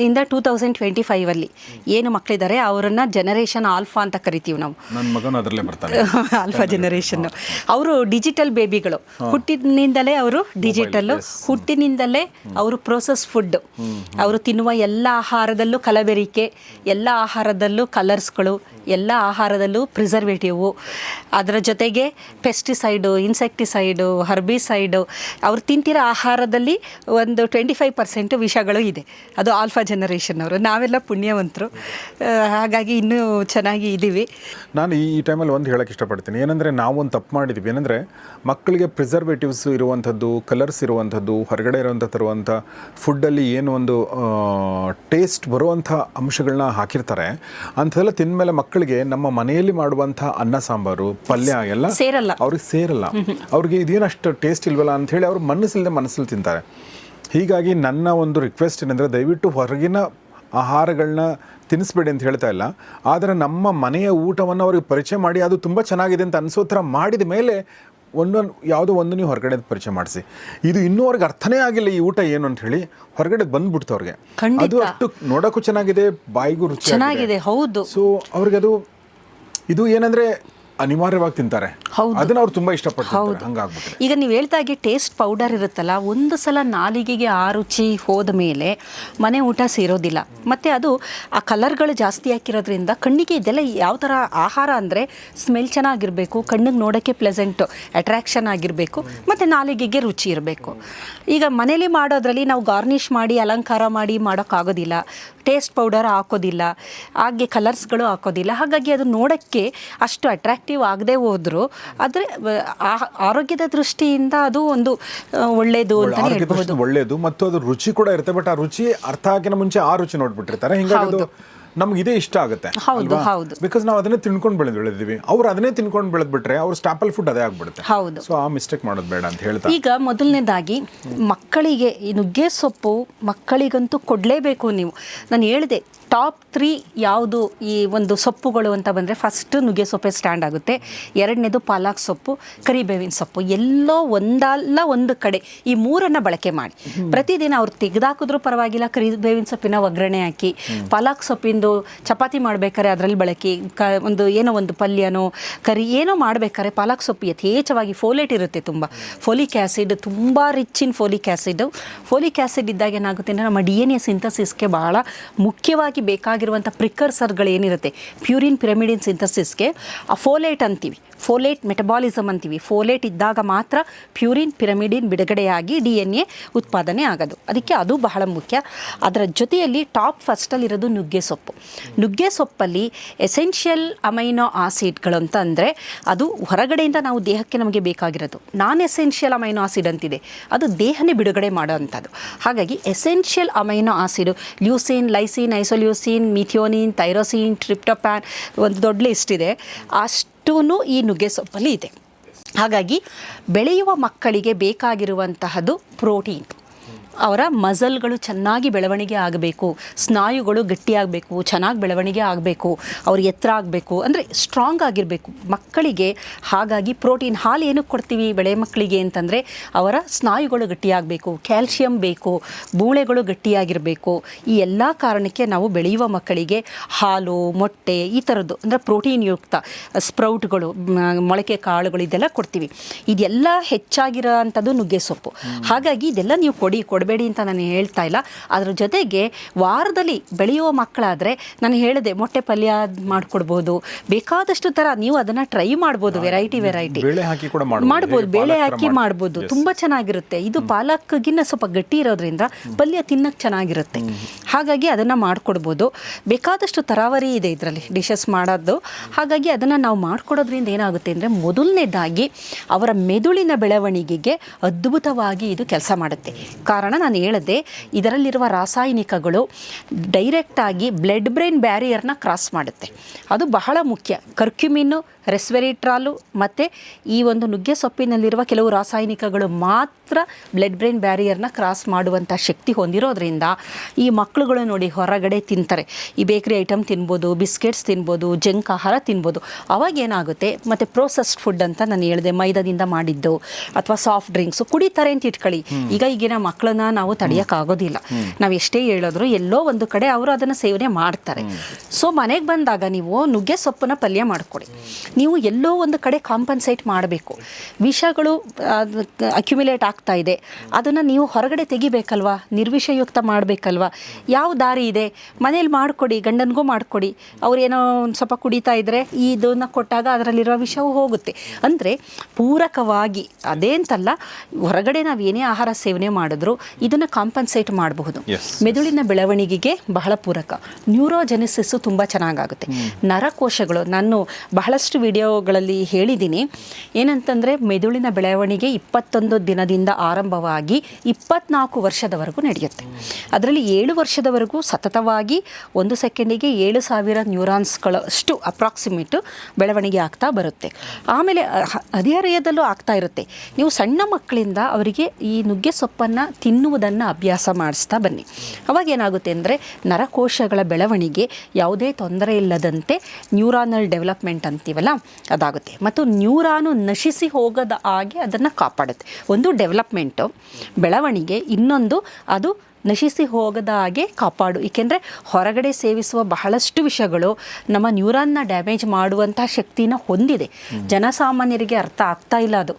ಇಂದ 2025 ಏನು ಮಕ್ಕಳಿದ್ದಾರೆ ಅವರನ್ನು ಜನರೇಷನ್ ಆಲ್ಫಾ ಅಂತ ಕರಿತೀವಿ ನಾವು. ನನ್ನ ಮಗನು ಅದರಲ್ಲೇ ಬರ್ತಾರೆ, ಆಲ್ಫಾ ಜನರೇಷನ್ನು. ಅವರು ಡಿಜಿಟಲ್ ಬೇಬಿಗಳು, ಹುಟ್ಟಿನಿಂದಲೇ ಅವರು ಡಿಜಿಟಲ್ಲು, ಹುಟ್ಟಿನಿಂದಲೇ ಅವರು ಪ್ರೋಸೆಸ್ ಫುಡ್ಡು. ಅವರು ತಿನ್ನುವ ಎಲ್ಲ ಆಹಾರದಲ್ಲೂ ಕಲಬೆರಿಕೆ, ಎಲ್ಲ ಆಹಾರದಲ್ಲೂ ಕಲರ್ಸ್ಗಳು, ಎಲ್ಲ ಆಹಾರದಲ್ಲೂ ಪ್ರಿಸರ್ವೇಟಿವು, ಅದರ ಜೊತೆಗೆ ಪೆಸ್ಟಿಸೈಡು, ಇನ್ಸೆಕ್ಟಿಸೈಡು, ಹರ್ಬಿಸೈಡು. ಅವ್ರು ತಿಂತಿರೋ ಆಹಾರದಲ್ಲಿ ಒಂದು 25% ವಿಷಗಳು ಇದೆ. ಅದು ಆಲ್ಫಾ ಜನರೇಷನ್ ಅವರು. ನಾವೆಲ್ಲ ಪುಣ್ಯವಂತರು, ಹಾಗಾಗಿ ಇನ್ನೂ ಚೆನ್ನಾಗಿ ಇದ್ದೀವಿ. ನಾನು ಈ ಟೈಮಲ್ಲಿ ಒಂದು ಹೇಳೋಕ್ಕೆ ಇಷ್ಟಪಡ್ತೀನಿ. ಏನಂದರೆ ನಾವೊಂದು ತಪ್ಪು ಮಾಡಿದ್ದೀವಿ. ಏನಂದರೆ ಮಕ್ಕಳಿಗೆ ಪ್ರಿಸರ್ವೇಟಿವ್ಸ್ ಇರುವಂಥದ್ದು, ಕಲರ್ಸ್ ಇರುವಂಥದ್ದು, ಹೊರಗಡೆ ಇರುವಂಥ ತರುವಂಥ ಫುಡ್ಡಲ್ಲಿ ಏನು ಒಂದು ಟೇಸ್ಟ್ ಬರುವಂಥ ಅಂಶಗಳನ್ನ ಹಾಕಿರ್ತಾರೆ. ಅಂಥದ್ದೆಲ್ಲ ತಿಂದಮೇಲೆ ಮಕ್ಕಳಿಗೆ ನಮ್ಮ ಮನೆಯಲ್ಲಿ ಮಾಡುವಂಥ ಅನ್ನ ಸಾಂಬಾರು ಪಲ್ಯ ಎಲ್ಲ ಸೇರಲ್ಲ, ಅವ್ರಿಗೆ ಸೇರಲ್ಲ. ಅವ್ರಿಗೆ ಇದೇನಷ್ಟು ಟೇಸ್ಟ್ ಇಲ್ವಲ್ಲ ಅಂಥೇಳಿ ಅವ್ರು ಮನಸ್ಸಲ್ಲಿ ತಿಂತಾರೆ. ಹೀಗಾಗಿ ನನ್ನ ಒಂದು ರಿಕ್ವೆಸ್ಟ್ ಏನಂದರೆ, ದಯವಿಟ್ಟು ಹೊರಗಿನ ಆಹಾರಗಳನ್ನ ತಿನ್ನಿಸ್ಬೇಡಿ ಅಂತ ಹೇಳ್ತಾ ಇಲ್ಲ, ಆದರೆ ನಮ್ಮ ಮನೆಯ ಊಟವನ್ನು ಅವ್ರಿಗೆ ಪರಿಚಯ ಮಾಡಿ ಅದು ತುಂಬ ಚೆನ್ನಾಗಿದೆ ಅಂತ ಅನಿಸೋ ಥರ ಮಾಡಿದ ಮೇಲೆ ಒಂದೊಂದು ಯಾವುದೋ ಒಂದು ನೀವು ಹೊರಗಡೆ ಪರಿಚಯ ಮಾಡಿಸಿ. ಇದು ಇನ್ನೂ ಅವ್ರಿಗೆ ಅರ್ಥನೇ ಆಗಿಲ್ಲ ಈ ಊಟ ಏನು ಅಂತ ಹೇಳಿ ಹೊರಗಡೆ ಬಂದ್ಬಿಡ್ತು ಅವ್ರಿಗೆ. ಅದು ಅಷ್ಟು ನೋಡೋಕ್ಕೂ ಚೆನ್ನಾಗಿದೆ, ಬಾಯಿಗೂ ರುಚಿ ಚೆನ್ನಾಗಿದೆ. ಹೌದು. ಸೊ ಅವ್ರಿಗೆ ಅದು ಇದು ಏನಂದ್ರೆ ಅನಿವಾರ್ಯವಾಗಿ ತಿಂತಾರೆ, ಅದನ್ನ ಅವ್ರು ತುಂಬಾ ಇಷ್ಟಪಡ್ತಾರೆ. ಹಂಗಾಗ್ಬಿಟ್ಟು ಈಗ ನೀವು ಹೇಳ್ದಾಗೆ ಟೇಸ್ಟ್ ಪೌಡರ್ ಇರುತ್ತಲ್ಲ, ಒಂದು ಸಲ ನಾಲಿಗೆಗೆ ಆ ರುಚಿ ಹೋದ ಮೇಲೆ ಮನೆ ಊಟ ಸೇರೋದಿಲ್ಲ. ಮತ್ತು ಅದು ಆ ಕಲರ್ಗಳು ಜಾಸ್ತಿ ಹಾಕಿರೋದ್ರಿಂದ ಕಣ್ಣಿಗೆ ಇದೆಲ್ಲ ಯಾವ ಥರ ಆಹಾರ ಅಂದರೆ ಸ್ಮೆಲ್ ಚೆನ್ನಾಗಿರಬೇಕು, ಕಣ್ಣಿಗೆ ನೋಡೋಕ್ಕೆ ಪ್ಲೆಸೆಂಟು ಅಟ್ರ್ಯಾಕ್ಷನ್ ಆಗಿರಬೇಕು, ಮತ್ತು ನಾಲಿಗೆಗೆ ರುಚಿ ಇರಬೇಕು. ಈಗ ಮನೇಲಿ ಮಾಡೋದ್ರಲ್ಲಿ ನಾವು ಗಾರ್ನಿಷ್ ಮಾಡಿ ಅಲಂಕಾರ ಮಾಡಿ ಮಾಡೋಕ್ಕಾಗೋದಿಲ್ಲ, ಟೇಸ್ಟ್ ಪೌಡರ್ ಹಾಕೋದಿಲ್ಲ, ಹಾಗೆ ಕಲರ್ಸ್ಗಳು ಹಾಕೋದಿಲ್ಲ. ಹಾಗಾಗಿ ಅದು ನೋಡೋಕ್ಕೆ ಅಷ್ಟು ಅಟ್ರಾಕ್ಟಿವ್ ಆಗದೆ ಹೋದ್ರು, ಆದರೆ ಆರೋಗ್ಯದ ದೃಷ್ಟಿಯಿಂದ ಅದು ಒಂದು ಒಳ್ಳೆಯದು ಅಂತ ಹೇಳ್ಬೋದು. ಒಳ್ಳೆಯದು, ಮತ್ತು ಅದು ರುಚಿ ಕೂಡ ಇರುತ್ತೆ. ಬಟ್ ಆ ರುಚಿ ಅರ್ಥ ಆಗಿನ ಮುಂಚೆ ಆ ರುಚಿ ನೋಡ್ಬಿಟ್ಟಿರ್ತಾರೆ. ಹಿಂಗಾಗಿ ಅದು ನಮ್ಗೆ ಇದೇ ಇಷ್ಟ ಆಗುತ್ತೆ. ಹೌದು ಹೌದು. ಬಿಕಾಸ್ ನಾವು ಅದನ್ನೇ ತಿನ್ಕೊಂಡು ಬೆಳೆದಿದ್ದೀವಿ, ಅವ್ರು ಅದನ್ನೇ ತಿನ್ಕೊಂಡು ಬೆಳೆದ್ಬಿಟ್ರೆ ಅವ್ರ ಸ್ಟಾಪಲ್ ಫುಡ್ ಅದೇ ಆಗ್ಬಿಡುತ್ತೆ. ಹೌದು. ಸೊ ಆ ಮಿಸ್ಟೇಕ್ ಮಾಡೋದು ಬೇಡ ಅಂತ ಹೇಳ್ತಾರೆ. ಈಗ ಮೊದಲನೇದಾಗಿ ಮಕ್ಕಳಿಗೆ ಈ ನುಗ್ಗೆ ಸೊಪ್ಪು ಮಕ್ಕಳಿಗಂತೂ ಕೊಡಲೇಬೇಕು. ನೀವು ನಾನು ಹೇಳಿದೆ ಟಾಪ್ 3 ಯಾವುದು ಈ ಒಂದು ಸೊಪ್ಪುಗಳು ಅಂತ ಬಂದರೆ ಫಸ್ಟ್ ನುಗ್ಗೆ ಸೊಪ್ಪೆ ಸ್ಟ್ಯಾಂಡ್ ಆಗುತ್ತೆ. ಎರಡನೇದು ಪಾಲಕ್ ಸೊಪ್ಪು, ಕರಿಬೇವಿನ ಸೊಪ್ಪು. ಎಲ್ಲೋ ಒಂದಲ್ಲ ಒಂದು ಕಡೆ ಈ ಮೂರನ್ನು ಬಳಕೆ ಮಾಡಿ ಪ್ರತಿದಿನ ಅವ್ರು ತೆಗೆದಾಕಿದ್ರೂ ಪರವಾಗಿಲ್ಲ. ಕರಿಬೇವಿನ ಸೊಪ್ಪಿನ ಒಗ್ಗರಣೆ ಹಾಕಿ, ಪಾಲಕ್ ಸೊಪ್ಪಿಂದು ಚಪಾತಿ ಮಾಡಬೇಕಾದ್ರೆ ಅದರಲ್ಲಿ ಬಳಕೆ, ಒಂದು ಏನೋ ಒಂದು ಪಲ್ಯನೋ ಕರಿ ಏನೋ ಮಾಡಬೇಕಾದ್ರೆ ಪಾಲಕ್ ಸೊಪ್ಪು ಯಥೇಚ್ಛವಾಗಿ ಫೋಲೇಟ್ ಇರುತ್ತೆ, ತುಂಬ ಫೋಲಿಕ್ ಆ್ಯಸಿಡ್, ತುಂಬ rich in folic acid. Folic acid ಇದ್ದಾಗ ಏನಾಗುತ್ತೆ ಅಂದರೆ ನಮ್ಮ DNA ಸಿಂಥಸಿಸ್ಗೆ ಬಹಳ ಮುಖ್ಯವಾಗಿ ಬೇಕಾಗಿರುವಂಥ ಪ್ರಿಕರ್ಸರ್ಗಳು ಏನಿರುತ್ತೆ ಪ್ಯೂರಿನ್ ಪಿರಮಿಡಿನ್ ಸಿಂಥಸಿಸ್ಗೆ ಆ ಫೋಲೇಟ್ ಅಂತೀವಿ, ಫೋಲೇಟ್ ಮೆಟಬಾಲಿಸಮ್ ಅಂತೀವಿ. ಫೋಲೇಟ್ ಇದ್ದಾಗ ಮಾತ್ರ ಪ್ಯೂರಿನ್ ಪಿರಮಿಡಿನ್ ಬಿಡುಗಡೆಯಾಗಿ DNA ಉತ್ಪಾದನೆ ಆಗೋದು. ಅದಕ್ಕೆ ಅದು ಬಹಳ ಮುಖ್ಯ. ಅದರ ಜೊತೆಯಲ್ಲಿ ಟಾಪ್ ಫಸ್ಟಲ್ಲಿರೋದು ನುಗ್ಗೆ ಸೊಪ್ಪು. ನುಗ್ಗೆ ಸೊಪ್ಪಲ್ಲಿ ಎಸೆನ್ಷಿಯಲ್ ಅಮೈನೋ ಆಸಿಡ್ಗಳು ಅಂತ ಅಂದರೆ ಅದು ಹೊರಗಡೆಯಿಂದ ನಾವು ದೇಹಕ್ಕೆ ನಮಗೆ ಬೇಕಾಗಿರೋದು. ನಾನ್ ಎಸೆನ್ಷಿಯಲ್ ಅಮೈನೋ ಆಸಿಡ್ ಅಂತಿದೆ, ಅದು ದೇಹನೇ ಬಿಡುಗಡೆ ಮಾಡೋ ಅಂಥದ್ದು. ಹಾಗಾಗಿ essential amino acid leucine, lysine, isoleucine, methionine, tyrosine, tryptophan, ಒಂದು ದೊಡ್ಡ ಲಿಸ್ಟ್ ಇದೆ. ಅಷ್ಟೂ ಈ ನುಗ್ಗೆ ಸೊಪ್ಪಲ್ಲಿ ಇದೆ. ಹಾಗಾಗಿ ಬೆಳೆಯುವ ಮಕ್ಕಳಿಗೆ ಬೇಕಾಗಿರುವಂತಹದ್ದು ಪ್ರೋಟೀನ್. ಅವರ ಮಸಲ್ಗಳು ಚೆನ್ನಾಗಿ ಬೆಳವಣಿಗೆ ಆಗಬೇಕು, ಸ್ನಾಯುಗಳು ಗಟ್ಟಿಯಾಗಬೇಕು, ಚೆನ್ನಾಗಿ ಬೆಳವಣಿಗೆ ಆಗಬೇಕು, ಅವ್ರು ಎತ್ತರ ಆಗಬೇಕು, ಅಂದರೆ ಸ್ಟ್ರಾಂಗ್ ಆಗಿರಬೇಕು ಮಕ್ಕಳಿಗೆ. ಹಾಗಾಗಿ ಪ್ರೋಟೀನ್ ಹಾಲು ಏನಕ್ಕೆ ಕೊಡ್ತೀವಿ ಬೆಳೆ ಮಕ್ಕಳಿಗೆ ಅಂತಂದರೆ ಅವರ ಸ್ನಾಯುಗಳು ಗಟ್ಟಿಯಾಗಬೇಕು, ಕ್ಯಾಲ್ಶಿಯಂ ಬೇಕು, ಮೂಳೆಗಳು ಗಟ್ಟಿಯಾಗಿರಬೇಕು. ಈ ಎಲ್ಲ ಕಾರಣಕ್ಕೆ ನಾವು ಬೆಳೆಯುವ ಮಕ್ಕಳಿಗೆ ಹಾಲು, ಮೊಟ್ಟೆ ಈ ಥರದ್ದು ಅಂದರೆ ಪ್ರೋಟೀನ್ ಯುಕ್ತ ಸ್ಪ್ರೌಟ್ಗಳು, ಮೊಳಕೆ ಕಾಳುಗಳು ಇದೆಲ್ಲ ಕೊಡ್ತೀವಿ. ಇದೆಲ್ಲ ಹೆಚ್ಚಾಗಿರೋ ಅಂಥದ್ದು ನುಗ್ಗೆ ಸೊಪ್ಪು. ಹಾಗಾಗಿ ಇದೆಲ್ಲ ನೀವು ಕೊಡಬೇಡಿ ಅಂತ ನಾನು ಹೇಳ್ತಾ ಇಲ್ಲ. ಅದರ ಜೊತೆಗೆ ವಾರದಲ್ಲಿ ಬೆಳೆಯುವ ಮಕ್ಕಳಾದರೆ ನಾನು ಹೇಳಿದೆ ಮೊಟ್ಟೆ ಪಲ್ಯ ಮಾಡಿಕೊಡ್ಬೋದು, ಬೇಕಾದಷ್ಟು ಥರ ನೀವು ಅದನ್ನು ಟ್ರೈ ಮಾಡ್ಬೋದು. ವೆರೈಟಿ ಮಾಡ್ಬೋದು, ಬೇಳೆ ಹಾಕಿ ಮಾಡ್ಬೋದು, ತುಂಬ ಚೆನ್ನಾಗಿರುತ್ತೆ. ಇದು ಪಾಲಕ್ಗಿನ್ನ ಸ್ವಲ್ಪ ಗಟ್ಟಿ ಇರೋದ್ರಿಂದ ಪಲ್ಯ ತಿನ್ನಕ್ಕೆ ಚೆನ್ನಾಗಿರುತ್ತೆ. ಹಾಗಾಗಿ ಅದನ್ನು ಮಾಡಿಕೊಡ್ಬೋದು. ಬೇಕಾದಷ್ಟು ತರಾವರಿ ಇದೆ ಇದರಲ್ಲಿ ಡಿಶಸ್ ಮಾಡೋದು. ಹಾಗಾಗಿ ಅದನ್ನು ನಾವು ಮಾಡಿಕೊಡೋದ್ರಿಂದ ಏನಾಗುತ್ತೆ ಅಂದರೆ ಮೊದಲನೇದಾಗಿ ಅವರ ಮೆದುಳಿನ ಬೆಳವಣಿಗೆಗೆ ಅದ್ಭುತವಾಗಿ ಇದು ಕೆಲಸ ಮಾಡುತ್ತೆ. ಕಾರಣ ನಾನು ಹೇಳಿದೆ ಇದರಲ್ಲಿರುವ ರಾಸಾಯನಿಕಗಳು ಡೈರೆಕ್ಟಾಗಿ ಬ್ಲಡ್ ಬ್ರೈನ್ ಬ್ಯಾರಿಯರ್ನ ಕ್ರಾಸ್ ಮಾಡುತ್ತೆ. ಅದು ಬಹಳ ಮುಖ್ಯ. ಕರ್ಕ್ಯುಮಿನ್ನು, ರೆಸ್ವೆರಿಟ್ರಾಲು ಮತ್ತು ಈ ಒಂದು ನುಗ್ಗೆ ಸೊಪ್ಪಿನಲ್ಲಿರುವ ಕೆಲವು ರಾಸಾಯನಿಕಗಳು ಮಾತ್ರ ಬ್ಲಡ್ ಬ್ರೈನ್ ಬ್ಯಾರಿಯರ್ನ ಕ್ರಾಸ್ ಮಾಡುವಂಥ ಶಕ್ತಿ ಹೊಂದಿರೋದ್ರಿಂದ ಈ ಮಕ್ಕಳುಗಳು ನೋಡಿ ಹೊರಗಡೆ ತಿಂತಾರೆ, ಈ ಬೇಕ್ರಿ ಐಟಮ್ ತಿನ್ಬೋದು, ಬಿಸ್ಕೆಟ್ಸ್ ತಿನ್ಬೋದು, ಜಂಕ್ ಆಹಾರ ತಿನ್ಬೋದು. ಅವಾಗ ಏನಾಗುತ್ತೆ, ಮತ್ತು ಪ್ರೋಸೆಸ್ಡ್ ಫುಡ್ ಅಂತ ನಾನು ಹೇಳಿದೆ, ಮೈದಾದಿಂದ ಮಾಡಿದ್ದು ಅಥವಾ ಸಾಫ್ಟ್ ಡ್ರಿಂಕ್ಸು ಕುಡಿತಾರೆ ಅಂತ ಇಟ್ಕೊಳ್ಳಿ. ಈಗಿನ ಮಕ್ಕಳನ್ನ ನಾವು ತಡೆಯೋಕ್ಕಾಗೋದಿಲ್ಲ. ನಾವು ಎಷ್ಟೇ ಹೇಳಿದ್ರು ಎಲ್ಲೋ ಒಂದು ಕಡೆ ಅವರು ಅದನ್ನು ಸೇವನೆ ಮಾಡ್ತಾರೆ. ಸೊ ಮನೆಗೆ ಬಂದಾಗ ನೀವು ನುಗ್ಗೆ ಸೊಪ್ಪನ್ನ ಪಲ್ಯ ಮಾಡಿಕೊಡಿ. ನೀವು ಎಲ್ಲೋ ಒಂದು ಕಡೆ ಕಾಂಪನ್ಸೇಟ್ ಮಾಡಬೇಕು. ವಿಷಗಳು ಅಕ್ಯುಮಿಲೇಟ್ ಆಗ್ತಾ ಇದೆ, ಅದನ್ನು ನೀವು ಹೊರಗಡೆ ತೆಗಿಬೇಕಲ್ವಾ, ನಿರ್ವಿಷಯುಕ್ತ ಮಾಡಬೇಕಲ್ವಾ. ಯಾವ ದಾರಿ ಇದೆ? ಮನೇಲಿ ಮಾಡಿಕೊಡಿ, ಗಂಡನಿಗೂ ಮಾಡಿಕೊಡಿ. ಅವ್ರೇನೋ ಒಂದು ಸ್ವಲ್ಪ ಕುಡಿತಾ ಇದ್ದರೆ ಇದನ್ನು ಕೊಟ್ಟಾಗ ಅದರಲ್ಲಿರೋ ವಿಷವು ಹೋಗುತ್ತೆ. ಅಂದರೆ ಪೂರಕವಾಗಿ ಅದೇ ಅಂತಲ್ಲ, ಹೊರಗಡೆ ನಾವು ಏನೇ ಆಹಾರ ಸೇವನೆ ಮಾಡಿದ್ರು ಇದನ್ನು ಕಾಂಪನ್ಸೇಟ್ ಮಾಡಬಹುದು. ಮೆದುಳಿನ ಬೆಳವಣಿಗೆಗೆ ಬಹಳ ಪೂರಕ. ನ್ಯೂರೋಜೆನಿಸಿಸ್ಸು ತುಂಬ ಚೆನ್ನಾಗಾಗುತ್ತೆ. ನರಕೋಶಗಳು ನಾನು ಬಹಳಷ್ಟು ವಿಡಿಯೋಗಳಲ್ಲಿ ಹೇಳಿದ್ದೀನಿ. ಏನಂತಂದರೆ ಮೆದುಳಿನ ಬೆಳವಣಿಗೆ 21 ದಿನದಿಂದ ಆರಂಭವಾಗಿ 24 ವರ್ಷದವರೆಗೂ ನಡೆಯುತ್ತೆ. ಅದರಲ್ಲಿ 7 ವರ್ಷದವರೆಗೂ ಸತತವಾಗಿ 1 ಸೆಕೆಂಡಿಗೆ 7,000 ನ್ಯೂರಾನ್ಸ್ಗಳಷ್ಟು ಅಪ್ರಾಕ್ಸಿಮೇಟು ಬೆಳವಣಿಗೆ ಆಗ್ತಾ ಬರುತ್ತೆ. ಆಮೇಲೆ ಹದಿಹರೆಯದಲ್ಲೂ ಆಗ್ತಾ ಇರುತ್ತೆ. ನೀವು ಸಣ್ಣ ಮಕ್ಕಳಿಂದ ಅವರಿಗೆ ಈ ನುಗ್ಗೆ ಸೊಪ್ಪನ್ನು ತಿನ್ನುವುದನ್ನು ಅಭ್ಯಾಸ ಮಾಡಿಸ್ತಾ ಬನ್ನಿ. ಅವಾಗ ಏನಾಗುತ್ತೆ ಅಂದರೆ ನರಕೋಶಗಳ ಬೆಳವಣಿಗೆ ಯಾವುದೇ ತೊಂದರೆ ಇಲ್ಲದಂತೆ ನ್ಯೂರಾನಲ್ ಡೆವಲಪ್ಮೆಂಟ್ ಅಂತೀವಲ್ಲ ಅದಾಗುತ್ತೆ. ಮತ್ತು ನ್ಯೂರಾನು ನಶಿಸಿ ಹೋಗದ ಹಾಗೆ ಅದನ್ನು ಕಾಪಾಡುತ್ತೆ. ಒಂದು ಡೆವಲಪ್ಮೆಂಟು ಬೆಳವಣಿಗೆ, ಇನ್ನೊಂದು ಅದು ನಶಿಸಿ ಹೋಗದ ಹಾಗೆ ಕಾಪಾಡು. ಏಕೆಂದರೆ ಹೊರಗಡೆ ಸೇವಿಸುವ ಬಹಳಷ್ಟು ವಿಷಯಗಳು ನಮ್ಮ ನ್ಯೂರಾನ್ನ ಡ್ಯಾಮೇಜ್ ಮಾಡುವಂಥ ಶಕ್ತಿನ ಹೊಂದಿದೆ. ಜನಸಾಮಾನ್ಯರಿಗೆ ಅರ್ಥ ಆಗ್ತಾ ಇಲ್ಲ, ಅದು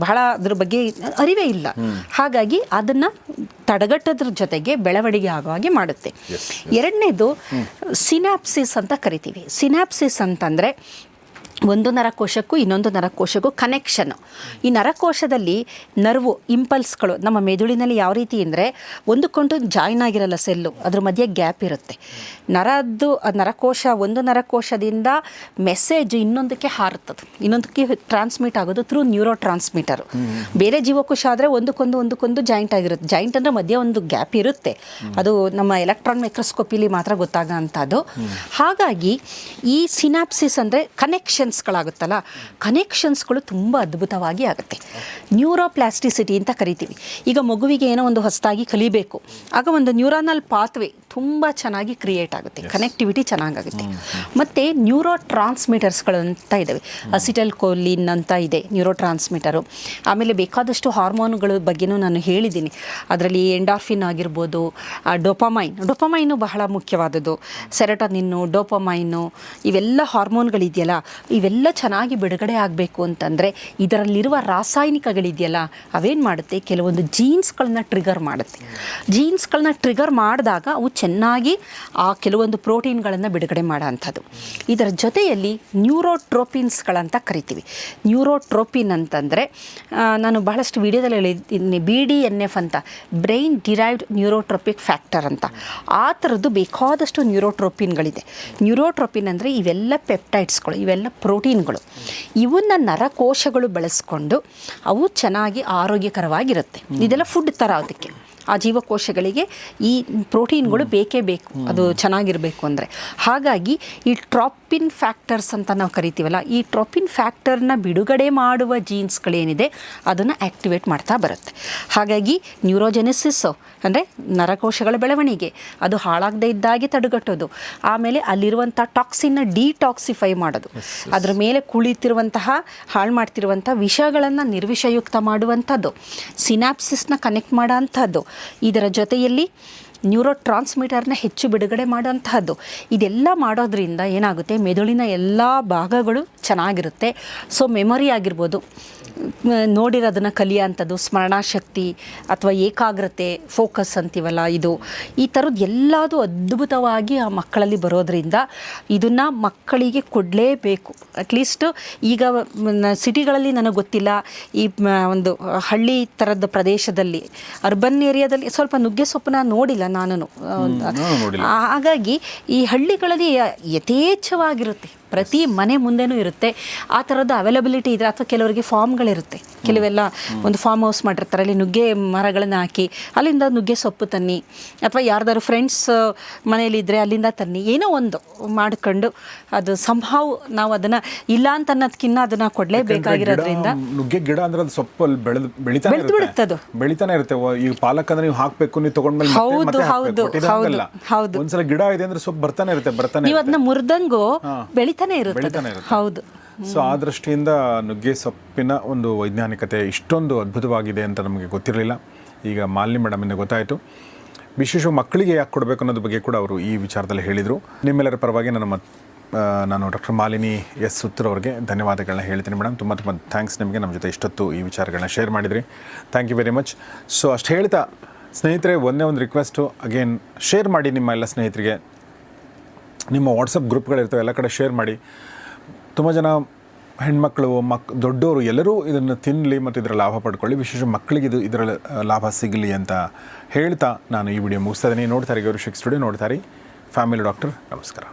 ಬಹಳ ಅದ್ರ ಬಗ್ಗೆ ಅರಿವೇ ಇಲ್ಲ. ಹಾಗಾಗಿ ಅದನ್ನು ತಡೆಗಟ್ಟೋದ್ರ ಜೊತೆಗೆ ಬೆಳವಣಿಗೆ ಆಗೋ ಹಾಗೆ ಮಾಡುತ್ತೆ. ಎರಡನೇದು ಸಿನಾಪ್ಸಿಸ್ ಅಂತ ಕರಿತೀವಿ. ಸಿನಾಪ್ಸಿಸ್ ಅಂತಂದರೆ ಒಂದು ನರಕೋಶಕ್ಕೂ ಇನ್ನೊಂದು ನರಕೋಶಕ್ಕೂ ಕನೆಕ್ಷನ್ನು. ಈ ನರಕೋಶದಲ್ಲಿ ನರ್ವು ಇಂಪಲ್ಸ್ಗಳು ನಮ್ಮ ಮೆದುಳಿನಲ್ಲಿ ಯಾವ ರೀತಿ ಅಂದರೆ ಒಂದಕ್ಕೊಂದು ಜಾಯ್ನ್ ಆಗಿರಲ್ಲ ಸೆಲ್ಲು, ಅದ್ರ ಮಧ್ಯೆ ಗ್ಯಾಪ್ ಇರುತ್ತೆ. ನರಕೋಶ ಒಂದು ನರಕೋಶದಿಂದ ಮೆಸೇಜ್ ಇನ್ನೊಂದಕ್ಕೆ ಹಾರುತ್ತದೆ, ಇನ್ನೊಂದಕ್ಕೆ ಟ್ರಾನ್ಸ್ಮಿಟ್ ಆಗೋದು ಥ್ರೂ ನ್ಯೂರೋ ಟ್ರಾನ್ಸ್ಮಿಟರು. ಬೇರೆ ಜೀವಕೋಶ ಆದರೆ ಒಂದಕ್ಕೊಂದು ಜಾಯಿಂಟ್ ಆಗಿರುತ್ತೆ. ಜಾಯಿಂಟ್ ಅಂದರೆ ಮಧ್ಯೆ ಒಂದು ಗ್ಯಾಪ್ ಇರುತ್ತೆ, ಅದು ನಮ್ಮ ಎಲೆಕ್ಟ್ರಾನ್ ಮೈಕ್ರೋಸ್ಕೋಪಿಲಿ ಮಾತ್ರ ಗೊತ್ತಾಗೋ ಅಂಥದ್ದು. ಹಾಗಾಗಿ ಈ ಸಿನಾಪ್ಸಿಸ್ ಅಂದರೆ ಕನೆಕ್ಷನ್ಸ್ಗಳಾಗುತ್ತಲ್ಲ, ಕನೆಕ್ಷನ್ಸ್ಗಳು ತುಂಬ ಅದ್ಭುತವಾಗಿ ಆಗುತ್ತೆ. ನ್ಯೂರೋಪ್ಲಾಸ್ಟಿಸಿಟಿ ಅಂತ ಕರಿತೀವಿ. ಈಗ ಮಗುವಿಗೆ ಏನೋ ಒಂದು ಹೊಸದಾಗಿ ಕಲಿಬೇಕು, ಆಗ ಒಂದು ನ್ಯೂರಾನಲ್ ಪಾತ್ವೇ ತುಂಬ ಚೆನ್ನಾಗಿ ಕ್ರಿಯೇಟ್ ಆಗುತ್ತೆ, ಕನೆಕ್ಟಿವಿಟಿ ಚೆನ್ನಾಗಾಗುತ್ತೆ. ಮತ್ತು ನ್ಯೂರೋ ಟ್ರಾನ್ಸ್ಮಿಟರ್ಸ್ಗಳು ಅಂತ ಇದ್ದಾವೆ. ಅಸಿಟಲ್ ಕೋಲಿನ್ ಅಂತ ಇದೆ ನ್ಯೂರೋ ಟ್ರಾನ್ಸ್ಮಿಟರು. ಆಮೇಲೆ ಬೇಕಾದಷ್ಟು ಹಾರ್ಮೋನ್ಗಳ ಬಗ್ಗೆನೂ ನಾನು ಹೇಳಿದ್ದೀನಿ. ಅದರಲ್ಲಿ ಎಂಡಾರ್ಫಿನ್ ಆಗಿರ್ಬೋದು, ಡೋಪಮೈನು ಬಹಳ ಮುಖ್ಯವಾದದ್ದು, ಸೆರೋಟೋನಿನ್ನು, ಡೋಪಮೈನು, ಇವೆಲ್ಲ ಹಾರ್ಮೋನ್ಗಳಿದೆಯಲ್ಲ, ಇವೆಲ್ಲ ಚೆನ್ನಾಗಿ ಬಿಡುಗಡೆ ಆಗಬೇಕು ಅಂತಂದರೆ ಇದರಲ್ಲಿರುವ ರಾಸಾಯನಿಕಗಳಿದೆಯಲ್ಲ ಅವೇನು ಮಾಡುತ್ತೆ, ಕೆಲವೊಂದು ಜೀನ್ಸ್ಗಳನ್ನ ಟ್ರಿಗರ್ ಮಾಡುತ್ತೆ. ಜೀನ್ಸ್ಗಳನ್ನ ಟ್ರಿಗರ್ ಮಾಡಿದಾಗ ಅವು ಚೆನ್ನಾಗಿ ಆ ಕೆಲವೊಂದು ಪ್ರೋಟೀನ್ಗಳನ್ನು ಬಿಡುಗಡೆ ಮಾಡೋ ಅಂಥದ್ದು. ಇದರ ಜೊತೆಯಲ್ಲಿ ನ್ಯೂರೋಟ್ರೋಪಿನ್ಸ್ಗಳಂತ ಕರಿತೀವಿ. ನ್ಯೂರೋಟ್ರೋಪಿನ್ ಅಂತಂದರೆ ನಾನು ಬಹಳಷ್ಟು ವಿಡಿಯೋದಲ್ಲಿ ಹೇಳಿದ್ದೀನಿ, BDNF ಅಂತ, ಬ್ರೈನ್ ಡಿರೈವ್ಡ್ ನ್ಯೂರೋಟ್ರೋಪಿಕ್ ಫ್ಯಾಕ್ಟರ್ ಅಂತ. ಆ ಥರದ್ದು ಬೇಕಾದಷ್ಟು ನ್ಯೂರೋಟ್ರೋಪಿನ್ಗಳಿದೆ. ನ್ಯೂರೋಟ್ರೋಪಿನ್ ಅಂದರೆ ಇವೆಲ್ಲ ಪೆಪ್ಟೈಡ್ಸ್ಗಳು, ಇವೆಲ್ಲ ಪ್ರೋಟೀನ್ಗಳು. ಇವನ್ನ ನರಕೋಶಗಳು ಬಳಸ್ಕೊಂಡು ಅವು ಚೆನ್ನಾಗಿ ಆರೋಗ್ಯಕರವಾಗಿರುತ್ತೆ. ಇದೆಲ್ಲ ಫುಡ್ ಥರ ಅದಕ್ಕೆ, ಆ ಜೀವಕೋಶಗಳಿಗೆ ಈ ಪ್ರೋಟೀನ್ಗಳು ಬೇಕೇ ಬೇಕು ಅದು ಚೆನ್ನಾಗಿರಬೇಕು ಅಂದರೆ. ಹಾಗಾಗಿ ಈ ಟ್ರೋಪಿನ್ ಫ್ಯಾಕ್ಟರ್ಸ್ ಅಂತ ನಾವು ಕರಿತೀವಲ್ಲ, ಈ ಟ್ರೋಪಿನ್ ಫ್ಯಾಕ್ಟರ್ನ ಬಿಡುಗಡೆ ಮಾಡುವ ಜೀನ್ಸ್ಗಳೇನಿದೆ ಅದನ್ನು ಆ್ಯಕ್ಟಿವೇಟ್ ಮಾಡ್ತಾ ಬರುತ್ತೆ. ಹಾಗಾಗಿ ನ್ಯೂರೋಜೆನೆಸಿಸ್ಸು ಅಂದರೆ ನರಕೋಶಗಳ ಬೆಳವಣಿಗೆ ಅದು ಹಾಳಾಗದೇ ಇದ್ದಾಗೆ ತಡೆಗಟ್ಟೋದು, ಆಮೇಲೆ ಅಲ್ಲಿರುವಂಥ ಟಾಕ್ಸಿನ್ನ ಡಿಟಾಕ್ಸಿಫೈ ಮಾಡೋದು, ಅದರ ಮೇಲೆ ಕುಳಿತಿರುವಂತಹ ಹಾಳು ಮಾಡ್ತಿರುವಂಥ ವಿಷಗಳನ್ನು ನಿರ್ವಿಷಯುಕ್ತ ಮಾಡುವಂಥದ್ದು, ಸಿನಾಪ್ಸಿಸ್ನ ಕನೆಕ್ಟ್ ಮಾಡೋ ಅಂಥದ್ದು, ಇದರ ಜೊತೆಯಲ್ಲಿ ನ್ಯೂರೋ ಟ್ರಾನ್ಸ್ಮಿಟರ್ನ ಹೆಚ್ಚು ಬಿಡುಗಡೆ ಮಾಡೋಂತಹದ್ದು. ಇದೆಲ್ಲ ಮಾಡೋದ್ರಿಂದ ಏನಾಗುತ್ತೆ, ಮೆದುಳಿನ ಎಲ್ಲ ಭಾಗಗಳು ಚೆನ್ನಾಗಿರುತ್ತೆ. ಸೊ ಮೆಮೊರಿ ಆಗಿರ್ಬೋದು, ನೋಡಿರೋದನ್ನು ಕಲಿಯೋಂಥದ್ದು, ಸ್ಮರಣಾಶಕ್ತಿ ಅಥವಾ ಏಕಾಗ್ರತೆ, ಫೋಕಸ್ ಅಂತೀವಲ್ಲ, ಈ ಥರದ್ದು ಎಲ್ಲದೂ ಅದ್ಭುತವಾಗಿ ಆ ಮಕ್ಕಳಲ್ಲಿ ಬರೋದರಿಂದ ಇದನ್ನು ಮಕ್ಕಳಿಗೆ ಕೊಡಲೇಬೇಕು. ಅಟ್ಲೀಸ್ಟ್ ಈಗ ಸಿಟಿಗಳಲ್ಲಿ ನನಗೆ ಗೊತ್ತಿಲ್ಲ, ಈ ಒಂದು ಹಳ್ಳಿ ಥರದ ಪ್ರದೇಶದಲ್ಲಿ, ಅರ್ಬನ್ ಏರಿಯಾದಲ್ಲಿ ಸ್ವಲ್ಪ ನುಗ್ಗೆ ಸೊಪ್ಪನ್ನ ನೋಡಿಲ್ಲ ನಾನು. ಹಾಗಾಗಿ ಈ ಹಳ್ಳಿಗಳಲ್ಲಿ ಯಥೇಚ್ಛವಾಗಿರುತ್ತೆ, ಪ್ರತಿ ಮನೆ ಮುಂದೆನೂ ಇರುತ್ತೆ. ಆ ಥರದ ಅವೈಲಬಿಲಿಟಿ ಇದೆ. ಅಥವಾ ಕೆಲವರಿಗೆ ಫಾರ್ಮ್ಗಳಿರುತ್ತೆ, ಕೆಲವೆಲ್ಲ ಒಂದು ಫಾರ್ಮ್ ಹೌಸ್ ಮಾಡಿರ್ತಾರೆ, ಅಲ್ಲಿ ನುಗ್ಗೆ ಮರಗಳನ್ನು ಹಾಕಿ ಅಲ್ಲಿಂದ ನುಗ್ಗೆ ಸೊಪ್ಪು ತನ್ನಿ, ಅಥವಾ ಯಾರ್ದಾರು ಫ್ರೆಂಡ್ಸ್ ಮನೇಲಿದ್ದರೆ ಅಲ್ಲಿಂದ ತನ್ನಿ, ಏನೋ ಒಂದು ಮಾಡ್ಕೊಂಡು ಅದು ಸಂಭಾವ್ ನಾವು ಅದನ್ನು ಇಲ್ಲ ಅಂತ ಅನ್ನೋದಕ್ಕಿಂತ ಅದನ್ನು ಕೊಡಲೇಬೇಕಾಗಿರೋದ್ರಿಂದ. ನುಗ್ಗೆ ಗಿಡ ಅಂದ್ರೆ ಅದು ಸೊಪ್ಪು ಬೆಳಿತಾನೆ ಇರುತ್ತೆ. ಈಗ ಪಾಲಕ್ ಅಂದ್ರೆ ನೀವು ಹಾಕಬೇಕು, ನೀವು ತಗೊಂಡ್ಮೇಲೆ ಒಂದ್ಸಲ ಗಿಡ ಇದೆ ಅಂದ್ರೆ ಸೊಪ್ಪು ಬರ್ತಾನೆ ಇರುತ್ತೆ, ನೀವು ಅದನ್ನ ಮುರಿದಂಗು ಬೆಳಿತಾನೆ ಇರುತ್ತೆ. ಹೌದು. ಸೊ ಆ ದೃಷ್ಟಿಯಿಂದ ನುಗ್ಗೆ ಸೊಪ್ಪಿನ ಒಂದು ವೈಜ್ಞಾನಿಕತೆ ಇಷ್ಟೊಂದು ಅದ್ಭುತವಾಗಿದೆ ಅಂತ ನಮಗೆ ಗೊತ್ತಿರಲಿಲ್ಲ. ಈಗ ಮಾಲಿನಿ ಮೇಡಮಿಂದ ಗೊತ್ತಾಯಿತು. ವಿಶೇಷ ಮಕ್ಕಳಿಗೆ ಯಾಕೆ ಕೊಡಬೇಕು ಅನ್ನೋದ್ರ ಬಗ್ಗೆ ಕೂಡ ಅವರು ಈ ವಿಚಾರದಲ್ಲಿ ಹೇಳಿದರು. ನಿಮ್ಮೆಲ್ಲರ ಪರವಾಗಿ ನಾನು ಡಾಕ್ಟರ್ ಮಾಲಿನಿ ಎಸ್ ಸುತ್ತೂರ್ ಅವರಿಗೆ ಧನ್ಯವಾದಗಳನ್ನ ಹೇಳ್ತೀನಿ ಮೇಡಮ್. ತುಂಬ ತುಂಬ ಥ್ಯಾಂಕ್ಸ್ ನಿಮಗೆ, ನಮ್ಮ ಜೊತೆ ಇಷ್ಟೊತ್ತು ಈ ವಿಚಾರಗಳನ್ನ ಶೇರ್ ಮಾಡಿದ್ರಿ. Thank you very much. So ಅಷ್ಟು ಹೇಳ್ತಾ ಸ್ನೇಹಿತರೆ, ಒಂದೇ ಒಂದು ರಿಕ್ವೆಸ್ಟು, ಅಗೇನ್ ಶೇರ್ ಮಾಡಿ ನಿಮ್ಮ ಎಲ್ಲ ಸ್ನೇಹಿತರಿಗೆ. ನಿಮ್ಮ ವಾಟ್ಸಪ್ ಗ್ರೂಪ್ಗಳಿರ್ತವೆ, ಎಲ್ಲ ಕಡೆ ಶೇರ್ ಮಾಡಿ. ತುಂಬ ಜನ ಹೆಣ್ಮಕ್ಳು, ದೊಡ್ಡವರು ಎಲ್ಲರೂ ಇದನ್ನು ತಿನ್ನಲಿ ಮತ್ತು ಇದರ ಲಾಭ ಪಡ್ಕೊಳ್ಳಿ. ವಿಶೇಷ ಮಕ್ಕಳಿಗೆ ಇದರ ಲಾಭ ಸಿಗಲಿ ಅಂತ ಹೇಳ್ತಾ ನಾನು ಈ ವಿಡಿಯೋ ಮುಗಿಸ್ತಾ ಇದ್ದೀನಿ. ನೋಡ್ತಾರೆ ಗೌರಿಶಕ್ತಿ ಸ್ಟುಡಿಯೋ, ನೋಡ್ತಾರೆ ಫ್ಯಾಮಿಲಿ ಡಾಕ್ಟರ್. ನಮಸ್ಕಾರ.